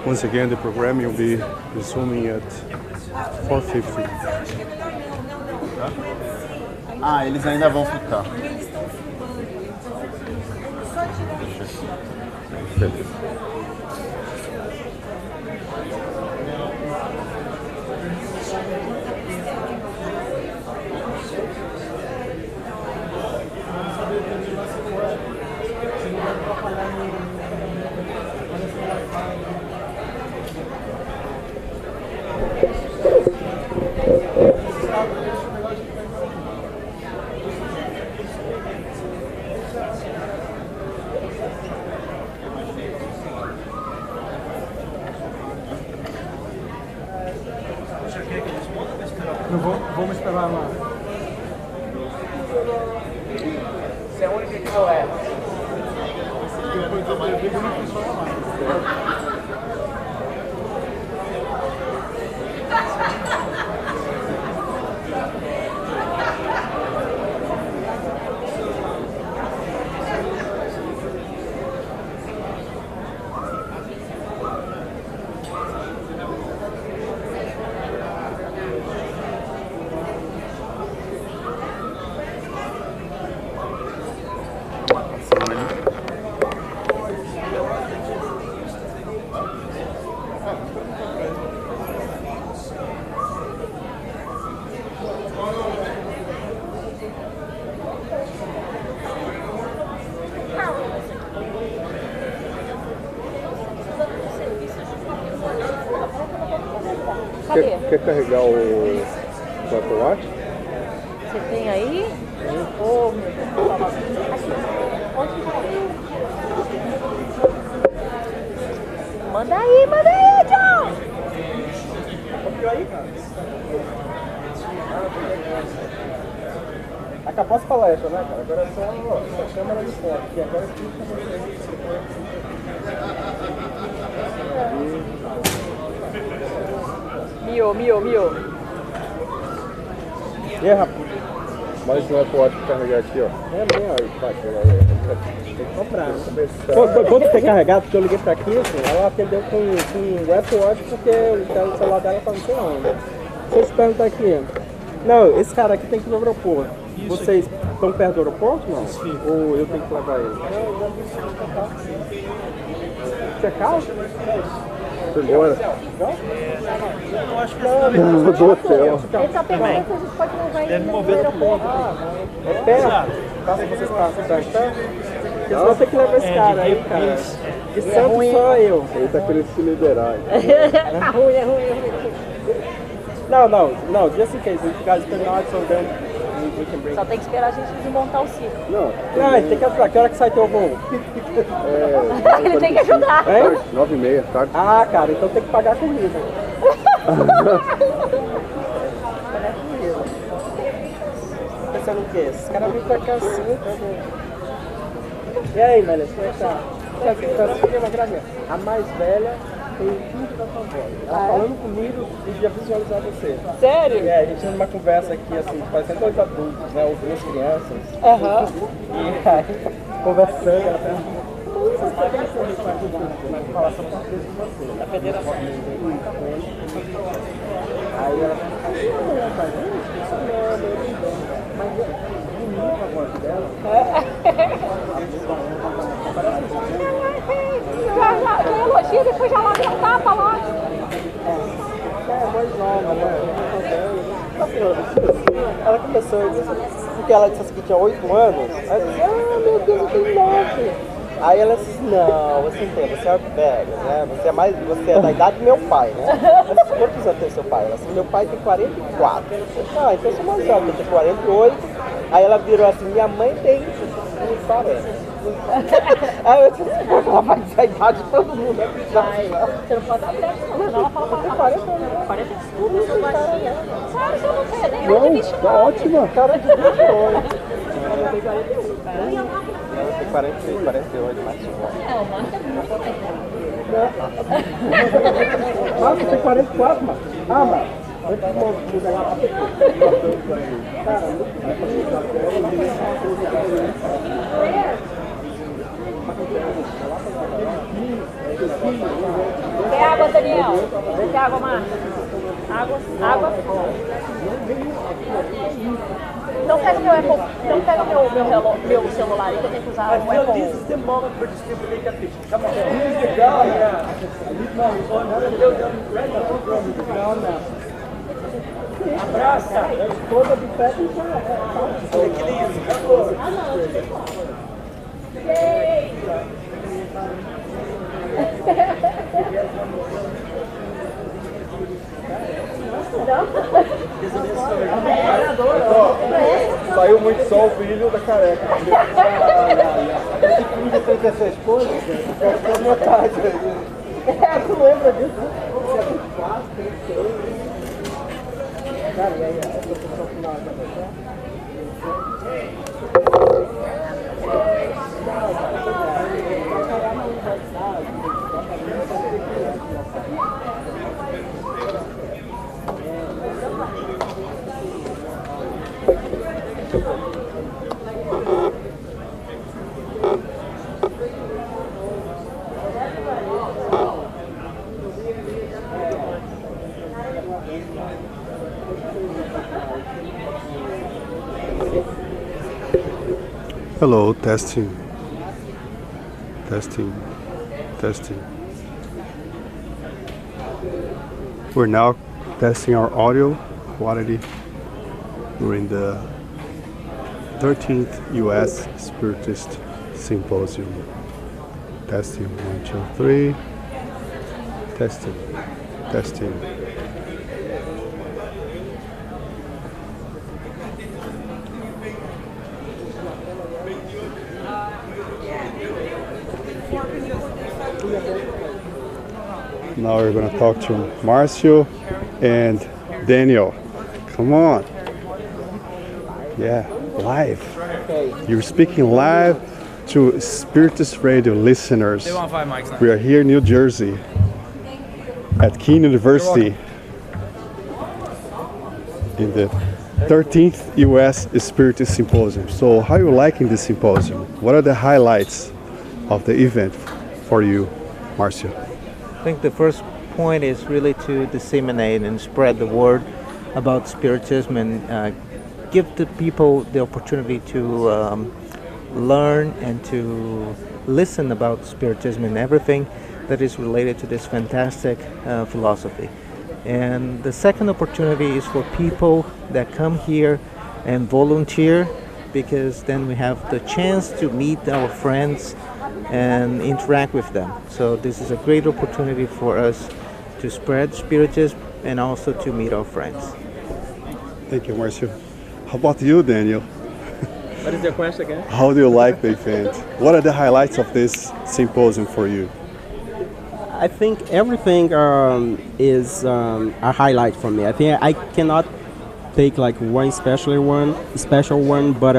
Speaker 7: Once again, the programming will be resuming at 4:50.
Speaker 11: Ah, eles ainda vão ficar. Beleza.
Speaker 6: Vamos esperar lá.
Speaker 11: Você é a única que não é.
Speaker 12: Cadê?
Speaker 7: Quer carregar o Apple Watch?
Speaker 12: Você tem aí? Ô, meu Deus. Aqui. Onde que tá? Manda aí, John!
Speaker 11: Confio aí, cara? Acabou as palestras, né, cara? Agora é só a câmera de foto. Que agora
Speaker 12: Mio.
Speaker 7: E aí, rapaz? Mais um Apple Watch pra carregar aqui, ó.
Speaker 11: é bem, ó. Tem que comprar. Quando ter carregado, porque eu liguei pra aqui, ela atendeu com o Apple Watch porque o celular dela tá funcionando. Deixa eu te perguntar aqui. Não, esse cara aqui tem que ir no aeroporto. Vocês estão perto do aeroporto, não? Ou eu tenho que levar ele? Você é carro?
Speaker 7: Foi embora?
Speaker 11: Eu acho que
Speaker 7: Do hotel.
Speaker 12: Ele tá perguntando se a gente pode levar ele no aeroporto.
Speaker 11: é perto. Passa vocês passam perto. Porque senão tem que levar esse cara aí, cara. De Santos só eu.
Speaker 7: Ele tá querendo se liderar.
Speaker 12: É ruim.
Speaker 11: Não, just in case. If you guys cannot, so then we can bring.
Speaker 12: Só tem que esperar a gente desmontar o circo.
Speaker 7: Não,
Speaker 11: Não, tem que ajudar. Que hora que sai teu voo?
Speaker 12: Ele tem que ajudar.
Speaker 11: Hein?
Speaker 7: 9h30, tarde.
Speaker 11: Ah, cara, então tem que pagar a comida. Pensando o quê? Esses caras vêm pra cá assim. E aí, velho, como é que tá? A mais velha tem 15 da sua voz. Ela falando comigo e já visualizar você.
Speaker 12: Sério?
Speaker 11: A gente numa conversa aqui, assim, parecendo dois adultos, né? Ou duas crianças.
Speaker 12: Aham.
Speaker 11: E aí, conversando, ela pergunta. Falar sobre uma coisa com você.
Speaker 12: Da federação.
Speaker 11: Aí ela mas bonita a voz dela.
Speaker 12: Já elogia, depois já larga um tapa lá.
Speaker 11: É voz nova, né? Ela começou, porque ela disse assim que tinha 8 anos. Aí eu disse, meu Deus, eu tenho 9. Aí ela disse, não, você entende, você é velho, né? Você é da idade do meu pai, né? Eu disse, quantos anos tem seu pai? Ela disse, meu pai tem 44. Eu disse, então eu sou mais jovem, eu tenho 48. Aí ela virou assim, minha mãe tem 40. Aí eu disse, ela vai dizer a idade de todo mundo.
Speaker 12: Você não pode dar brecha, não. Senão ela fala pra 40 anos. 40 anos. Tudo isso, baixinha. Sério, você não tem nem
Speaker 7: Não, tá ótima.
Speaker 11: Cara de 28.
Speaker 12: Eu tenho 41.
Speaker 11: Ela tem 46, 48, mais de volta.
Speaker 12: É, o Marco é muito
Speaker 11: Nossa, tem 44, mano. Ah, mano. Antes de mudar lá pra
Speaker 12: Quer água, Daniel? Quer água, Marco? Água? Então pega meu Apple, então pega meu celular aí que eu tenho que usar o Apple.
Speaker 11: This is the moment for distributing the fish. Come on. Abraça. Toda de pé e já.
Speaker 7: Saiu muito sol, o filho da careca.
Speaker 11: Esse filho tem que ser esposa, pode ficar uma tarde aí. Tu lembra disso? 4, 3, 6. Cara, e aí, a posição final já vai ser?
Speaker 7: Hello, testing. We're now testing our audio quality during the 13th US Spiritist Symposium. Testing 1, 2, 3. Testing. Now we're going to talk to Marcio and Daniel. Come on. Yeah, live. You're speaking live to Spiritist Radio listeners. We are here in New Jersey at Keene University in the 13th US Spiritist Symposium. So how are you liking this symposium? What are the highlights of the event for you, Marcio?
Speaker 11: I think the first point is really to disseminate and spread the word about Spiritism and give the people the opportunity to learn and to listen about Spiritism and everything that is related to this fantastic philosophy. And the second opportunity is for people that come here and volunteer, because then we have the chance to meet our friends and interact with them. So this is a great opportunity for us to spread Spiritism and also to meet our friends.
Speaker 7: Thank you, Marcio. How about you, Daniel?
Speaker 13: What is your question again?
Speaker 7: How do you like the event? What are the highlights of this symposium for you?
Speaker 13: I think everything is a highlight for me. I think I cannot take like one special one, but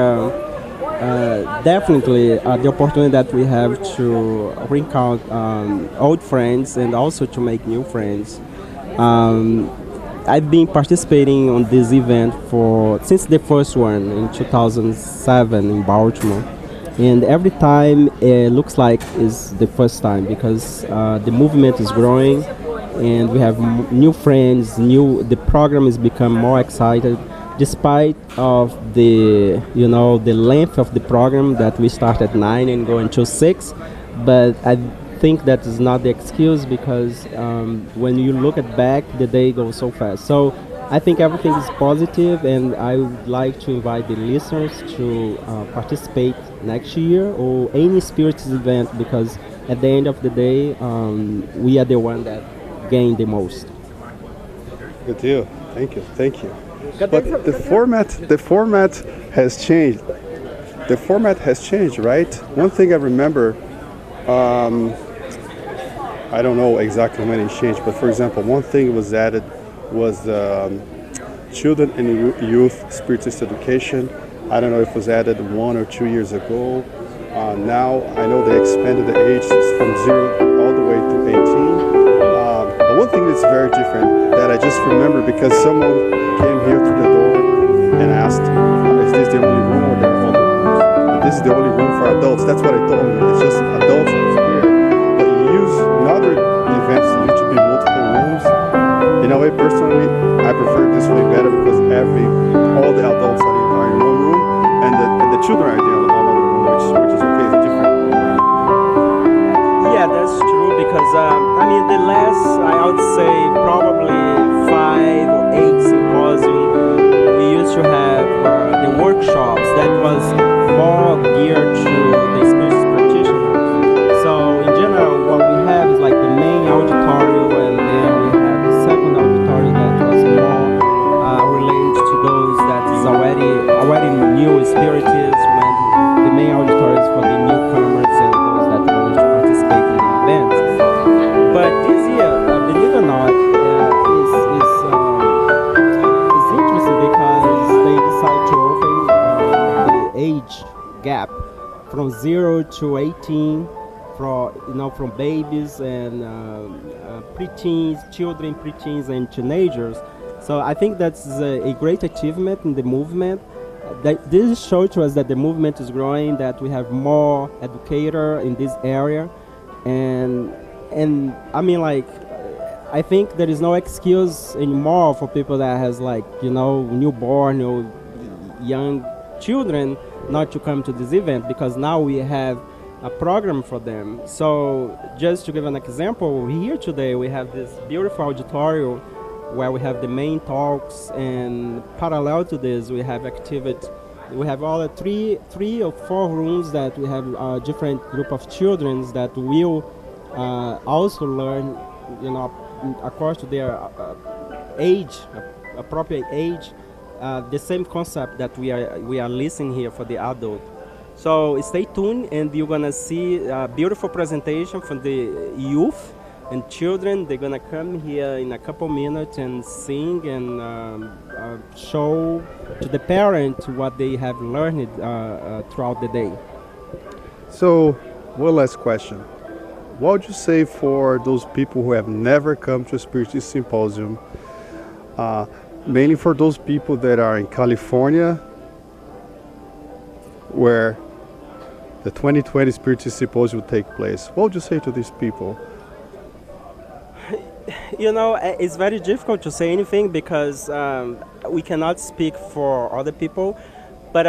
Speaker 13: definitely the opportunity that we have to recount old friends and also to make new friends. I've been participating on this event since the first one in 2007 in Baltimore. And every time it looks like it's the first time, because the movement is growing and we have new friends, the program is becoming more excited despite of the length of the program that we start at 9 and go until 6. But I think that is not the excuse, because when you look at back, the day goes so fast. So I think everything is positive, and I would like to invite the listeners to participate next year or any Spiritist event, because at the end of the day, we are the one that gain the most.
Speaker 7: Good deal. Thank you. But the format has changed. The format has changed, right? One thing I remember, I don't know exactly when it changed, but for example, one thing was added was children and youth Spiritist education. I don't know if it was added 1 or 2 years ago. Now I know they expanded the age from 0 all the way to 18. But one thing that's very different that I just remember, because someone came here to the door and asked, is this the only room or there are other rooms? And this is the only room for adults. That's what I told him. It's just adults here. But in other events, it used to be multiple rooms. In a way, personally, I prefer this way better, because all the adults are in one room, and the children are in another room, which is okay. It's a different program.
Speaker 13: Yeah, that's true, because the last, I would say, probably 5 or 8 symposiums, we used to have the workshops that was more geared to the Spiritist practitioners. So in general, what we have is like the main auditorium, and then we have the second auditorium that was more related to those that is already new Spiritists, when the main auditorium is for the newcomers and those that want to participate in the events. But this year, believe it or not, is interesting, because they decide to open the age gap from 0 to 18, from babies and preteens, children, preteens, and teenagers. So I think that's a great achievement in the movement. This shows to us that the movement is growing, that we have more educators in this area, and I think there is no excuse anymore for people that has newborn or young children not to come to this event, because now we have a program for them. So just to give an example, here today we have this beautiful auditorium where we have the main talks, and parallel to this we have activity. We have all three or four rooms that we have a different group of children that will also learn, according to their age, appropriate age, the same concept that we are listening here for the adult. So stay tuned, and you're gonna see a beautiful presentation from the youth And children, they're gonna come here in a couple minutes and sing and show to the parents what they have learned throughout the day.
Speaker 7: So, one last question. What would you say for those people who have never come to a Spiritist Symposium, mainly for those people that are in California, where the 2020 Spiritist Symposium will take place? What would you say to these people?
Speaker 13: You know, it's very difficult to say anything because we cannot speak for other people. But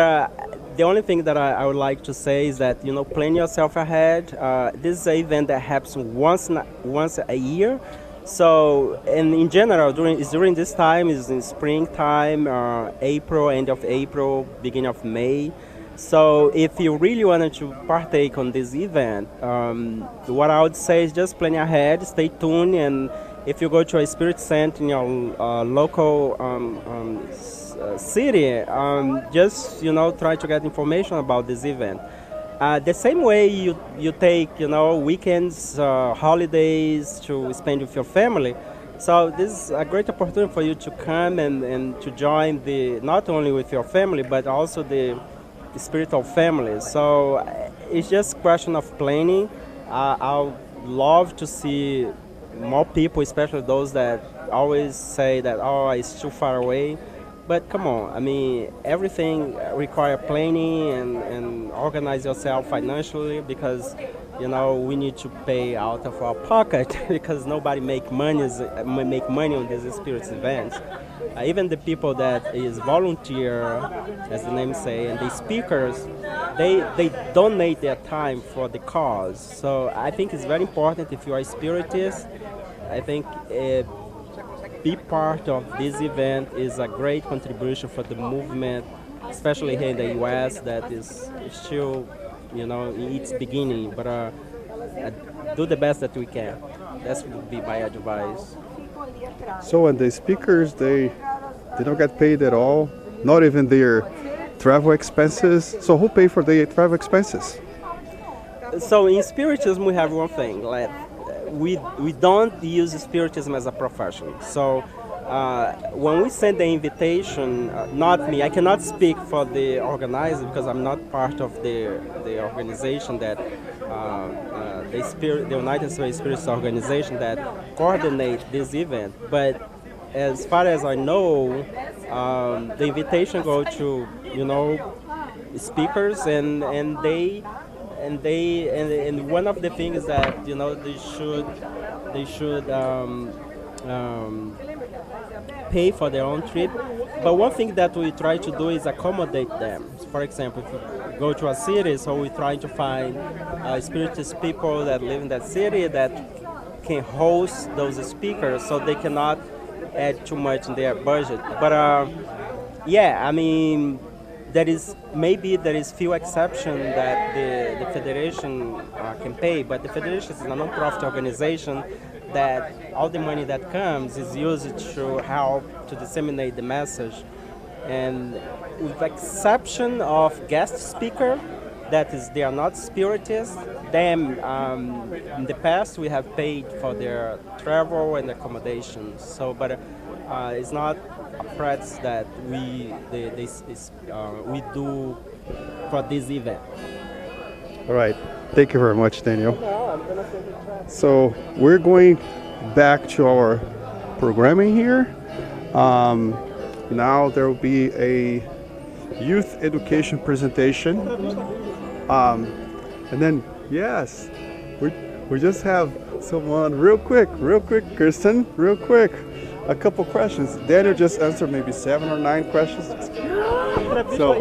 Speaker 13: the only thing that I would like to say is that, you know, plan yourself ahead. This is an event that happens once a year. So, and in general, during this time, is in springtime, April, end of April, beginning of May. So if you really wanted to partake on this event, what I would say is just plan ahead, stay tuned, and if you go to a spirit center in your local city, just, you know, try to get information about this event. The same way you take, you know, weekends, holidays to spend with your family. So this is a great opportunity for you to come and to join not only with your family, but also the spiritual family. So it's just a question of planning. I would love to see more people, especially those that always say that, oh, it's too far away. But come on, I mean, everything requires planning and organize yourself financially, because, you know, we need to pay out of our pocket because nobody make money on these spirits events. Even the people that is volunteer, as the name say, and the speakers, they donate their time for the cause. So I think it's very important, if you are a spiritist, I think be part of this event is a great contribution for the movement, especially here in the US, that is still, you know, in its beginning. But do the best that we can. That would be my advice.
Speaker 7: So, and the speakers, they don't get paid at all, not even their travel expenses. So who pay for their travel expenses?
Speaker 13: So in Spiritism, we have one thing, like we don't use Spiritism as a profession. So when we send the invitation, not me, I cannot speak for the organizer because I'm not part of the organization that the United States Spiritist organization that coordinates this event. But as far as I know, the invitation goes to, you know, speakers, and one of the things that, you know, they should pay for their own trip. But one thing that we try to do is accommodate them. For example, if you go to a city, so we try to find spiritist people that live in that city that can host those speakers, so they cannot add too much in their budget. But yeah, I mean, there is few exceptions that the federation can pay, but the federation is a non-profit organization that all the money that comes is used to help to disseminate the message. And with exception of guest speaker, that is, they are not spiritists, them in the past we have paid for their travel and accommodation. So, but it's not a price that we do for this event.
Speaker 7: All right. Thank you very much, Daniel. So we're going back to our programming here. Now there will be a youth education presentation. And then, yes, we just have someone real quick, Kirsten, real quick. A couple questions. Daniel just answered maybe 7 or 9 questions. So,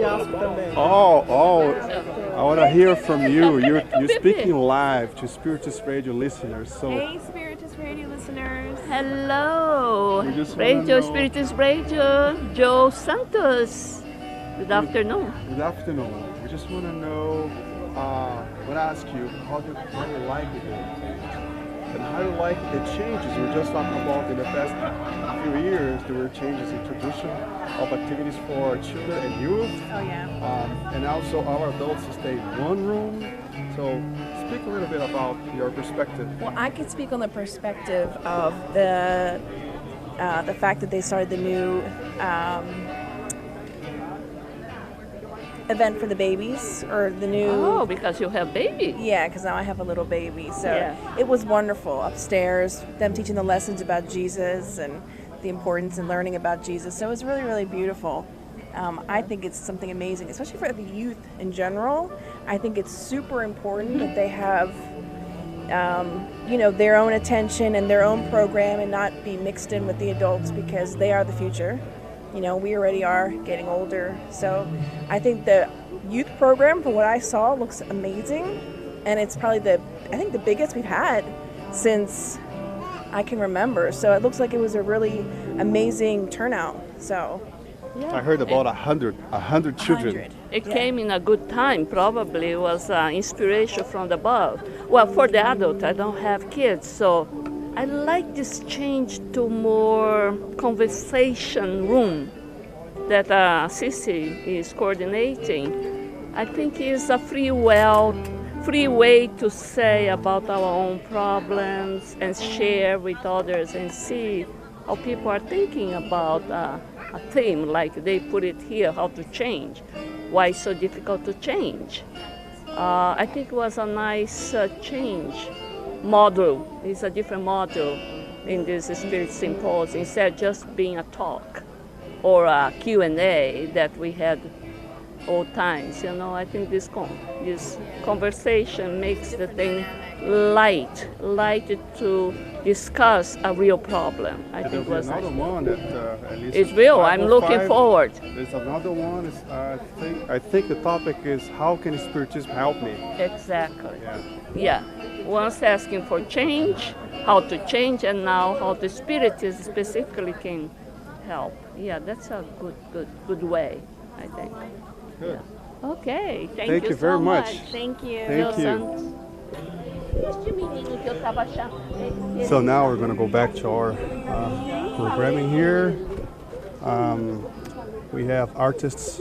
Speaker 7: I want to hear from you. You're speaking live to Spiritist Radio listeners. So,
Speaker 12: hey, Spiritist Radio listeners. Hello. Radio, Spiritist Radio, Joe Santos. Good afternoon.
Speaker 7: Good afternoon. We just want to know, I want to ask you, how do you like it? And how you like the changes? We were just talking about in the past few years, there were changes in tradition of activities for children and youth.
Speaker 8: Oh, yeah.
Speaker 7: And also our adults stay in one room. So speak a little bit about your perspective.
Speaker 14: Well, I could speak on the perspective of the fact that they started the new event for the babies, or the new...
Speaker 12: Oh, because you have baby.
Speaker 14: Yeah, because now I have a little baby. So
Speaker 12: Yeah.
Speaker 14: it was wonderful upstairs, them teaching the lessons about Jesus and the importance in learning about Jesus. So it was really, really beautiful. I think it's something amazing, especially for the youth in general. I think it's super important that they have, their own attention and their own program and not be mixed in with the adults, because they are the future. We already are getting older. So I think the youth program, from what I saw, looks amazing. And it's probably the biggest we've had since I can remember. So it looks like it was a really amazing turnout. So
Speaker 7: I heard about 100 children.
Speaker 12: It came in a good time. Probably it was inspiration from above. Well, for the adult, I don't have kids, so I like this change to more conversation room that Sissy is coordinating. I think it's a free way to say about our own problems and share with others and see how people are thinking about a theme, like they put it here, how to change. Why it's so difficult to change? I think it was a nice change. Model. It's a different model in this Spirit Symposium, instead of just being a talk or a Q&A that we had all times. I think this conversation makes the thing light to discuss a real problem. I think was
Speaker 7: another one that at least
Speaker 12: it's real. I'm looking forward.
Speaker 7: There's another one. I think the topic is, how can Spiritism help me?
Speaker 12: Exactly. Yeah. Once asking for change, how to change, and now how the Spiritism specifically can help. Yeah, that's a good way, I think.
Speaker 7: Good.
Speaker 12: Yeah. Okay.
Speaker 7: Thank you very
Speaker 12: so
Speaker 7: much.
Speaker 14: Thank you.
Speaker 7: Thank you. So now we're going to go back to our programming here. We have artists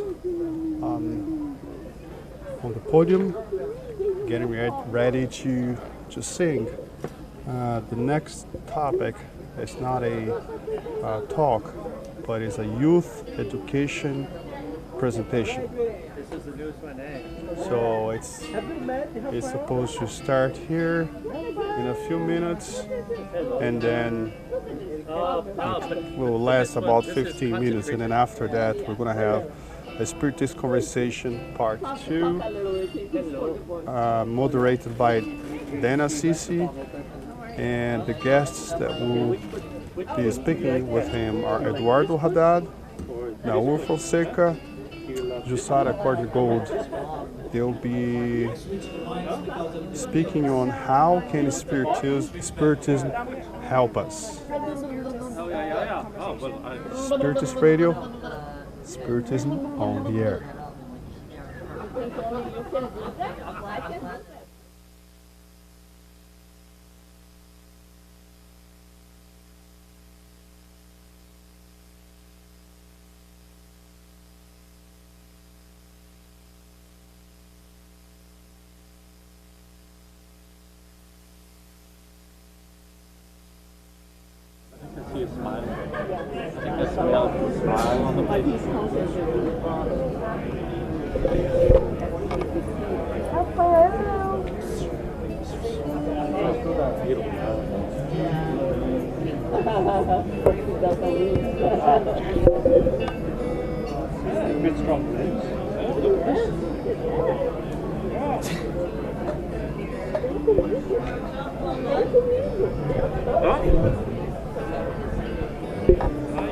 Speaker 7: on the podium getting ready to sing. The next topic is not a talk, but it's a youth education presentation. So it's supposed to start here in a few minutes, and then it will last about 15 minutes, and then after that we're going to have a Spiritist Conversation Part 2, moderated by Dana Sisi, and the guests that will be speaking with him are Eduardo Haddad, Naur Fonseca, Jussara Cordegold. They'll be speaking on how can Spiritism help us. Spiritist Radio, Spiritism on the air.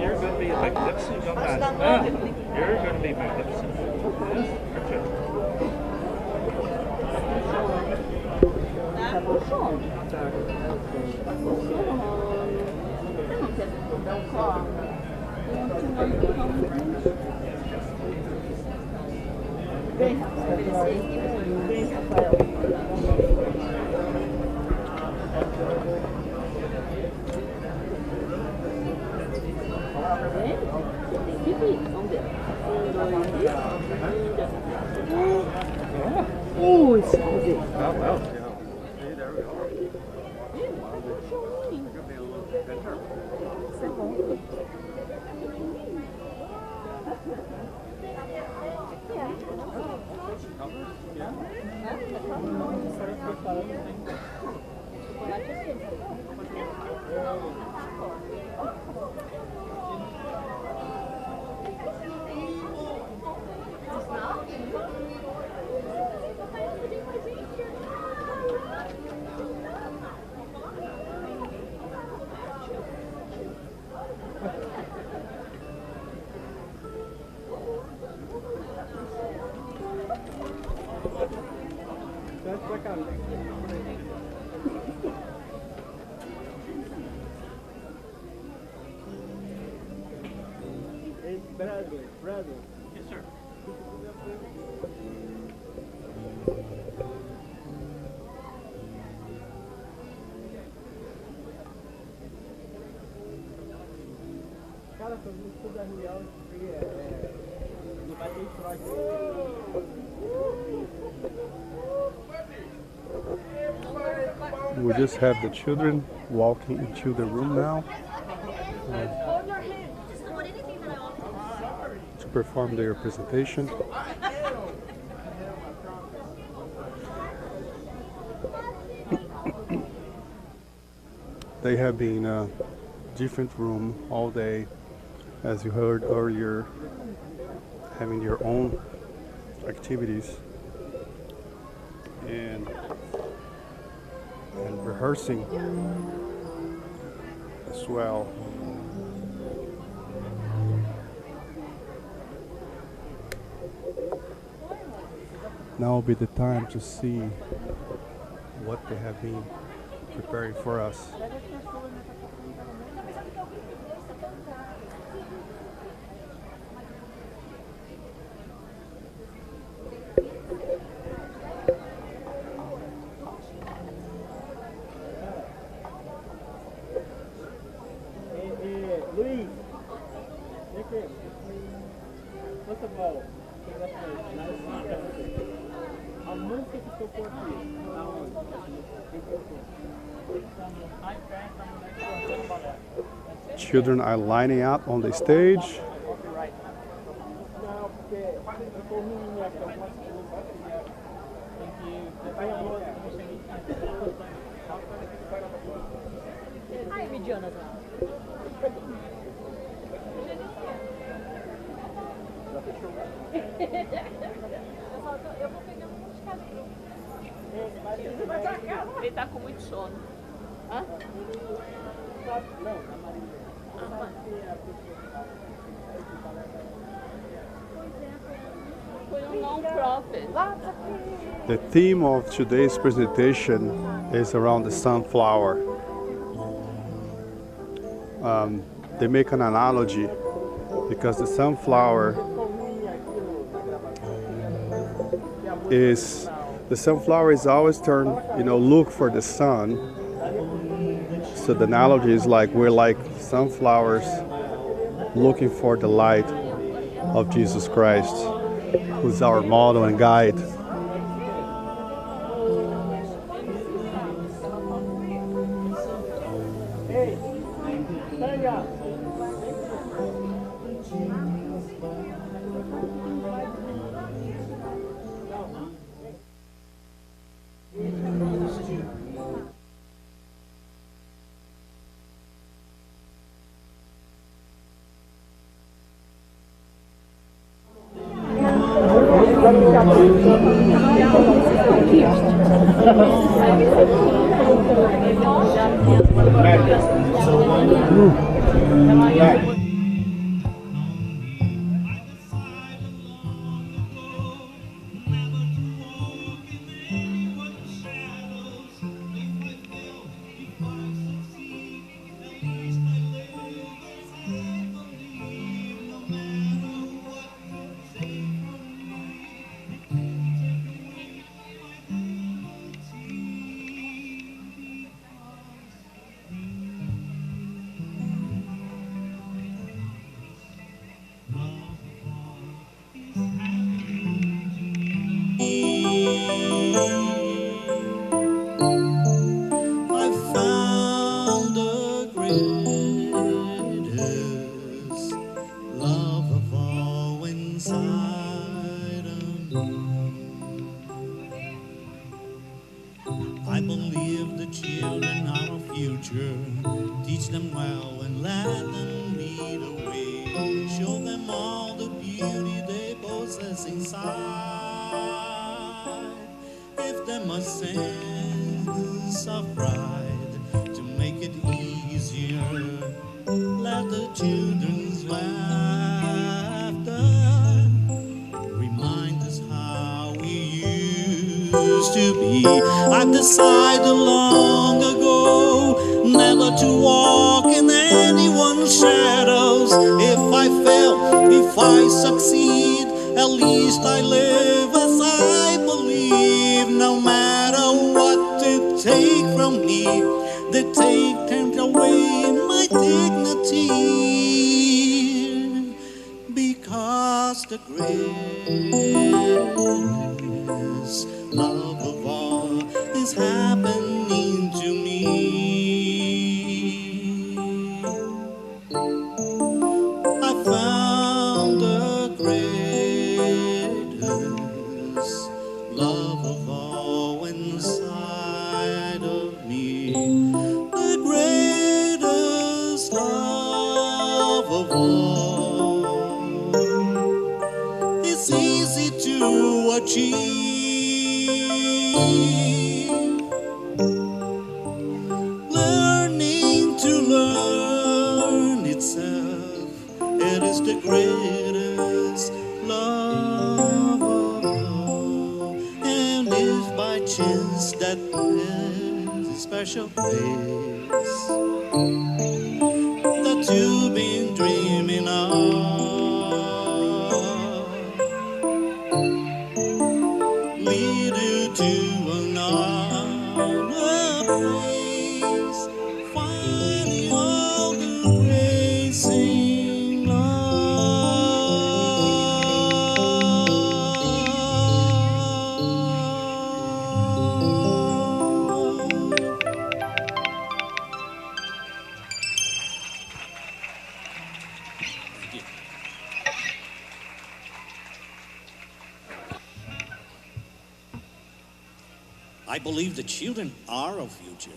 Speaker 15: You're going to be magnificent, young man. You're going to be magnificent.
Speaker 12: Vem, Rafael. Luz.
Speaker 15: Bradley. Yes, sir.
Speaker 11: Cara, quando eu estudo a real, não vai ter
Speaker 7: We just have the children walking into the room now to perform their presentation. They have been in a different room all day, as you heard earlier, having their own activities and rehearsing as well. Now will be the time to see what they have been preparing for us.
Speaker 11: Luiz, vem aqui. Nossa bola. A música que tocou aqui, aonde?
Speaker 7: Children are lining up on the stage.
Speaker 11: Ai, Jonathan. Eu vou pegar um de cada grupo.
Speaker 12: Ele tá com muito sono. Hã?
Speaker 11: Não, a Marília.
Speaker 12: Foi non-profit.
Speaker 7: The theme of today's presentation is around the sunflower. They make an analogy because the sunflower is always look for the sun. So the analogy is like we're like sunflowers looking for the light of Jesus Christ, who's our model and guide.
Speaker 16: believe the children are our future. Teach them well and let them lead the way. Show them all the beauty they possess inside. Give them a sense of pride to make it easier. Let the children's laughter remind us how we used to be. I've decided long ago never to walk in anyone's shadows. If I fail, if I succeed, at least I live as I believe. No matter what they take from me, they take away my dignity. Because the greatest love of all is happening to me. I found the greatest love of all inside of me. The greatest love of all. It's easy to achieve. Learning to learn itself, it is the greatest love of all. And if by chance that is a special place that you've been dreaming of, lead you to another place, finding all the grace in I believe the children are our future.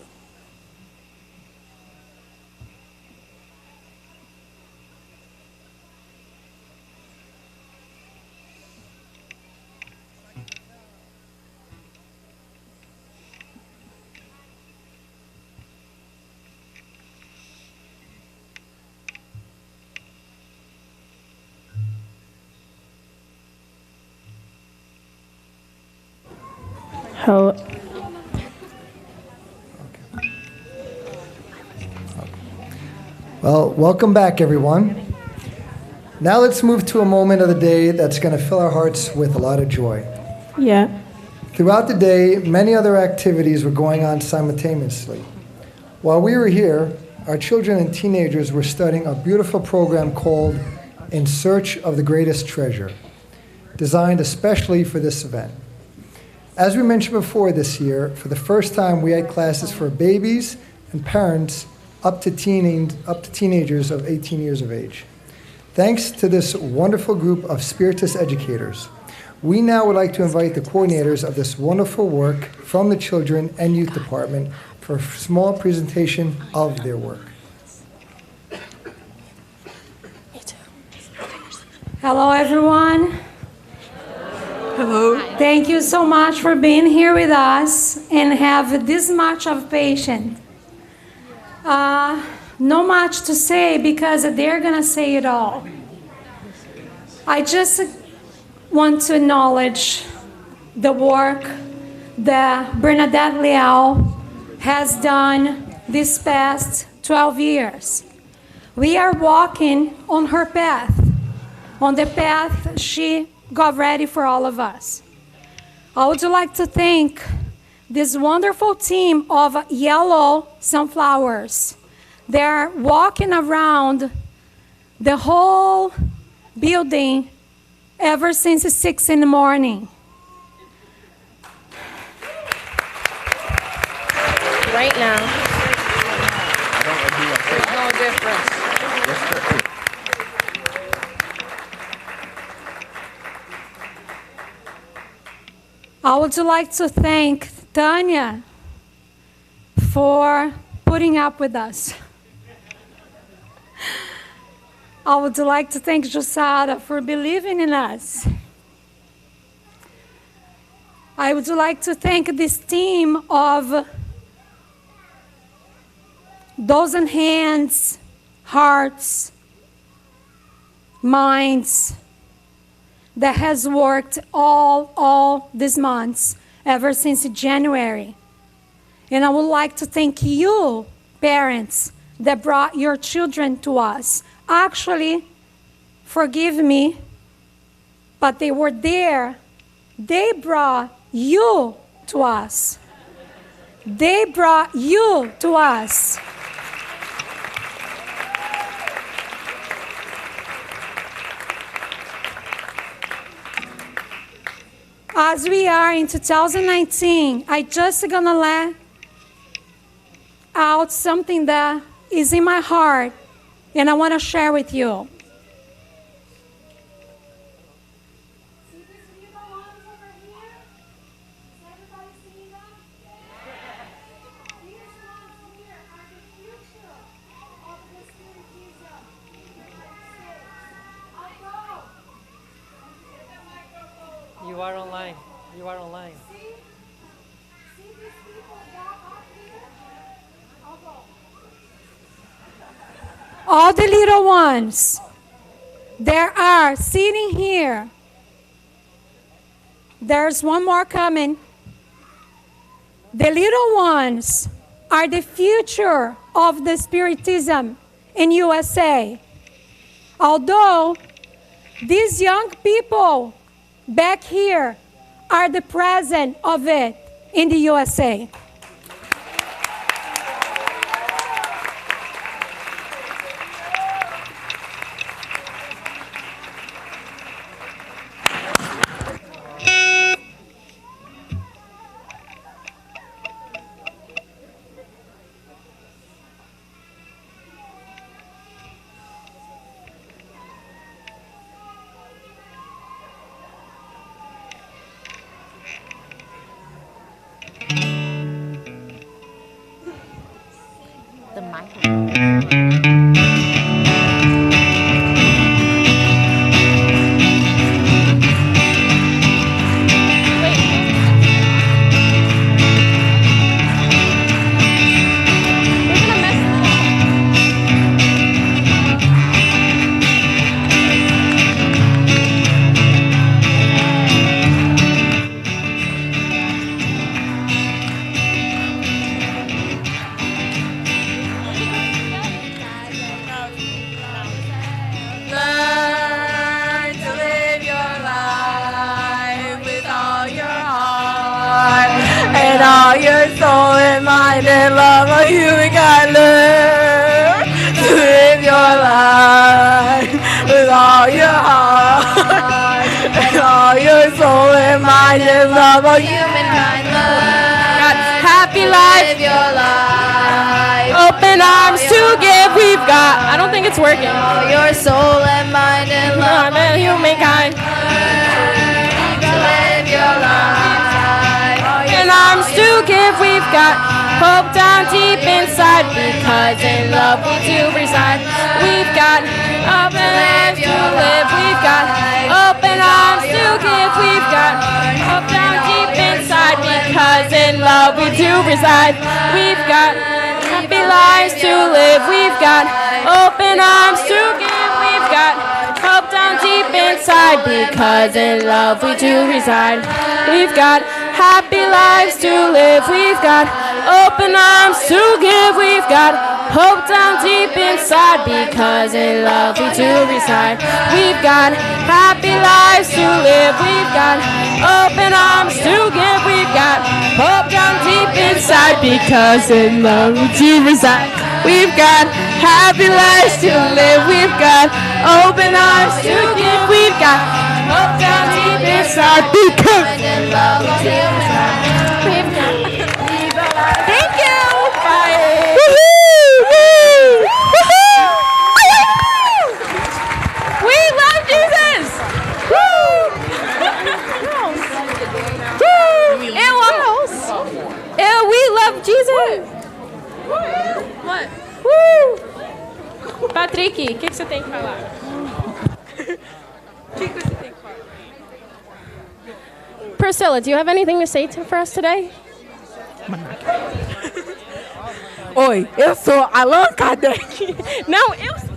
Speaker 14: How
Speaker 6: Well, welcome back, everyone. Now let's move to a moment of the day that's going to fill our hearts with a lot of joy.
Speaker 14: Yeah.
Speaker 6: Throughout the day, many other activities were going on simultaneously. While we were here, our children and teenagers were studying a beautiful program called In Search of the Greatest Treasure, designed especially for this event. As we mentioned before this year, for the first time, we had classes for babies and parents up to teenagers of 18 years of age. Thanks to this wonderful group of Spiritist educators, we now would like to invite the coordinators of this wonderful work from the Children and Youth Department for a small presentation of their work.
Speaker 17: Hello, everyone.
Speaker 14: Hello.
Speaker 17: Thank you so much for being here with us and have this much of patience. No much to say because they're going to say it all. I just want to acknowledge the work that Bernadette Leal has done these past 12 years. We are walking on her path, on the path she got ready for all of us. I would like to thank this wonderful team of yellow sunflowers. They're walking around the whole building ever since 6 in the morning.
Speaker 14: Right now.
Speaker 18: There's no difference.
Speaker 17: I would like to thank Tanya for putting up with us. I would like to thank Josada for believing in us. I would like to thank this team of dozen hands, hearts, minds that has worked all these months ever since January. And I would like to thank you, parents, that brought your children to us. Actually, forgive me, but they were there. They brought you to us. They brought you to us. As we are in 2019, I just gonna let out something that is in my heart and I want to share with you.
Speaker 18: You are online. You are online.
Speaker 17: All the little ones that are sitting here. There's one more coming. The little ones are the future of the Spiritism in USA. Although these young people back here are the present of it in the USA.
Speaker 19: The microphone.
Speaker 20: And all your soul and mind and love of you, we gotta learn to live your life with all your heart and all your soul and mind and love of human mind. Happy life, live your life. Open arms to give. We've got. I don't think it's working. All your soul and mind and love of humankind. To live your life. And arms to give, we've got hope down deep inside, because in love we do reside. We've got open arms to live, we've got open arms to give, we've got hope down deep inside, because in love we do reside. We've got happy lives to live, we've got open arms to give, we've got hope down deep inside, because in love we do reside. We've got happy lives to live, we've got open arms to give, we've got hope down deep inside, because in love we do reside. We've got happy lives to live, we've got open arms to give, we've got hope down deep inside, because in love we do reside. We've got happy lives to live, we've got open arms to give, we've got hope down deep inside, because in love we do reside. We've got thank you. Bye. Woo-hoo! We love Jesus. Woo! Woo! And we love Jesus.
Speaker 21: Patrick, o que você tem que falar? Priscilla, do you have anything to say for us today?
Speaker 20: Oi, eu sou Allan Kardec.
Speaker 21: Não, eu sou.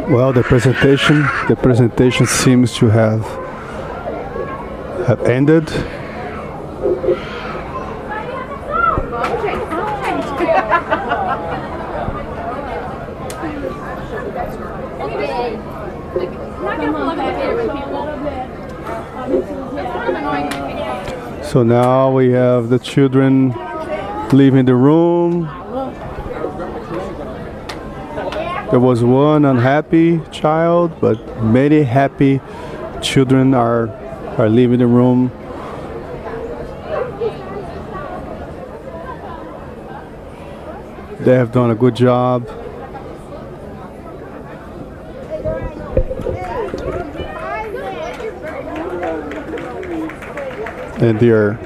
Speaker 7: Well, the presentation seems to have ended. So now we have the children leaving the room. There was one unhappy child, but many happy children are leaving the room. They have done a good job. And they're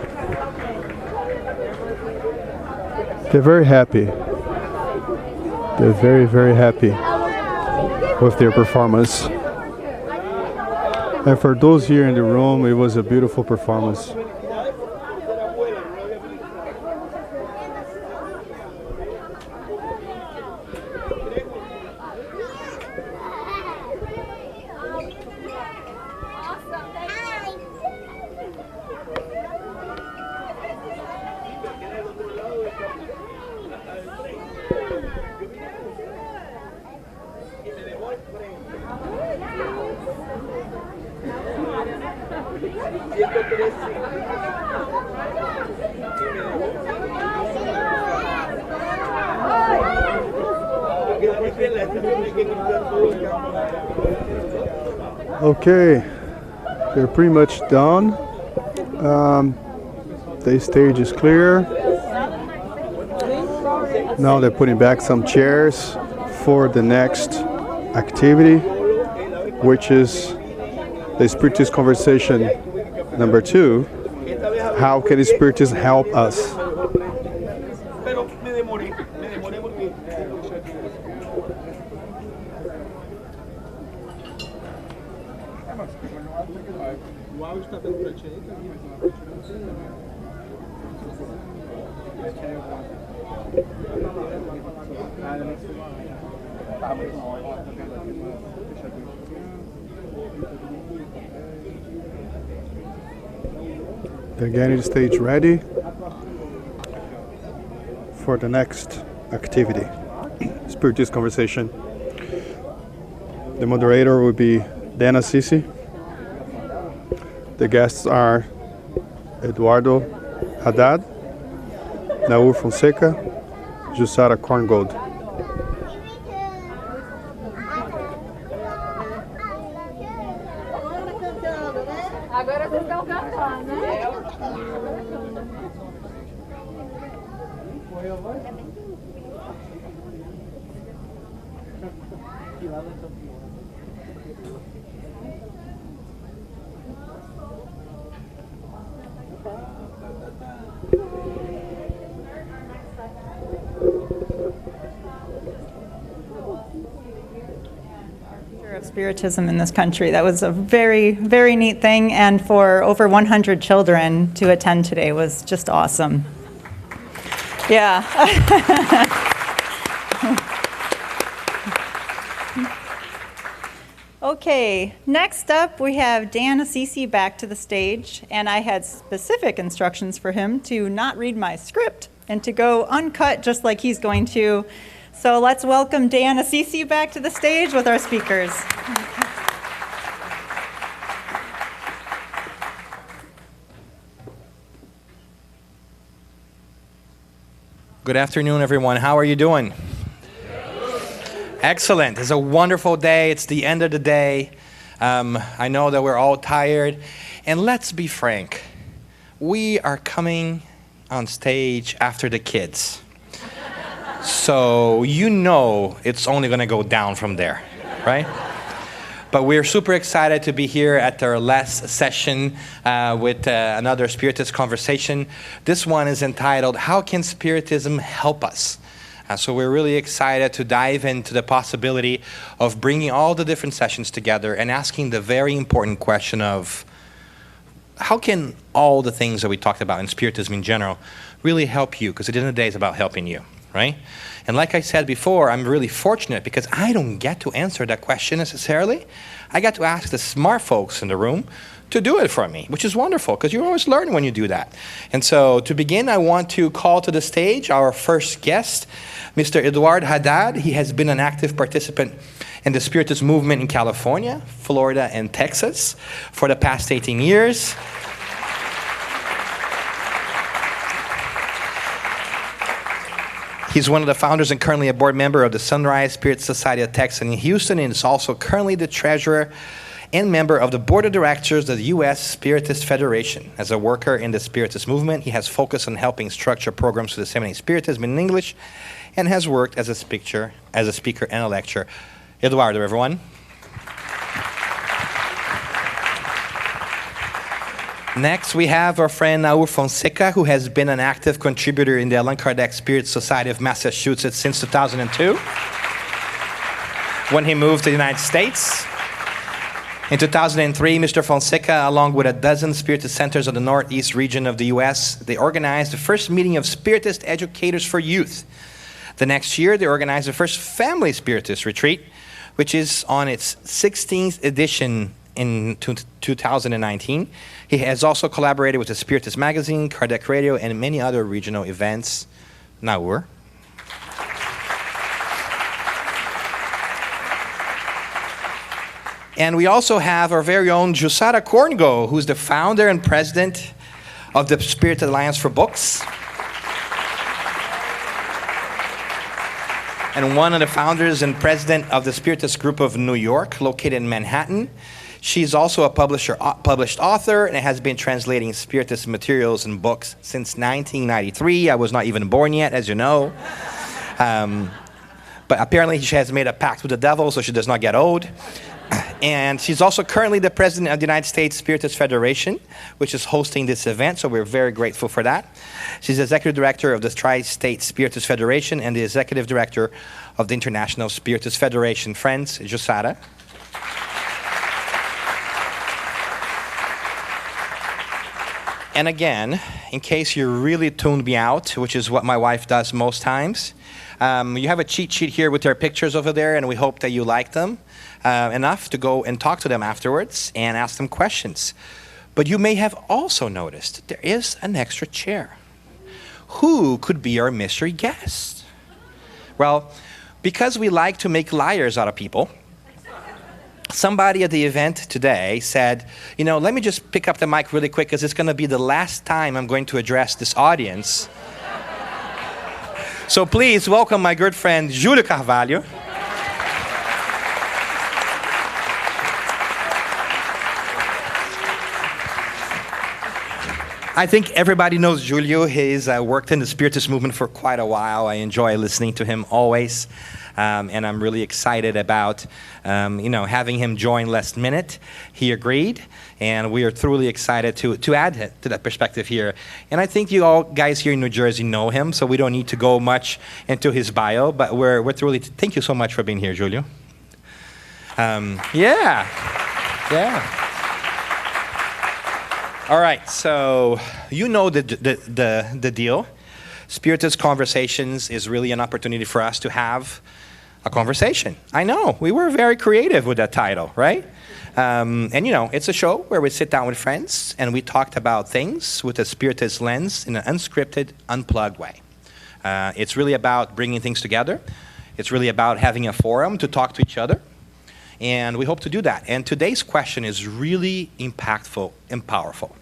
Speaker 7: very happy. They're very, very happy with their performance. And for those here in the room, it was a beautiful performance. Okay, they're pretty much done. The stage is clear. Now they're putting back some chairs for the next activity, which is the Spiritist Conversation number 2. How can the Spiritist help us? They're getting the stage ready for the next activity, Spiritist Conversation. The moderator will be Dana Sisi. The guests are Eduardo Haddad, Naur Fonseca, Jussara Korngold.
Speaker 21: Agora vocês estão cantando, né?
Speaker 8: Of Spiritism in this country. That was a very, very neat thing, and for over 100 children to attend today was just awesome. Yeah. Okay, next up we have Dan Assisi back to the stage, and I had specific instructions for him to not read my script and to go uncut just like he's going to. So let's welcome Dan Assisi back to the stage with our speakers.
Speaker 2: Good afternoon, everyone. How are you doing? Excellent. It's a wonderful day. It's the end of the day. I know that we're all tired. And let's be frank. We are coming on stage after the kids. So you know it's only going to go down from there, right? But we're super excited to be here at our last session with another Spiritist conversation. This one is entitled, How Can Spiritism Help Us? So we're really excited to dive into the possibility of bringing all the different sessions together and asking the very important question of, how can all the things that we talked about in Spiritism in general really help you? Because at the end of the day, it's about helping you, right? And like I said before, I'm really fortunate because I don't get to answer that question necessarily. I get to ask the smart folks in the room to do it for me, which is wonderful because you always learn when you do that. And so to begin, I want to call to the stage our first guest, Mr. Edouard Haddad. He has been an active participant in the Spiritist movement in California, Florida, and Texas for the past 18 years. He's one of the founders and currently a board member of the Sunrise Spirit Society of Texas in Houston, and is also currently the treasurer and member of the board of directors of the US Spiritist Federation. As a worker in the Spiritist movement, he has focused on helping structure programs to disseminate Spiritism in English, and has worked as a speaker and a lecturer. Eduardo, everyone. Next, we have our friend Naur Fonseca, who has been an active contributor in the Allan Kardec Spirit Society of Massachusetts since 2002, when he moved to the United States. In 2003, Mr. Fonseca, along with a dozen Spiritist centers of the Northeast region of the US, they organized the first meeting of Spiritist educators for youth. The next year, they organized the first Family Spiritist retreat, which is on its 16th edition in 2019. He has also collaborated with the Spiritist Magazine, Kardec Radio, and many other regional events. Naur. And we also have our very own Jusara Korngo, who's the founder and president of the Spirit Alliance for Books. And one of the founders and president of the Spiritist Group of New York, located in Manhattan. She's also a published author and has been translating Spiritist materials and books since 1993. I was not even born yet, as you know. But apparently she has made a pact with the devil, so she does not get old. And she's also currently the president of the United States Spiritist Federation, which is hosting this event, so we're very grateful for that. She's the executive director of the Tri-State Spiritist Federation and the executive director of the International Spiritist Federation. Friends, Jusara. And again, in case you really tuned me out, which is what my wife does most times, you have a cheat sheet here with their pictures over there, and we hope that you like them enough to go and talk to them afterwards and ask them questions. But you may have also noticed there is an extra chair. Who could be our mystery guest? Well, because we like to make liars out of people, somebody at the event today said, you know, let me just pick up the mic really quick because it's going to be the last time I'm going to address this audience. So please welcome my good friend, Júlio Carvalho. I think everybody knows Júlio. He's worked in the Spiritist movement for quite a while. I enjoy listening to him always. And I'm really excited about, having him join last minute. He agreed, and we are truly excited to add to that perspective here. And I think you all guys here in New Jersey know him, so we don't need to go much into his bio, but we're truly, thank you so much for being here, Júlio. Yeah. All right, so you know the deal. Spiritist Conversations is really an opportunity for us to have a conversation. I know, we were very creative with that title, right? It's a show where we sit down with friends and we talked about things with a Spiritist lens in an unscripted, unplugged way. It's really about bringing things together. It's really about having a forum to talk to each other. And we hope to do that. And today's question is really impactful and powerful.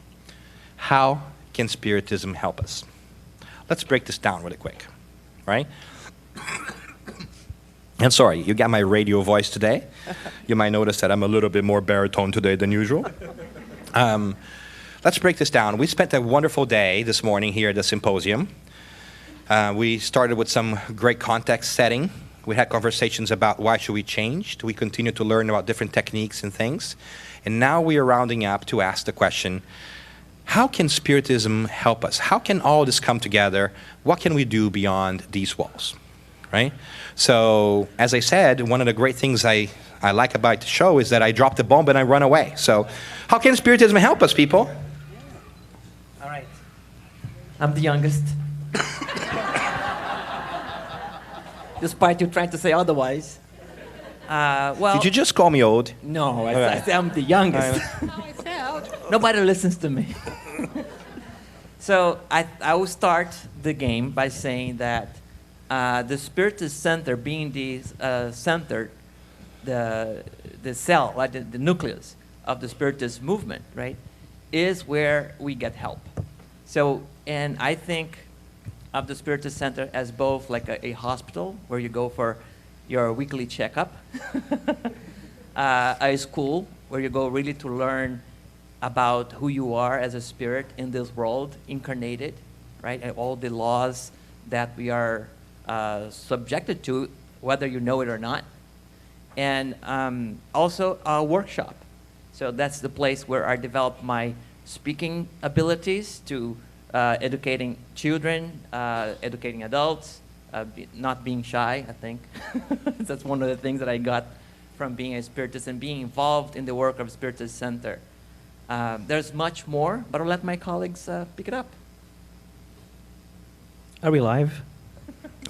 Speaker 2: How can Spiritism help us? Let's break this down really quick. right? And sorry, you got my radio voice today. You might notice that I'm a little bit more baritone today than usual. Let's break this down. We spent a wonderful day this morning here at the symposium. We started with some great context setting. We had conversations about why should we change. We continue to learn about different techniques and things. And now we are rounding up to ask the question, how can Spiritism help us? How can all this come together? What can we do beyond these walls, right? So, as I said, one of the great things I like about the show is that I drop the bomb and I run away. So, how can Spiritism help us, people?
Speaker 18: All right. I'm the youngest. Despite you trying to say otherwise. Well,
Speaker 2: did you just call me old?
Speaker 18: No, I said I'm the youngest. Nobody listens to me. So I will start the game by saying that the Spiritist Center, being the center, the cell, like the nucleus of the Spiritist movement, right, is where we get help. So, and I think of the Spiritist Center as both like a hospital where you go for your weekly checkup, a school where you go really to learn about who you are as a spirit in this world, incarnated, right, and all the laws that we are subjected to, whether you know it or not. And also a workshop. So that's the place where I develop my speaking abilities to educating children, educating adults, not being shy, I think. That's one of the things that I got from being a Spiritist and being involved in the work of Spiritist Center. There's much more, but I'll let my colleagues pick it up.
Speaker 5: Are we live?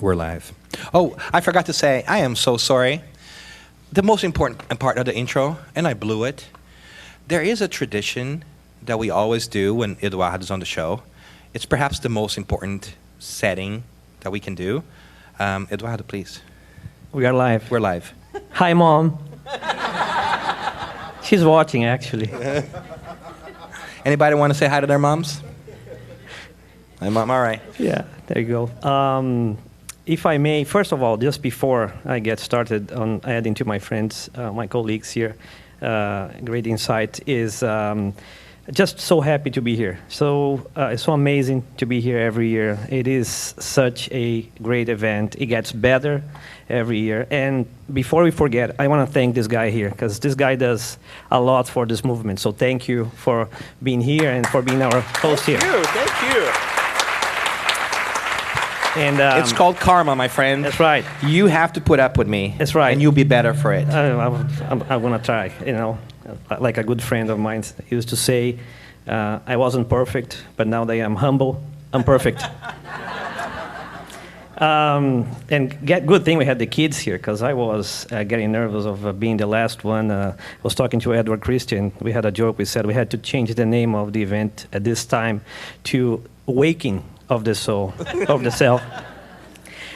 Speaker 2: We're live. Oh, I forgot to say, I am so sorry. The most important part of the intro, and I blew it, there is a tradition that we always do when Eduardo is on the show. It's perhaps the most important setting that we can do. Eduardo, please.
Speaker 5: We are live.
Speaker 2: We're live.
Speaker 5: Hi, Mom. She's watching, actually.
Speaker 2: Anybody want to say hi to their moms? Hi, Mom. All right.
Speaker 5: Yeah, there you go. If I may, first of all, just before I get started on adding to my friends, my colleagues here, great insight is just so happy to be here. So it's so amazing to be here every year. It is such a great event. It gets better every year. And before we forget, I want to thank this guy here, because this guy does a lot for this movement. So thank you for being here and for being our host here.
Speaker 2: Thank you.
Speaker 5: And
Speaker 2: it's called karma, my friend.
Speaker 5: That's right.
Speaker 2: You have to put up with me.
Speaker 5: That's right.
Speaker 2: And you'll be better for it.
Speaker 5: I want to try, you know. Like a good friend of mine used to say, I wasn't perfect, but now that I am humble, I'm perfect. And good thing we had the kids here, because I was getting nervous of being the last one. I was talking to Edward Christian. We had a joke. We said we had to change the name of the event at this time to Waking of the Soul, of the Self.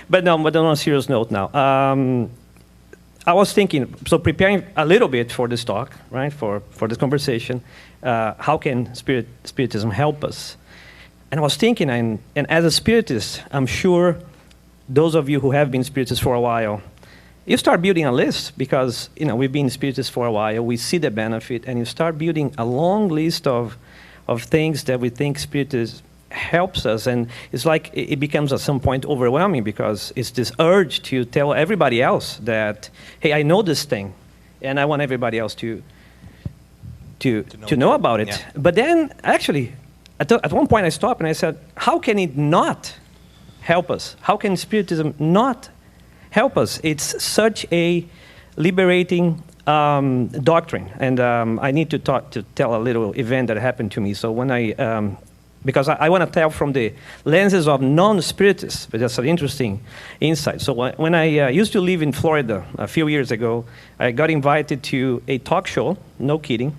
Speaker 5: But on a serious note now. I was thinking, so preparing a little bit for this talk, right, for this conversation, how can Spiritism help us? And I was thinking, and as a Spiritist, I'm sure those of you who have been Spiritists for a while, you start building a list, because, you know, we've been Spiritists for a while, we see the benefit, and you start building a long list of things that we think Spiritism helps us, and it's like it becomes at some point overwhelming, because it's this urge to tell everybody else that, hey, I know this thing, and I want everybody else to know about it. Yeah. But then, actually, at one point I stopped and I said, how can it not help us? How can Spiritism not help us? It's such a liberating doctrine, and I need to tell a little event that happened to me. So when because I want to tell from the lenses of non-Spiritists, but that's an interesting insight. So when I used to live in Florida a few years ago, I got invited to a talk show, no kidding,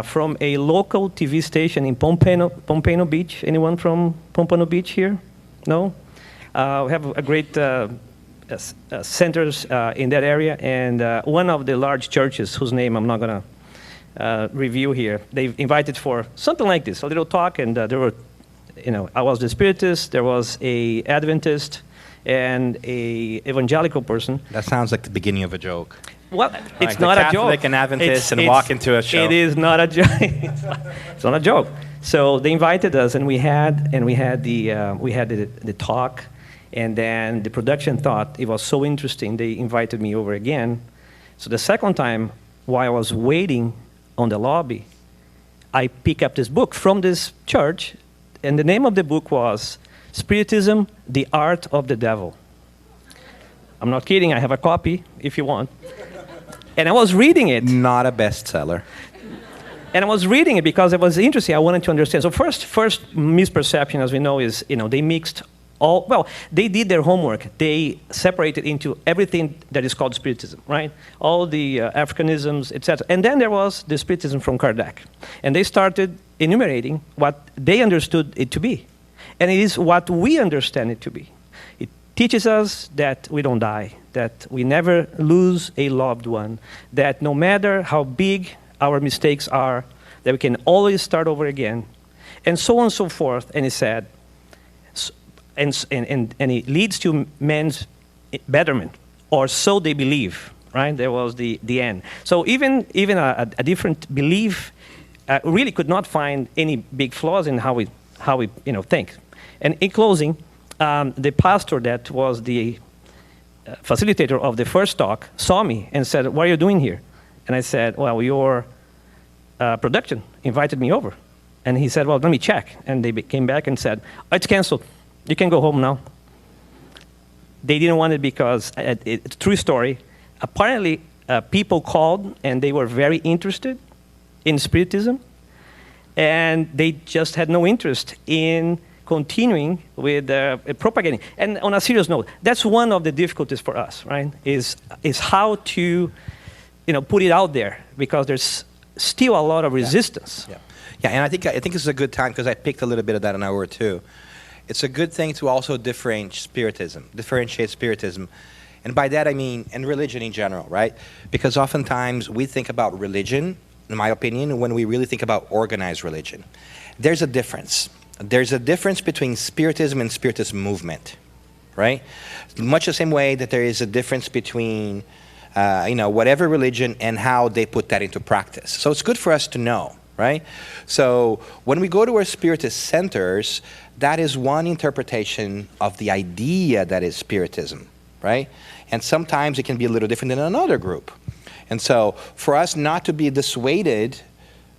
Speaker 5: from a local TV station in Pompano Beach. Anyone from Pompano Beach here? No? We have a great centers in that area, and one of the large churches, whose name I'm not going to review here, they invited for something like this, a little talk, and there were, I was the Spiritist, there was a Adventist, and a evangelical person.
Speaker 2: That sounds like the beginning of a joke.
Speaker 5: Well, it's
Speaker 2: Like
Speaker 5: not
Speaker 2: the
Speaker 5: a joke.
Speaker 2: Catholic and Adventist and walk into a show.
Speaker 5: It is not a joke. It's not a joke. So they invited us, and we had the talk, and then the production thought it was so interesting they invited me over again. So the second time, while I was waiting on the lobby, I picked up this book from this church, and the name of the book was Spiritism: The Art of the Devil. I'm not kidding. I have a copy if you want. And I was reading it.
Speaker 2: Not a bestseller.
Speaker 5: And I was reading it because it was interesting. I wanted to understand. So first misperception, as we know, is they mixed all. Well, they did their homework. They separated into everything that is called Spiritism, right? All the Africanisms, etc. And then there was the Spiritism from Kardec, and they started enumerating what they understood it to be, and it is what we understand it to be. It teaches us that we don't die, that we never lose a loved one, that no matter how big our mistakes are, that we can always start over again, and so on and so forth. And he said, and it leads to man's betterment, or so they believe, right? There was the end. So even a different belief really could not find any big flaws in how we think. And in closing, the pastor that was the facilitator of the first talk saw me and said, "What are you doing here?" And I said, "Well, your production invited me over." And he said, "Well, let me check." And they came back and said, "Oh, it's canceled. You can go home now." They didn't want it because, it's a true story, apparently people called and they were very interested in Spiritism, and they just had no interest in continuing with propagating. And on a serious note, that's one of the difficulties for us, right? Is how to, put it out there, because there's still a lot of resistance.
Speaker 2: Yeah, and I think this is a good time, because I picked a little bit of that in our word too. It's a good thing to also differentiate Spiritism. And by that I mean, and religion in general, right? Because oftentimes we think about religion, in my opinion, when we really think about organized religion. There's a difference. There's a difference between Spiritism and Spiritist movement, right? Much the same way that there is a difference between, whatever religion and how they put that into practice. So it's good for us to know, right? So when we go to our Spiritist centers, that is one interpretation of the idea that is Spiritism, right? And sometimes it can be a little different in another group. And so for us not to be dissuaded,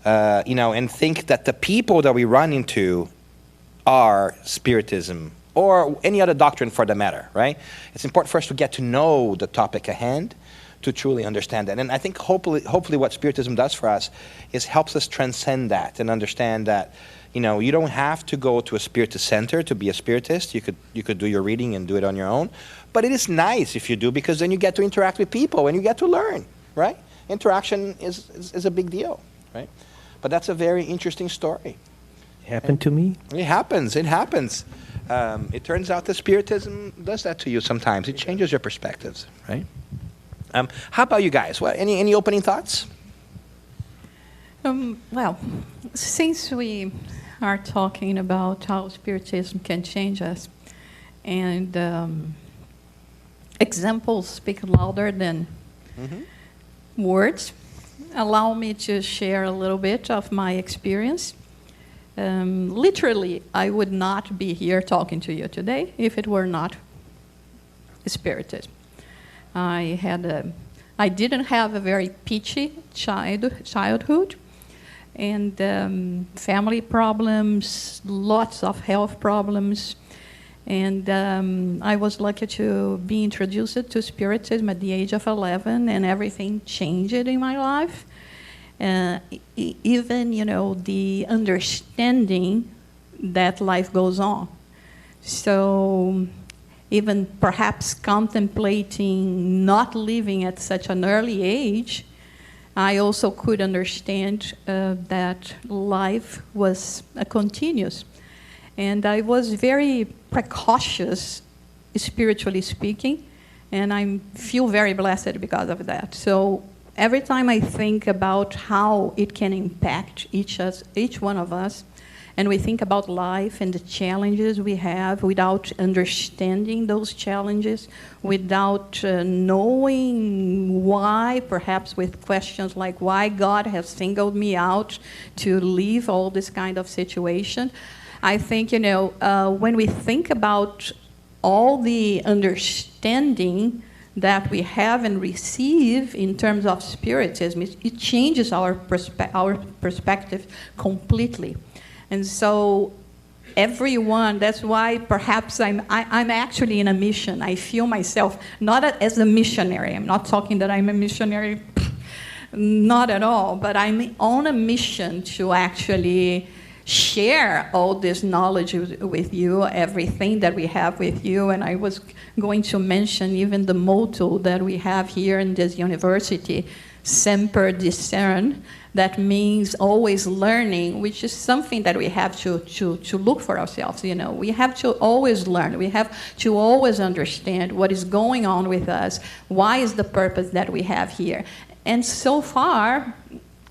Speaker 2: and think that the people that we run into are Spiritism or any other doctrine for the matter, right? It's important for us to get to know the topic at hand to truly understand that. And I think hopefully what Spiritism does for us is helps us transcend that and understand that, you don't have to go to a Spiritist center to be a Spiritist. You could do your reading and do it on your own. But it is nice if you do, because then you get to interact with people and you get to learn, right? Interaction is a big deal, right? But that's a very interesting story.
Speaker 5: It happened to me.
Speaker 2: It happens. It turns out that Spiritism does that to you sometimes. It changes your perspectives, right? How about you guys? Any opening thoughts?
Speaker 1: Well, since we are talking about how Spiritism can change us, and examples speak louder than words, allow me to share a little bit of my experience. Literally, I would not be here talking to you today if it were not Spiritism. I didn't have a very peachy childhood, and family problems, lots of health problems, and I was lucky to be introduced to Spiritism at the age of 11, and everything changed in my life. Even, the understanding that life goes on. So even perhaps contemplating not living at such an early age, I also could understand that life was continuous. And I was very precautious, spiritually speaking, and I feel very blessed because of that. So every time I think about how it can impact each one of us, and we think about life and the challenges we have without understanding those challenges, without knowing why, perhaps with questions like why God has singled me out to leave all this kind of situation. I think, when we think about all the understanding that we have and receive in terms of Spiritism, it changes our perspective completely. And so everyone, that's why perhaps I'm actually in a mission. I feel myself not as a missionary. I'm not talking that I'm a missionary, not at all, but I'm on a mission to actually share all this knowledge with you, everything that we have with you. And I was going to mention even the motto that we have here in this university, Semper Discern. That means always learning, which is something that we have to look for ourselves. We have to always learn. We have to always understand what is going on with us. Why is the purpose that we have here? And so far,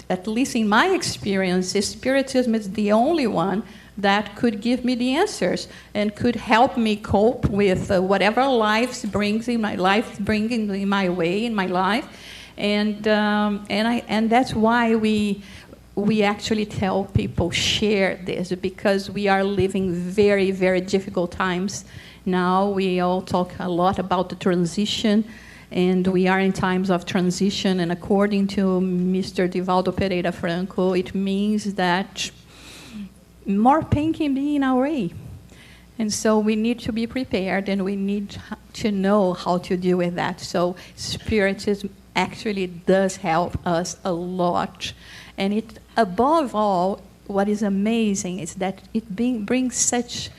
Speaker 1: at least in my experience, Spiritism is the only one that could give me the answers and could help me cope with whatever life brings in my way in my life. And that's why we actually tell people share this, because we are living very, very difficult times now. We all talk a lot about the transition, and we are in times of transition. And according to Mr. Divaldo Pereira Franco, it means that more pain can be in our way. And so we need to be prepared, and we need to know how to deal with that. So Spiritism actually does help us a lot. And it, above all, what is amazing is that it brings such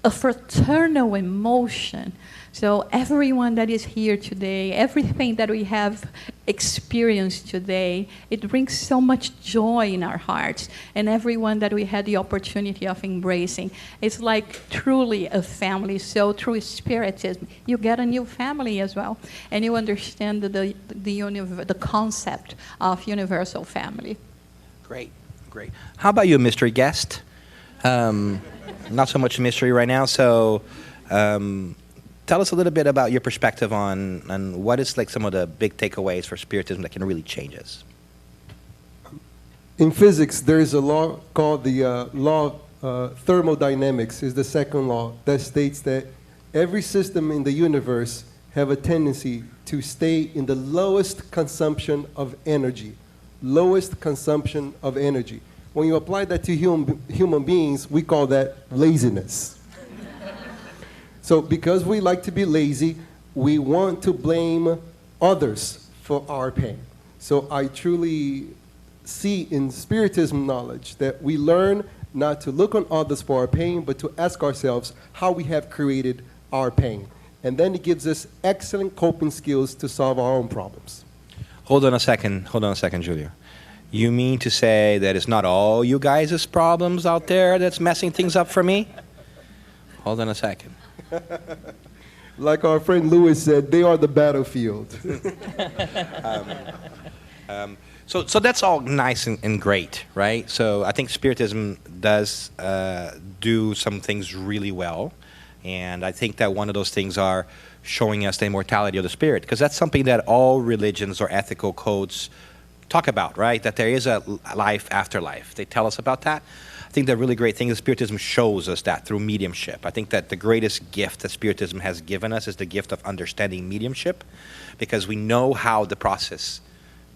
Speaker 1: a fraternal emotion. So everyone that is here today, everything that we have experienced today, it brings so much joy in our hearts. And everyone that we had the opportunity of embracing, it's like truly a family. So through Spiritism, you get a new family as well. And you understand the concept of universal family.
Speaker 2: Great, great. How about you, mystery guest? Not so much mystery right now, so tell us a little bit about your perspective on what is like some of the big takeaways for Spiritism that can really change us.
Speaker 3: In physics, there is a law called the law of thermodynamics, is the second law, that states that every system in the universe have a tendency to stay in the lowest consumption of energy. Lowest consumption of energy. When you apply that to human beings, we call that laziness. So because we like to be lazy, we want to blame others for our pain. So I truly see in Spiritism knowledge that we learn not to look on others for our pain, but to ask ourselves how we have created our pain. And then it gives us excellent coping skills to solve our own problems.
Speaker 2: Hold on a second, Julio. You mean to say that it's not all you guys' problems out there that's messing things up for me? Hold on a second.
Speaker 3: Like our friend Lewis said, they are the battlefield.
Speaker 2: So that's all nice and great, right? So I think Spiritism does do some things really well. And I think that one of those things are showing us the immortality of the spirit, because that's something that all religions or ethical codes talk about, right? That there is a life after life. They tell us about that. I think the really great thing is Spiritism shows us that through mediumship. I think that the greatest gift that Spiritism has given us is the gift of understanding mediumship, because we know how the process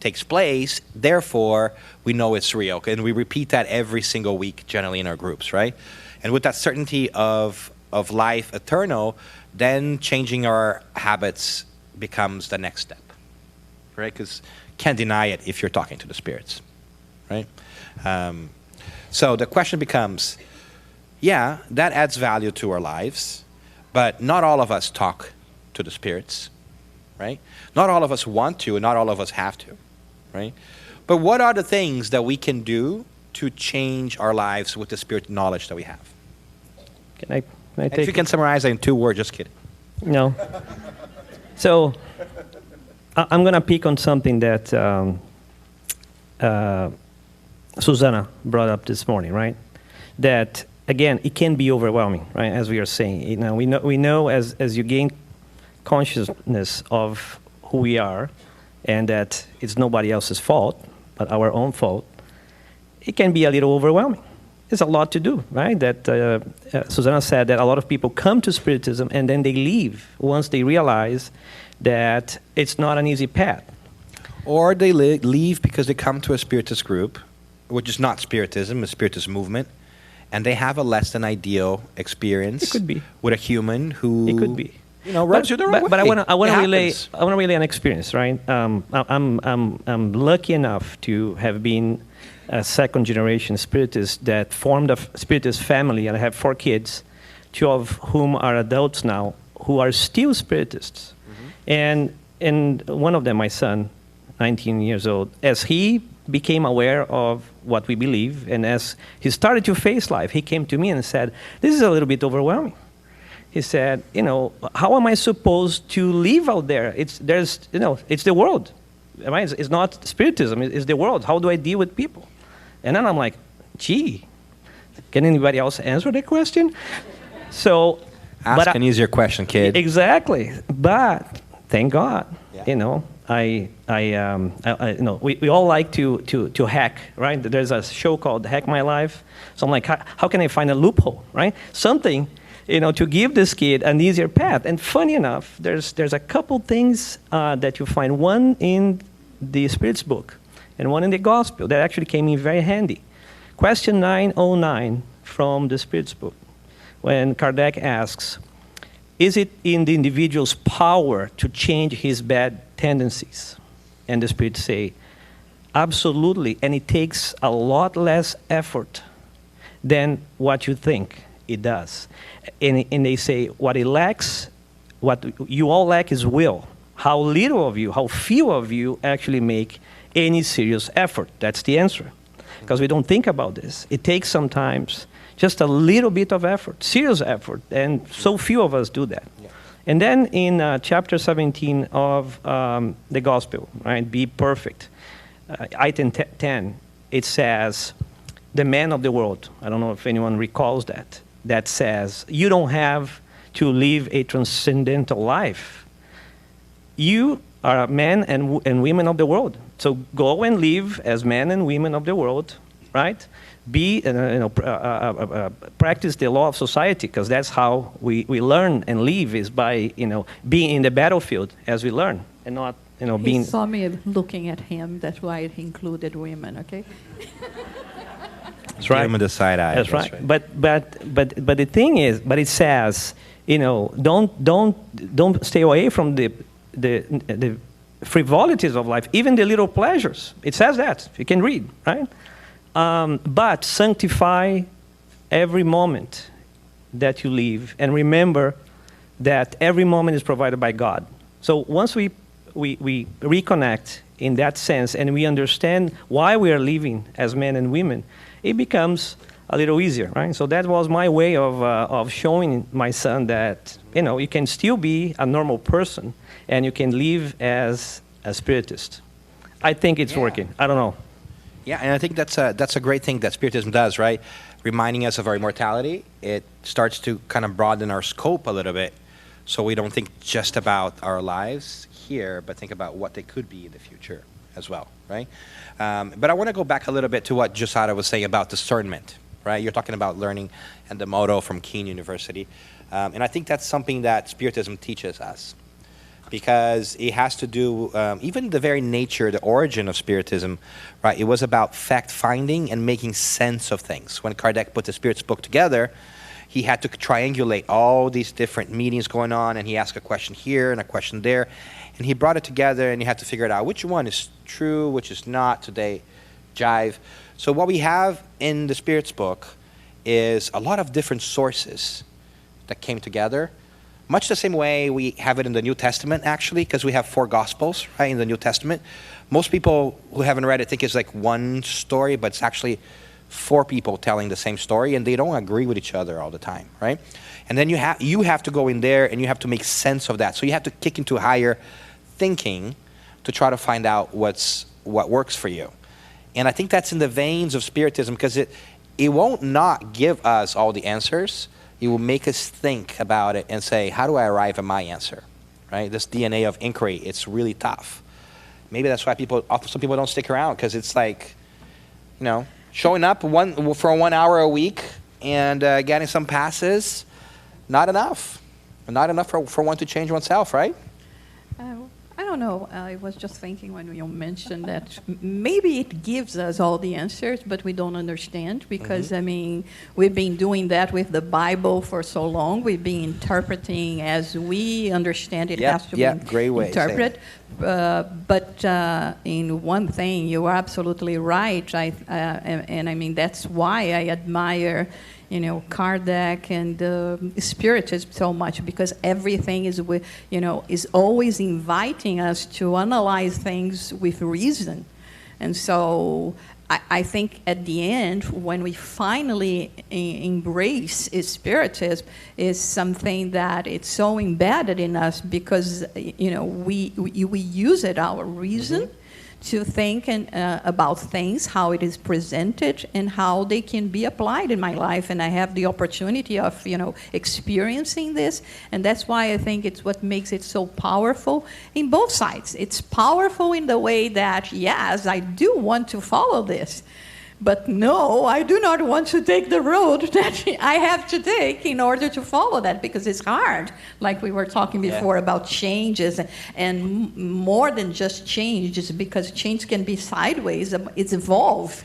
Speaker 2: takes place, therefore we know it's real. And we repeat that every single week generally in our groups, right? And with that certainty of life eternal, then changing our habits becomes the next step, right? Because can't deny it if you're talking to the spirits, right? So the question becomes, yeah, that adds value to our lives, but not all of us talk to the spirits, right? Not all of us want to, and not all of us have to, right? But what are the things that we can do to change our lives with the spirit knowledge that we have?
Speaker 5: Can I
Speaker 2: and
Speaker 5: take
Speaker 2: if you can summarize it in 2 words, just kidding.
Speaker 5: No. So I'm going to pick on something that Susanna brought up this morning, right? That, again, it can be overwhelming, right, as we are saying. You know, we know as you gain consciousness of who we are and that it's nobody else's fault but our own fault, it can be a little overwhelming. It's a lot to do, right? That Susanna said that a lot of people come to Spiritism and then they leave once they realize that it's not an easy path.
Speaker 2: Or they leave because they come to a Spiritist group, which is not Spiritism, a Spiritist movement, and they have a less than ideal experience.
Speaker 5: It could be.
Speaker 2: With a human who,
Speaker 5: it could be,
Speaker 2: you know, rubs you the wrong way.
Speaker 5: But I want to relay.
Speaker 2: Happens.
Speaker 5: I want to relay an experience, right? I'm lucky enough to have been a second generation Spiritist that formed a Spiritist family, and I have 4 kids, 2 of whom are adults now, who are still Spiritists, and one of them, my son, 19 years old, as he became aware of what we believe, and as he started to face life, he came to me and said, "This is a little bit overwhelming." He said, "You know, how am I supposed to live out there? It's the world, right? It's not Spiritism. It's the world. How do I deal with people?" And then I'm like, "Gee, can anybody else answer that question?" So,
Speaker 2: ask an easier question, kid.
Speaker 5: Exactly, but thank God, you know. I you know, we all like to hack, right? There's a show called Hack My Life. So I'm like, how can I find a loophole, right? Something, you know, to give this kid an easier path. And funny enough, there's a couple things that you find, one in the Spirit's book and one in the Gospel that actually came in very handy. Question 909 from the Spirit's book, when Kardec asks, "Is it in the individual's power to change his bad tendencies?" And the Spirits say, "Absolutely, and it takes a lot less effort than what you think it does." And they say, what you all lack is will. How little of you, how few of you actually make any serious effort. That's the answer. Because we don't think about this. It takes sometimes just a little bit of effort, serious effort, and so few of us do that. Yeah. And then in chapter 17 of the Gospel, right, Be Perfect, item 10, it says, the man of the world, I don't know if anyone recalls that, that says, you don't have to live a transcendental life. You are men and women of the world. So go and live as men and women of the world, right? Practice the law of society, because that's how we learn and live, is by, being in the battlefield as we learn, and not, being...
Speaker 1: He saw me looking at him, that's why he included women, okay?
Speaker 2: That's right. Give him the side eye.
Speaker 5: That's right. But the thing is, but it says, don't stay away from the frivolities of life, even the little pleasures. It says that. You can read, right? But sanctify every moment that you live, and remember that every moment is provided by God. So once we reconnect in that sense, and we understand why we are living as men and women, it becomes a little easier, right? So that was my way of showing my son that, you can still be a normal person, and you can live as a Spiritist. I think it's working. I don't know.
Speaker 2: Yeah, and I think that's a great thing that Spiritism does, right? Reminding us of our immortality. It starts to kind of broaden our scope a little bit, so we don't think just about our lives here, but think about what they could be in the future as well, right? But I want to go back a little bit to what Josada was saying about discernment, right? You're talking about learning and the motto from Keene University. And I think that's something that Spiritism teaches us, because it has to do, even the very nature, the origin of Spiritism, right? It was about fact-finding and making sense of things. When Kardec put the Spirit's book together, he had to triangulate all these different meanings going on, and he asked a question here and a question there, and he brought it together, and you had to figure it out. Which one is true, which is not, today jive. So what we have in the Spirit's book is a lot of different sources that came together, much the same way we have it in the New Testament, actually, because we have 4 Gospels, right, in the New Testament. Most people who haven't read it think it's like one story, but it's actually 4 people telling the same story, and they don't agree with each other all the time, right? And then you have to go in there, and you have to make sense of that. So you have to kick into higher thinking to try to find out what works for you. And I think that's in the veins of Spiritism, because it won't not give us all the answers. It will make us think about it and say, how do I arrive at my answer? Right? This DNA of inquiry, it's really tough. Maybe that's why some people don't stick around, because it's like, showing up for 1 hour a week and getting some passes, not enough. Not enough for one to change oneself, right?
Speaker 1: I don't know. I was just thinking when you mentioned that maybe it gives us all the answers, but we don't understand because, we've been doing that with the Bible for so long. We've been interpreting as we understand it has to be
Speaker 2: great way,
Speaker 1: interpreted. But in one thing, you are absolutely right. That's why I admire Kardec and Spiritism so much, because everything is always inviting us to analyze things with reason. And so I think at the end, when we finally embrace Spiritism, is something that it's so embedded in us because we use it, our reason, to think about things, how it is presented, and how they can be applied in my life. And I have the opportunity of, experiencing this. And that's why I think it's what makes it so powerful in both sides. It's powerful in the way that, yes, I do want to follow this. But no, I do not want to take the road that I have to take in order to follow that, because it's hard. Like we were talking before about changes, and more than just changes, because change can be sideways, it's evolved.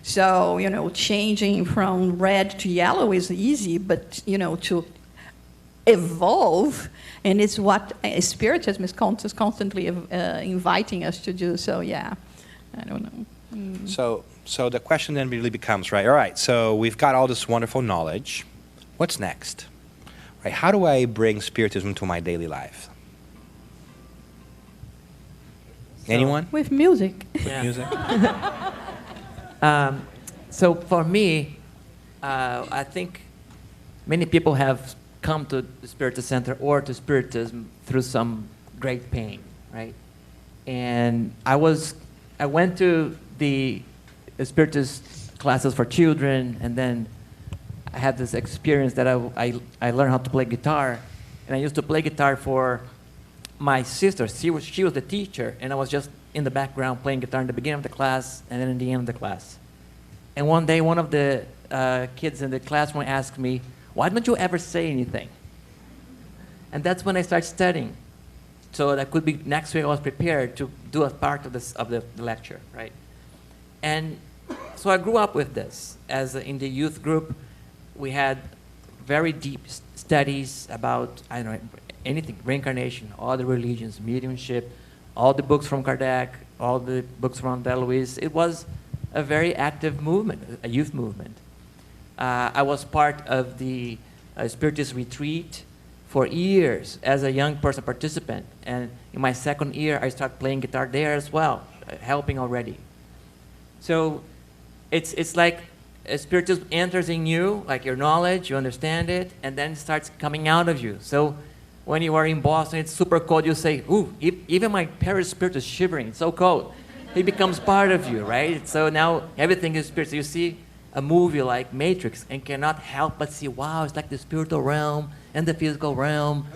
Speaker 1: So, changing from red to yellow is easy, but, to evolve, and it's what Spiritism is constantly inviting us to do. So, yeah, I don't know.
Speaker 2: So the question then really becomes, right, all right, so we've got all this wonderful knowledge. What's next? Right, how do I bring Spiritism to my daily life? Anyone?
Speaker 1: With music.
Speaker 2: With music?
Speaker 18: So for me, I think many people have come to the Spiritist Center or to Spiritism through some great pain, right? And I went to the Spiritist classes for children, and then I had this experience that I learned how to play guitar, and I used to play guitar for my sister. She was the teacher, and I was just in the background playing guitar in the beginning of the class and then in the end of the class. And one day, one of the kids in the classroom asked me, "Why don't you ever say anything?" And that's when I started studying, so that could be next week I was prepared to do a part of the lecture, right? And so I grew up with this. In the youth group, we had very deep studies about, anything, reincarnation, all the religions, mediumship, all the books from Kardec, all the books from Deluise. It was a very active movement, a youth movement. I was part of the Spiritist retreat for years as a young person participant. And in my second year, I started playing guitar there as well, helping already. So it's like Spiritism enters in you, like your knowledge, you understand it, and then it starts coming out of you. So when you are in Boston, it's super cold, you say, ooh, even my Paris spirit is shivering, it's so cold. It becomes part of you, right? So now everything is spiritual. You see a movie like Matrix and cannot help but see, wow, it's like the spiritual realm and the physical realm.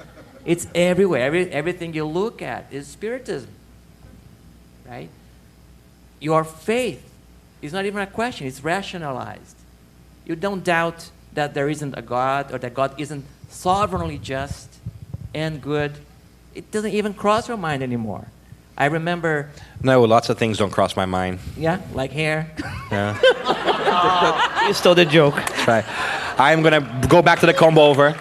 Speaker 18: It's everywhere. Everything you look at is Spiritism, right? Your faith is not even a question, it's rationalized. You don't doubt that there isn't a God or that God isn't sovereignly just and good. It doesn't even cross your mind anymore. I remember...
Speaker 2: No, lots of things don't cross my mind.
Speaker 18: Yeah, like hair.
Speaker 2: Yeah.
Speaker 5: You stole the joke.
Speaker 2: That's right. I'm going to go back to the comb over.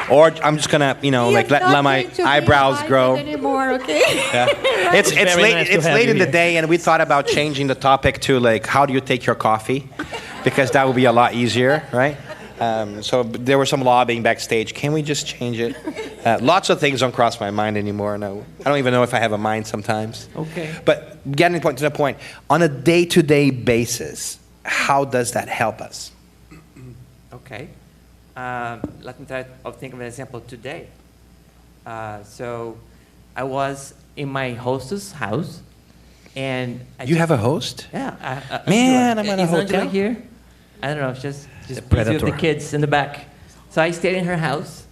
Speaker 2: Or I'm just gonna, let my eyebrows grow.
Speaker 1: Anymore, okay?
Speaker 2: Yeah. It's late in the day, and we thought about changing the topic to how do you take your coffee, because that would be a lot easier, right? So there was some lobbying backstage. Can we just change it? Lots of things don't cross my mind anymore. No, I don't even know if I have a mind sometimes.
Speaker 18: Okay.
Speaker 2: But getting to the point, on a day-to-day basis, how does that help us?
Speaker 18: Okay. Let me try to think of an example today. So I was in my hostess house, and
Speaker 2: You have a host?
Speaker 18: yeah.
Speaker 2: Man, I'm in a
Speaker 18: Is Angela
Speaker 2: hotel.
Speaker 18: here? I don't know. It's just busy with
Speaker 2: predator.
Speaker 18: the kids in the back. So I stayed in her house,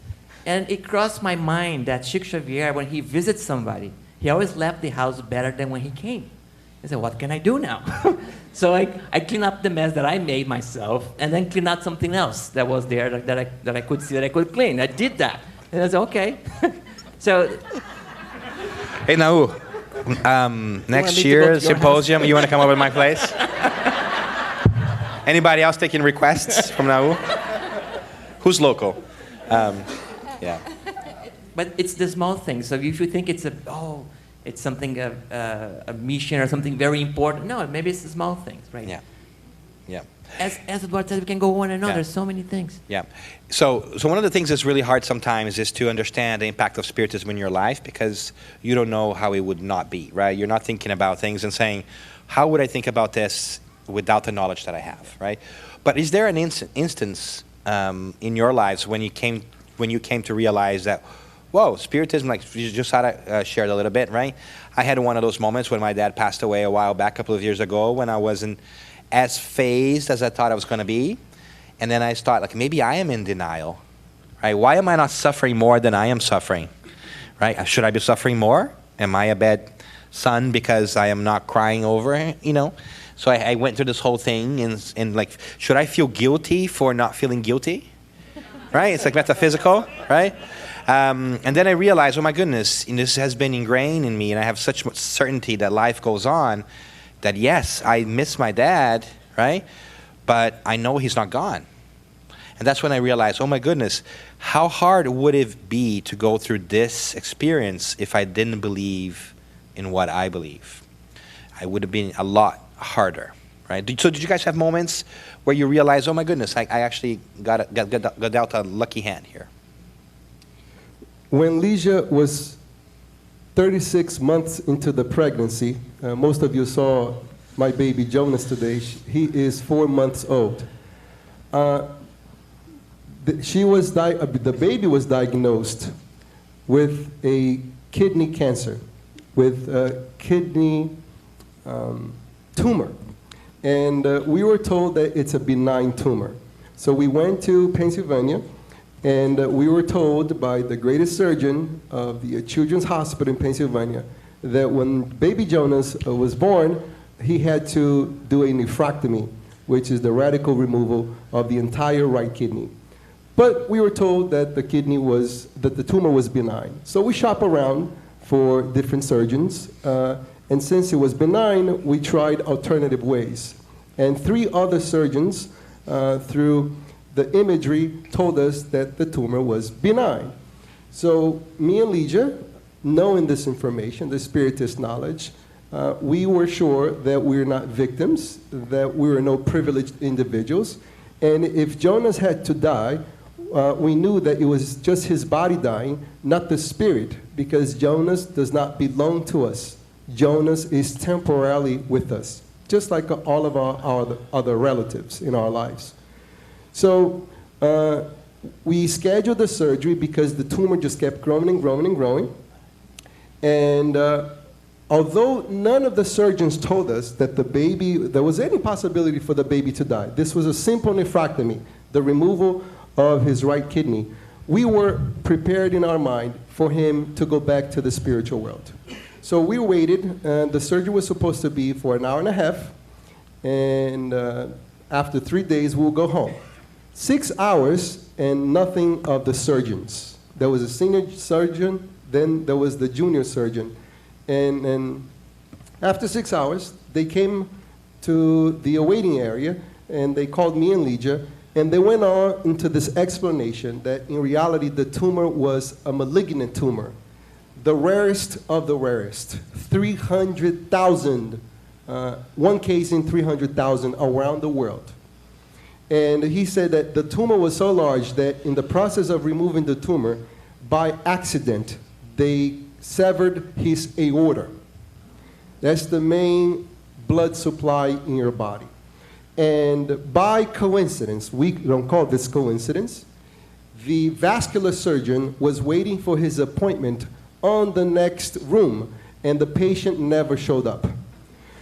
Speaker 18: and it crossed my mind that Chico Xavier, when he visits somebody, he always left the house better than when he came. I said, what can I do now? So I cleaned up the mess that I made myself, and then cleaned out something else that was there that I could see that I could clean. I did that, and I said, okay. So
Speaker 2: Hey, Nau, next
Speaker 18: me to go
Speaker 2: year's
Speaker 18: to your
Speaker 2: symposium, you want to come over to my place? Anybody else taking requests from Nau? Who's local? Yeah.
Speaker 18: But it's the small things. So if you think it's it's something a mission or something very important, no, maybe it's the small things, right?
Speaker 2: Yeah. Yeah.
Speaker 18: As Eduardo said, we can go on and on.
Speaker 2: Yeah.
Speaker 18: There's so many things.
Speaker 2: Yeah. So one of the things that's really hard sometimes is to understand the impact of Spiritism in your life, because you don't know how it would not be, right? You're not thinking about things and saying, how would I think about this without the knowledge that I have, right? But is there an instance in your lives when you came to realize that, whoa, Spiritism, like you just shared a little bit, right? I had one of those moments when my dad passed away a while back, a couple of years ago, when I wasn't as phased as I thought I was going to be. And then I thought, like, maybe I am in denial, right? Why am I not suffering more than I am suffering, right? Should I be suffering more? Am I a bad son because I am not crying over it, you know? So I went through this whole thing and like, should I feel guilty for not feeling guilty? Right? It's like metaphysical, right? And then I realized, oh my goodness, and this has been ingrained in me, and I have such much certainty that life goes on, that yes, I miss my dad, right? But I know he's not gone. And that's when I realized, oh my goodness, how hard would it be to go through this experience if I didn't believe in what I believe? I would have been a lot harder, right? So did you guys have moments where you realize, oh my goodness, I actually got dealt a lucky hand here?
Speaker 3: When Ligia was 36 months into the pregnancy, most of you saw my baby Jonas today. He is 4 months old. The baby was diagnosed with a kidney cancer, with a kidney tumor. And we were told that it's a benign tumor. So we went to Pennsylvania, and we were told by the greatest surgeon of the Children's Hospital in Pennsylvania that when baby Jonas was born, he had to do a nephrectomy, which is the radical removal of the entire right kidney. But we were told that the tumor was benign. So we shop around for different surgeons, and since it was benign, we tried alternative ways. And 3 other surgeons, through the imagery, told us that the tumor was benign. So me and Ligia, knowing this information, the Spiritist knowledge, we were sure that we're not victims, that we were no privileged individuals. And if Jonas had to die, we knew that it was just his body dying, not the spirit, because Jonas does not belong to us. Jonas is temporarily with us, just like all of our other relatives in our lives. So we scheduled the surgery because the tumor just kept growing and growing and growing. And although none of the surgeons told us that there was any possibility for the baby to die, this was a simple nephrectomy, the removal of his right kidney, we were prepared in our mind for him to go back to the spiritual world. So we waited, and the surgery was supposed to be for an hour and a half, and after 3 days, we'll go home. 6 hours, and nothing of the surgeons. There was a senior surgeon, then there was the junior surgeon. And after 6 hours, they came to the awaiting area, and they called me and Ligia, and they went on into this explanation that in reality, the tumor was a malignant tumor. The rarest of the rarest, 300,000, one case in 300,000 around the world. And he said that the tumor was so large that in the process of removing the tumor, by accident, they severed his aorta. That's the main blood supply in your body. And by coincidence, we don't call this coincidence, the vascular surgeon was waiting for his appointment on the next room, and the patient never showed up.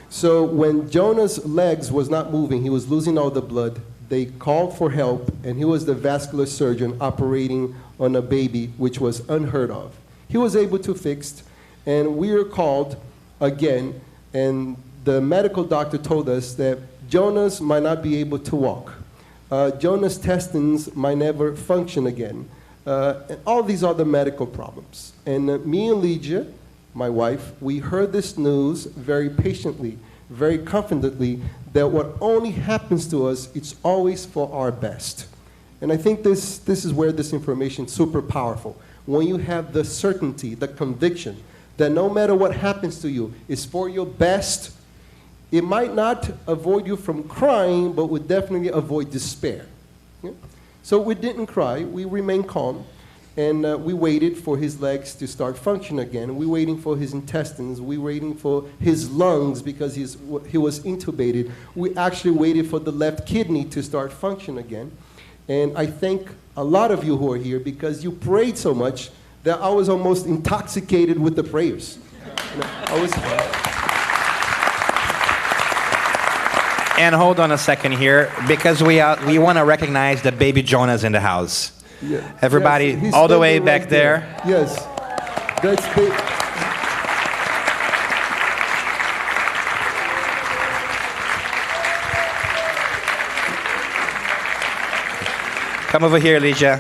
Speaker 3: So when Jonah's legs was not moving, he was losing all the blood, they called for help, and he was the vascular surgeon operating on a baby, which was unheard of. He was able to fix, and we were called again, and the medical doctor told us that Jonas might not be able to walk. Jonas' intestines might never function again. And all these other medical problems. And me and Lydia, my wife, we heard this news very patiently, very confidently, that what only happens to us, it's always for our best. And I think this is where this information is super powerful. When you have the certainty, the conviction, that no matter what happens to you, it's for your best, it might not avoid you from crying, but would definitely avoid despair. Yeah? So we didn't cry, we remained calm, and we waited for his legs to start functioning again. We waiting for his intestines, we waiting for his lungs because he was intubated. We actually waited for the left kidney to start functioning again. And I thank a lot of you who are here because you prayed so much that I was almost intoxicated with the prayers. You know, I was...
Speaker 2: And hold on a second here, because we want to recognize that baby Jonah's in the house.
Speaker 3: Yeah.
Speaker 2: Everybody,
Speaker 3: yes,
Speaker 2: all the way back
Speaker 3: right
Speaker 2: there.
Speaker 3: Yes, that's big.
Speaker 2: Come over here, Alicia.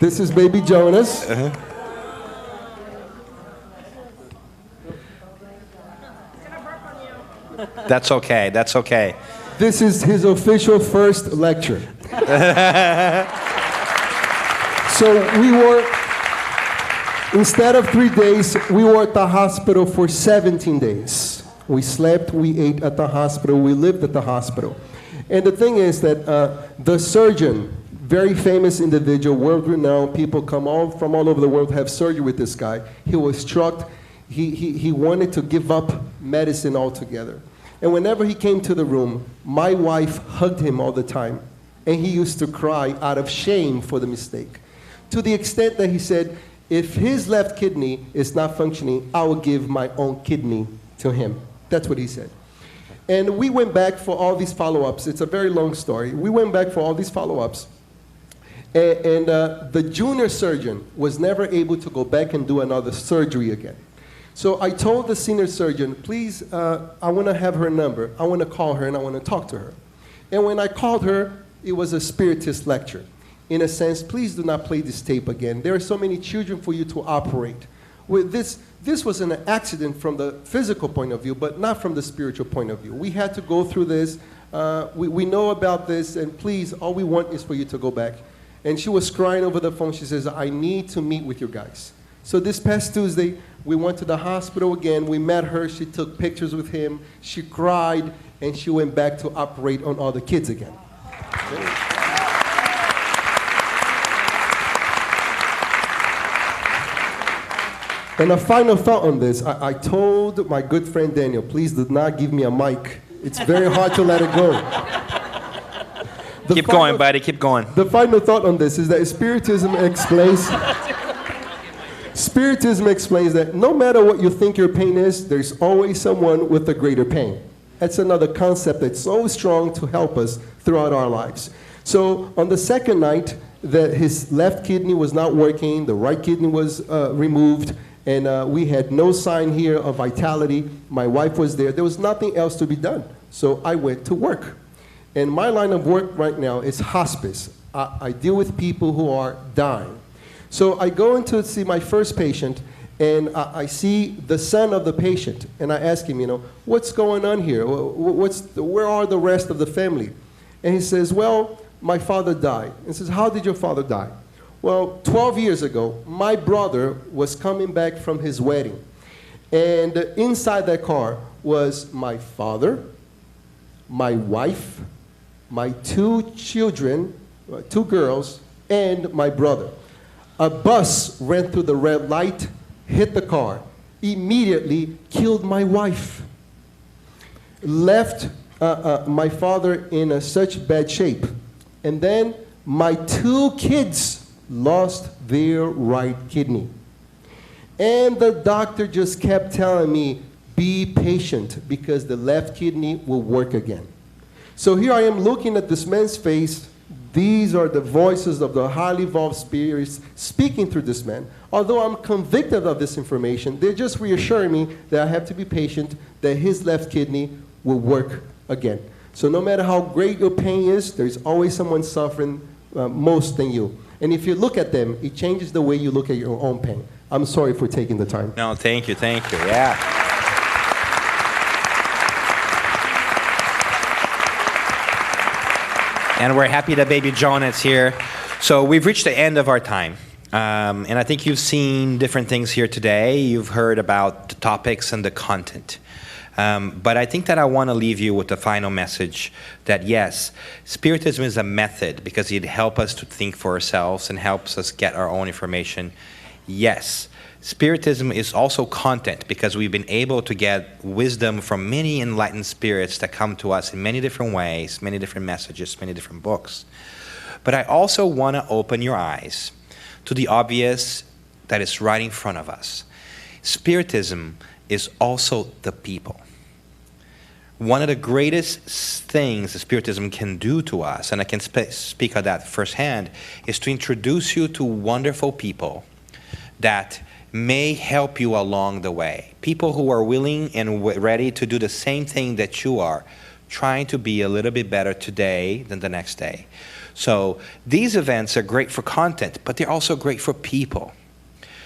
Speaker 3: This is baby Jonas.
Speaker 2: That's okay, that's okay.
Speaker 3: This is his official first lecture. So we were, instead of 3 days, we were at the hospital for 17 days. We slept, we ate at the hospital, we lived at the hospital. And the thing is that the surgeon, very famous individual, world-renowned, people come from all over the world to have surgery with this guy. He was struck. He wanted to give up medicine altogether. And whenever he came to the room, my wife hugged him all the time. And he used to cry out of shame for the mistake. To the extent that he said, if his left kidney is not functioning, I will give my own kidney to him. That's what he said. And we went back for all these follow-ups. It's a very long story. We went back for all these follow-ups. And the junior surgeon was never able to go back and do another surgery again. So I told the senior surgeon, please, I want to have her number. I want to call her and I want to talk to her. And when I called her, it was a Spiritist lecture. In a sense, please do not play this tape again. There are so many children for you to operate. With this was an accident from the physical point of view, but not from the spiritual point of view. We had to go through this. We know about this, and please, all we want is for you to go back. And she was crying over the phone. She says, I need to meet with you guys. So this past Tuesday, we went to the hospital again. We met her. She took pictures with him. She cried, and she went back to operate on all the kids again. And a final thought on this. I told my good friend Daniel, please do not give me a mic. It's very hard to let it go.
Speaker 2: Keep going, buddy, keep going.
Speaker 3: The final thought on this is that Spiritism explains that no matter what you think your pain is, there's always someone with a greater pain. That's another concept that's so strong to help us throughout our lives. So on the second night, that his left kidney was not working, the right kidney was removed, and we had no sign here of vitality. My wife was there. There was nothing else to be done. So I went to work. And my line of work right now is hospice. I deal with people who are dying. So I go in to see my first patient, and I see the son of the patient, and I ask him, what's going on here? Where are the rest of the family? And he says, well, my father died. And says, how did your father die? Well, 12 years ago, my brother was coming back from his wedding, and inside that car was my father, my wife, my 2 children, 2 girls, and my brother. A bus ran through the red light, hit the car, immediately killed my wife, left my father in such bad shape. And then My 2 kids lost their right kidney. And the doctor just kept telling me, be patient because the left kidney will work again. So here I am looking at this man's face. These are the voices of the highly evolved spirits speaking through this man. Although I'm convicted of this information, they're just reassuring me that I have to be patient, that his left kidney will work again. So no matter how great your pain is, there's always someone suffering most than you. And if you look at them, it changes the way you look at your own pain. I'm sorry for taking the time.
Speaker 2: No, thank you, yeah. And we're happy that baby Jonah's here. So we've reached the end of our time. And I think you've seen different things here today. You've heard about the topics and the content. But I think that I want to leave you with the final message that yes, Spiritism is a method because it helps us to think for ourselves and helps us get our own information. Yes, Spiritism is also content because we've been able to get wisdom from many enlightened spirits that come to us in many different ways, many different messages, many different books. But I also want to open your eyes to the obvious that is right in front of us. Spiritism is also the people. One of the greatest things that Spiritism can do to us, and I can speak of that firsthand, is to introduce you to wonderful people that may help you along the way. People who are willing and ready to do the same thing that you are, trying to be a little bit better today than the next day. So these events are great for content, but they're also great for people.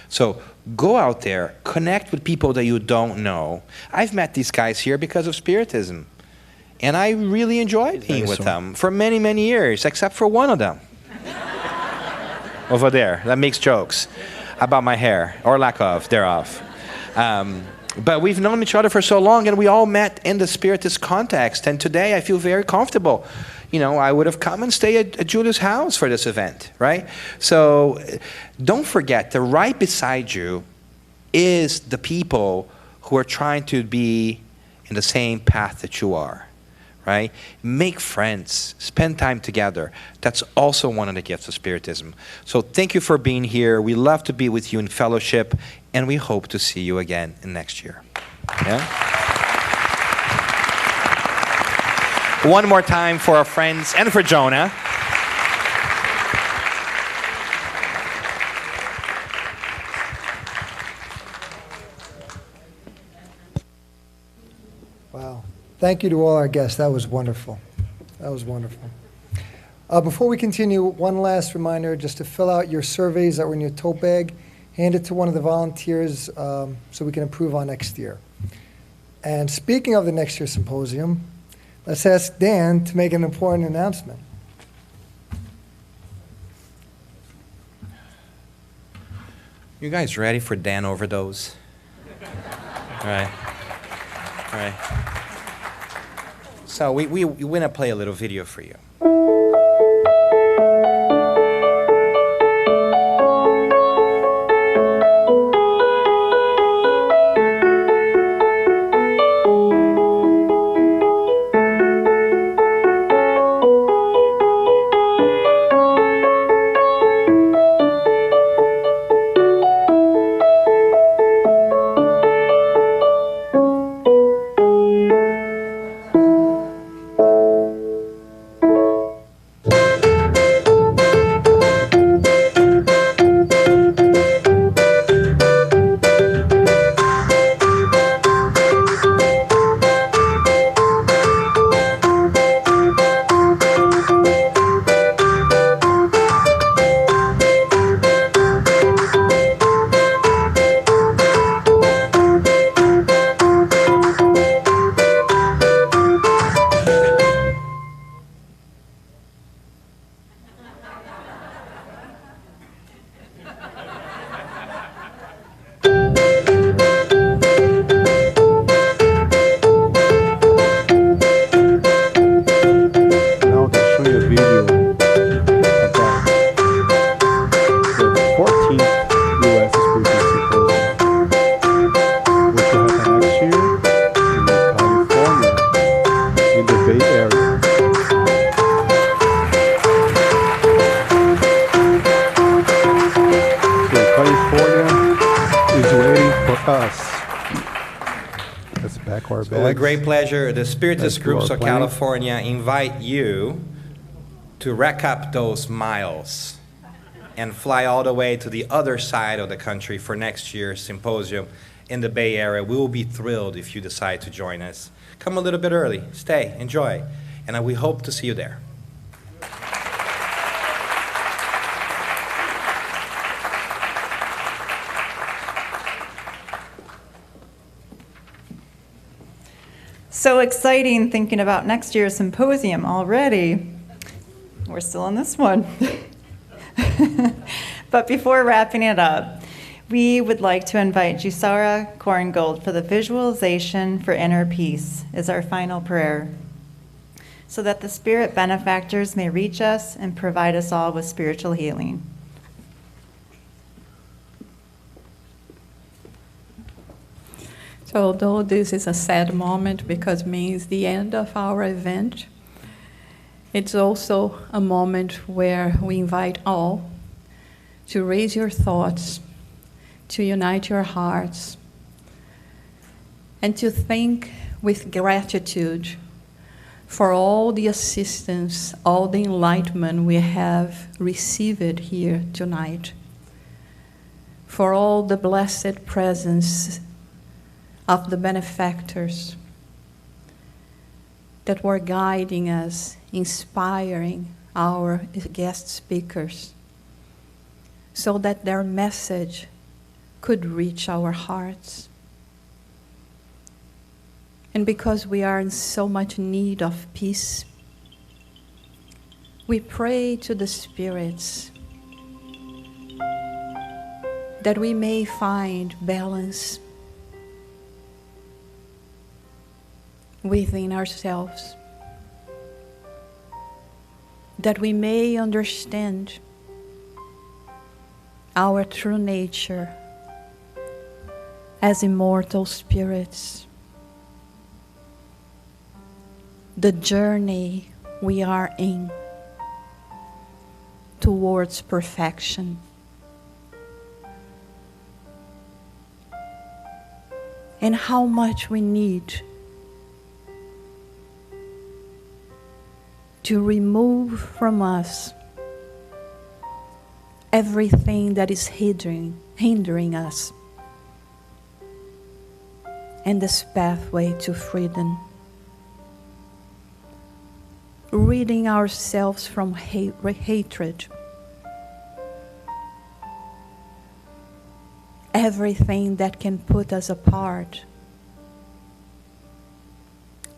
Speaker 2: So go out there, connect with people that you don't know. I've met these guys here because of Spiritism. And I really enjoyed being with them for many, many years, except for one of them. Over there, that makes jokes about my hair, or lack of, thereof. But we've known each other for so long, and we all met in the Spiritist context. And today I feel very comfortable. You know, I would have come and stayed at Julia's house for this event, right? So don't forget that right beside you is the people who are trying to be in the same path that you are, right? Make friends, spend time together. That's also one of the gifts of Spiritism. So thank you for being here. We love to be with you in fellowship, and we hope to see you again next year. Yeah? One more time for our friends and for Jonah.
Speaker 6: Wow. Thank you to all our guests. That was wonderful. That was wonderful. Before we continue, one last reminder, just to fill out your surveys that were in your tote bag, hand it to one of the volunteers so we can improve on next year. And speaking of the next year's symposium, let's ask Dan to make an important announcement.
Speaker 2: You guys ready for Dan overdose? All right. All right. So we want to play a little video for you.
Speaker 4: our
Speaker 2: So with
Speaker 4: bags.
Speaker 2: great pleasure, the Spiritist
Speaker 4: Let's do
Speaker 2: Groups
Speaker 4: our
Speaker 2: of
Speaker 4: planning.
Speaker 2: California invite you to rack up those miles and fly all the way to the other side of the country for next year's symposium in the Bay Area. We will be thrilled if you decide to join us. Come a little bit early, stay, enjoy, and we hope to see you there.
Speaker 8: So exciting thinking about next year's symposium already. We're still on this one. But before wrapping it up, we would like to invite Jusara Korngold for the visualization for inner peace is our final prayer, so that the spirit benefactors may reach us and provide us all with spiritual healing.
Speaker 1: So although this is a sad moment because it means the end of our event, it's also a moment where we invite all to raise your thoughts, to unite your hearts, and to think with gratitude for all the assistance, all the enlightenment we have received here tonight, for all the blessed presence of the benefactors that were guiding us, inspiring our guest speakers, so that their message could reach our hearts. And because we are in so much need of peace, we pray to the spirits that we may find balance within ourselves, that we may understand our true nature as immortal spirits, the journey we are in towards perfection. And how much we need to remove from us everything that is hindering us in this pathway to freedom. Ridding ourselves from hatred, everything that can put us apart,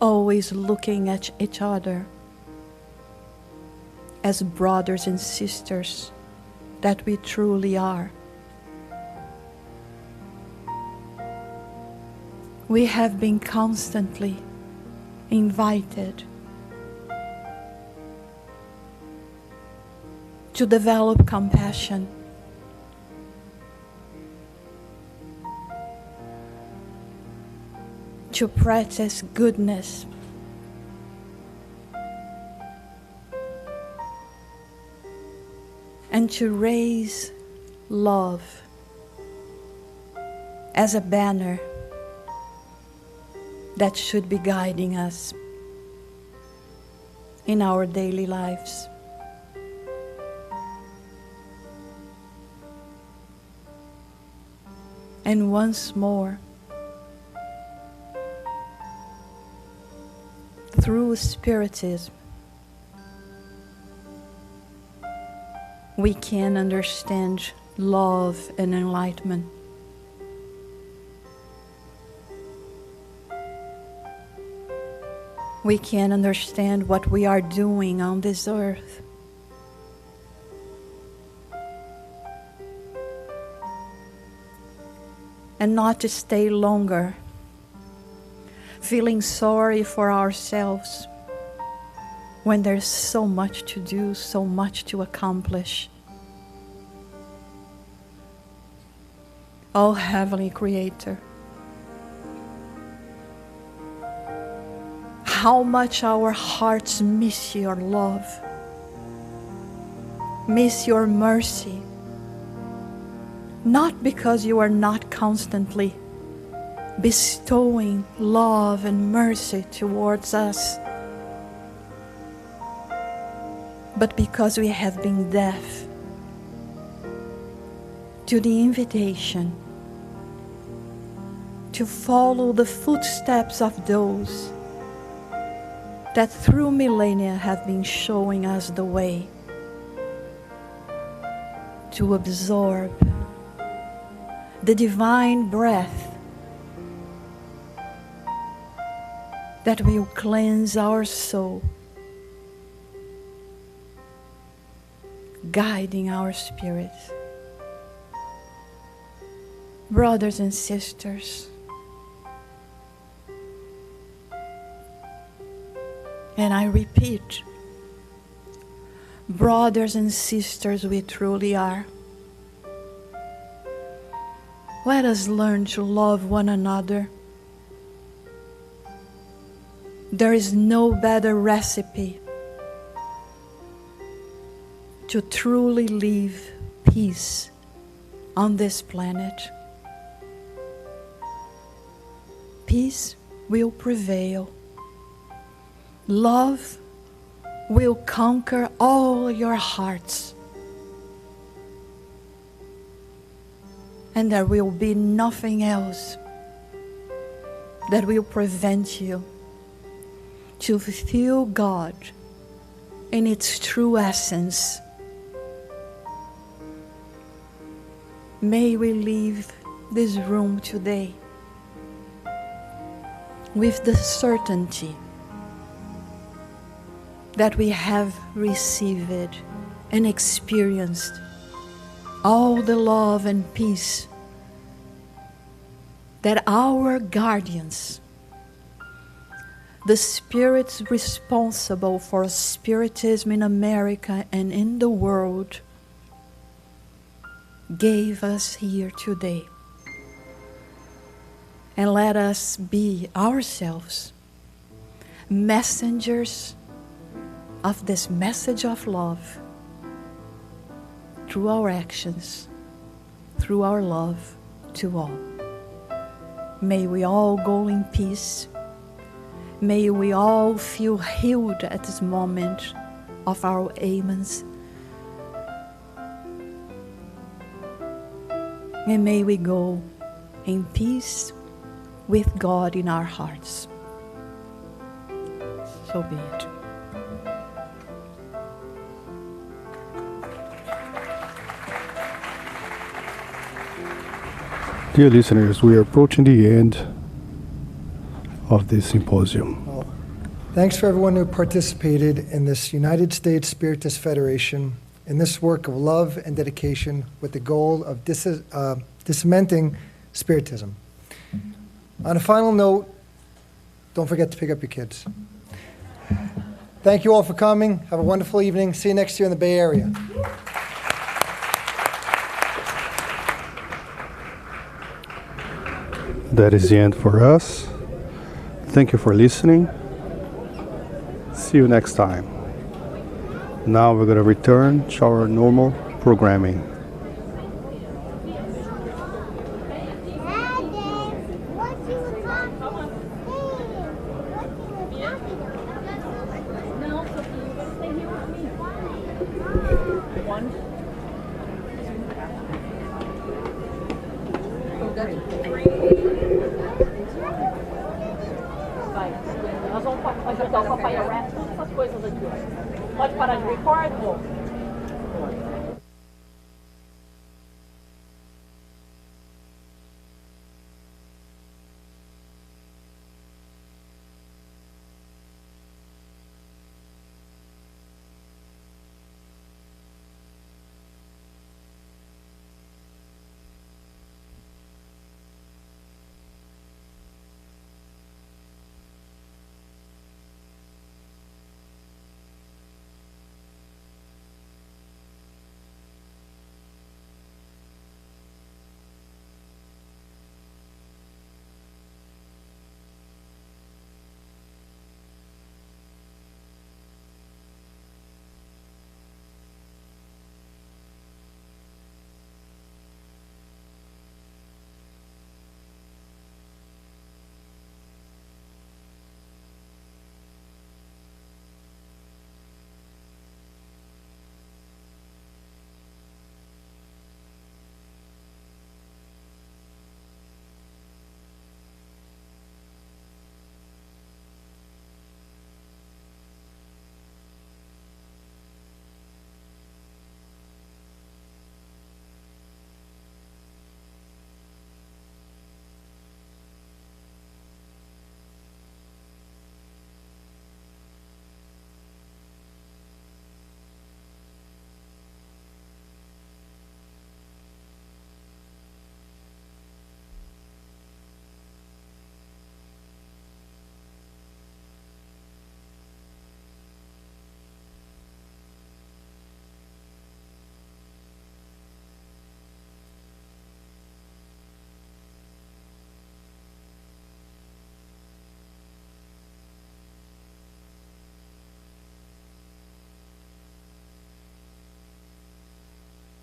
Speaker 1: always looking at each other as brothers and sisters that we truly are. We have been constantly invited to develop compassion, to practice goodness, and to raise love as a banner that should be guiding us in our daily lives. And once more, through Spiritism, we can understand love and enlightenment. We can understand what we are doing on this earth. And not to stay longer feeling sorry for ourselves when there's so much to do, so much to accomplish. Oh, Heavenly Creator, how much our hearts miss your love, miss your mercy, not because you are not constantly bestowing love and mercy towards us, but because we have been deaf to the invitation to follow the footsteps of those that through millennia have been showing us the way, to absorb the divine breath that will cleanse our soul, guiding our spirits. Brothers and sisters, and I repeat, brothers and sisters we truly are. Let us learn to love one another. There is no better recipe to truly live peace on this planet. Peace will prevail. Love will conquer all your hearts. And there will be nothing else that will prevent you to feel God in its true essence. May we leave this room today with the certainty that we have received and experienced all the love and peace that our guardians, the spirits responsible for Spiritism in America and in the world, gave us here today. And let us be ourselves messengers of this message of love through our actions, through our love to all. May we all go in peace. May we all feel healed at this moment of our ailments. And may we go in peace with God in our hearts. So be it.
Speaker 7: Dear listeners, we are approaching the end of this symposium.
Speaker 6: Well, thanks for everyone who participated in this United States Spiritist Federation in this work of love and dedication with the goal of disseminating Spiritism. On a final note, don't forget to pick up your kids. Thank you all for coming. Have a wonderful evening. See you next year in the Bay Area.
Speaker 7: That is the end for us. Thank you for listening. See you next time. Now we're going to return to our normal programming.
Speaker 4: Nós vamos ajudar o papai a wrap todas essas coisas aqui, ó. Pode parar de record, amor?